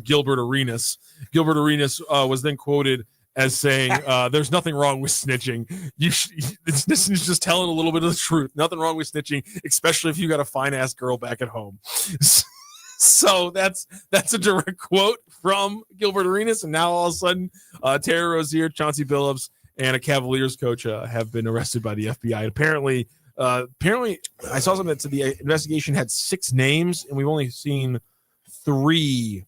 Gilbert Arenas. Gilbert Arenas was then quoted as saying, "There's nothing wrong with snitching. This is just telling a little bit of the truth. Nothing wrong with snitching, especially if you got a fine ass girl back at home." So that's a direct quote from Gilbert Arenas, and now all of a sudden, Terry Rozier, Chauncey Billups, and a Cavaliers coach have been arrested by the FBI. And apparently, I saw something that said the investigation had 6 names, and we've only seen 3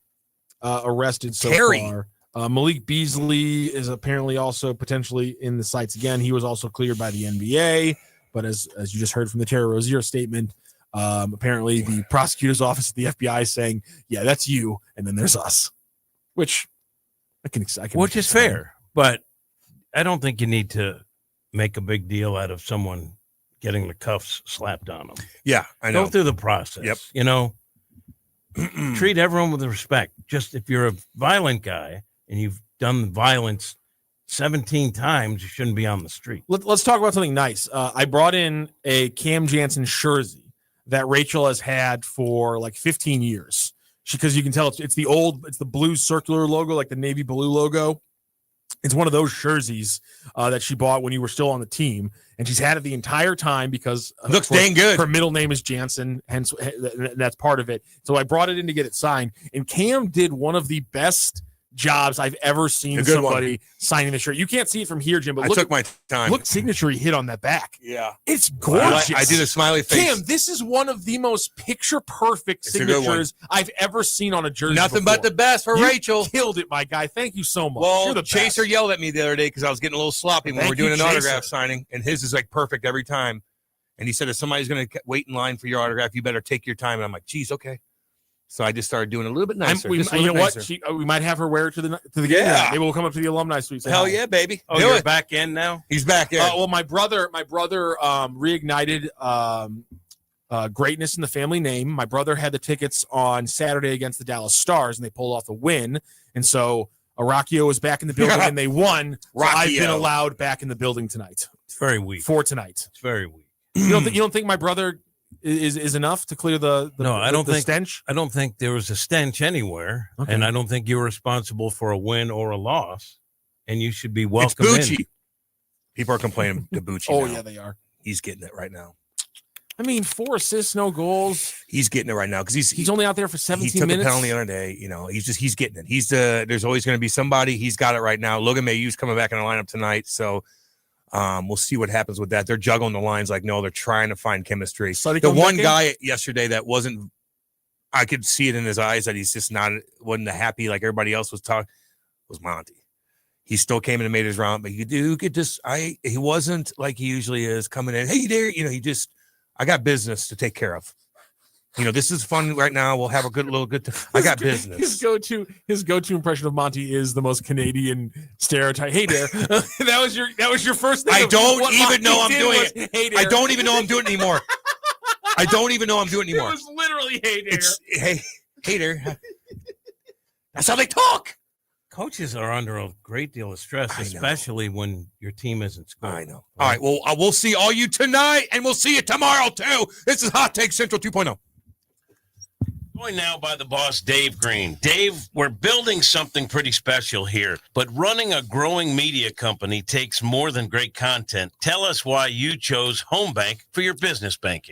arrested so far. Malik Beasley is apparently also potentially in the sights again. He was also cleared by the NBA, but as you just heard from the Terry Rozier statement. Apparently the prosecutor's office at the FBI is saying, yeah, that's you. And then there's us, which I can which is fair, but I don't think you need to make a big deal out of someone getting the cuffs slapped on them. Yeah, I know. Go through the process. Yep. You know, treat everyone with respect. Just if you're a violent guy and you've done violence 17 times, you shouldn't be on the street. Let's talk about something nice. I brought in a Cam Jassen jersey that Rachel has had for like 15 years. Because you can tell it's the blue circular logo, like the navy blue logo. It's one of those jerseys that she bought when you were still on the team, and she's had it the entire time because looks dang good. Her middle name is Jansen, hence that's part of it. So I brought it in to get it signed, and Cam did one of the best jobs I've ever seen somebody signing the shirt. You can't see it from here, Jim, but I took my time. Look, signature he hit on that back. Yeah, it's gorgeous. I did a smiley face. Cam, this is one of the most picture perfect signatures I've ever seen on a jersey. Nothing but the best for Rachel. Killed it, my guy. Thank you so much. Well, Chaser yelled at me the other day because I was getting a little sloppy when we were doing an autograph signing, and his is like perfect every time. And he said, if somebody's going to wait in line for your autograph, you better take your time. And I'm like, geez, okay. So I just started doing a little bit nicer. You know what? We might have her wear it to the game. Yeah. Maybe we'll come up to the alumni suite. Hell yeah, baby. Oh, you're back in now? He's back in. Well, my brother reignited greatness in the family name. My brother had the tickets on Saturday against the Dallas Stars, and they pulled off a win. And so Aracchio was back in the building, and they won. So I've been allowed back in the building tonight. It's very weak. For tonight. It's very weak. You don't think my brother is enough to clear the stench? I don't think there was a stench anywhere, and I don't think you're responsible for a win or a loss, and you should be welcome. It's Bucci. People are complaining to Bucci. Oh now. Yeah, they are. He's getting it right now. I mean, 4 assists, no goals. He's getting it right now because he's only out there for 17 minutes. He took a penalty the other day. You know, he's getting it. There's always going to be somebody. He's got it right now. Logan Mayhew's coming back in the lineup tonight, so. We'll see what happens with that. They're juggling the lines like no, they're trying to find chemistry. The one guy yesterday that wasn't, I could see it in his eyes that he's just wasn't happy like everybody else was talking, was Monty. He still came in and made his round, but he wasn't like he usually is coming in. Hey there, I got business to take care of. This is fun right now. We'll have a good time. I got business. His go-to impression of Monty is the most Canadian stereotype. Hey there. that was your first thing. I don't even know I'm doing it. Hey there. I don't even know I'm doing it anymore. I don't even know I'm doing it anymore. It was literally hey there. Hey there. That's how they talk. Coaches are under a great deal of stress, especially when your team isn't scoring. I know. All right. Well, we'll see all you tonight, and we'll see you tomorrow, too. This is Hot Take Central 2.0. Joined now by the boss, Dave Green. Dave, we're building something pretty special here, but running a growing media company takes more than great content. Tell us why you chose Home Bank for your business banking.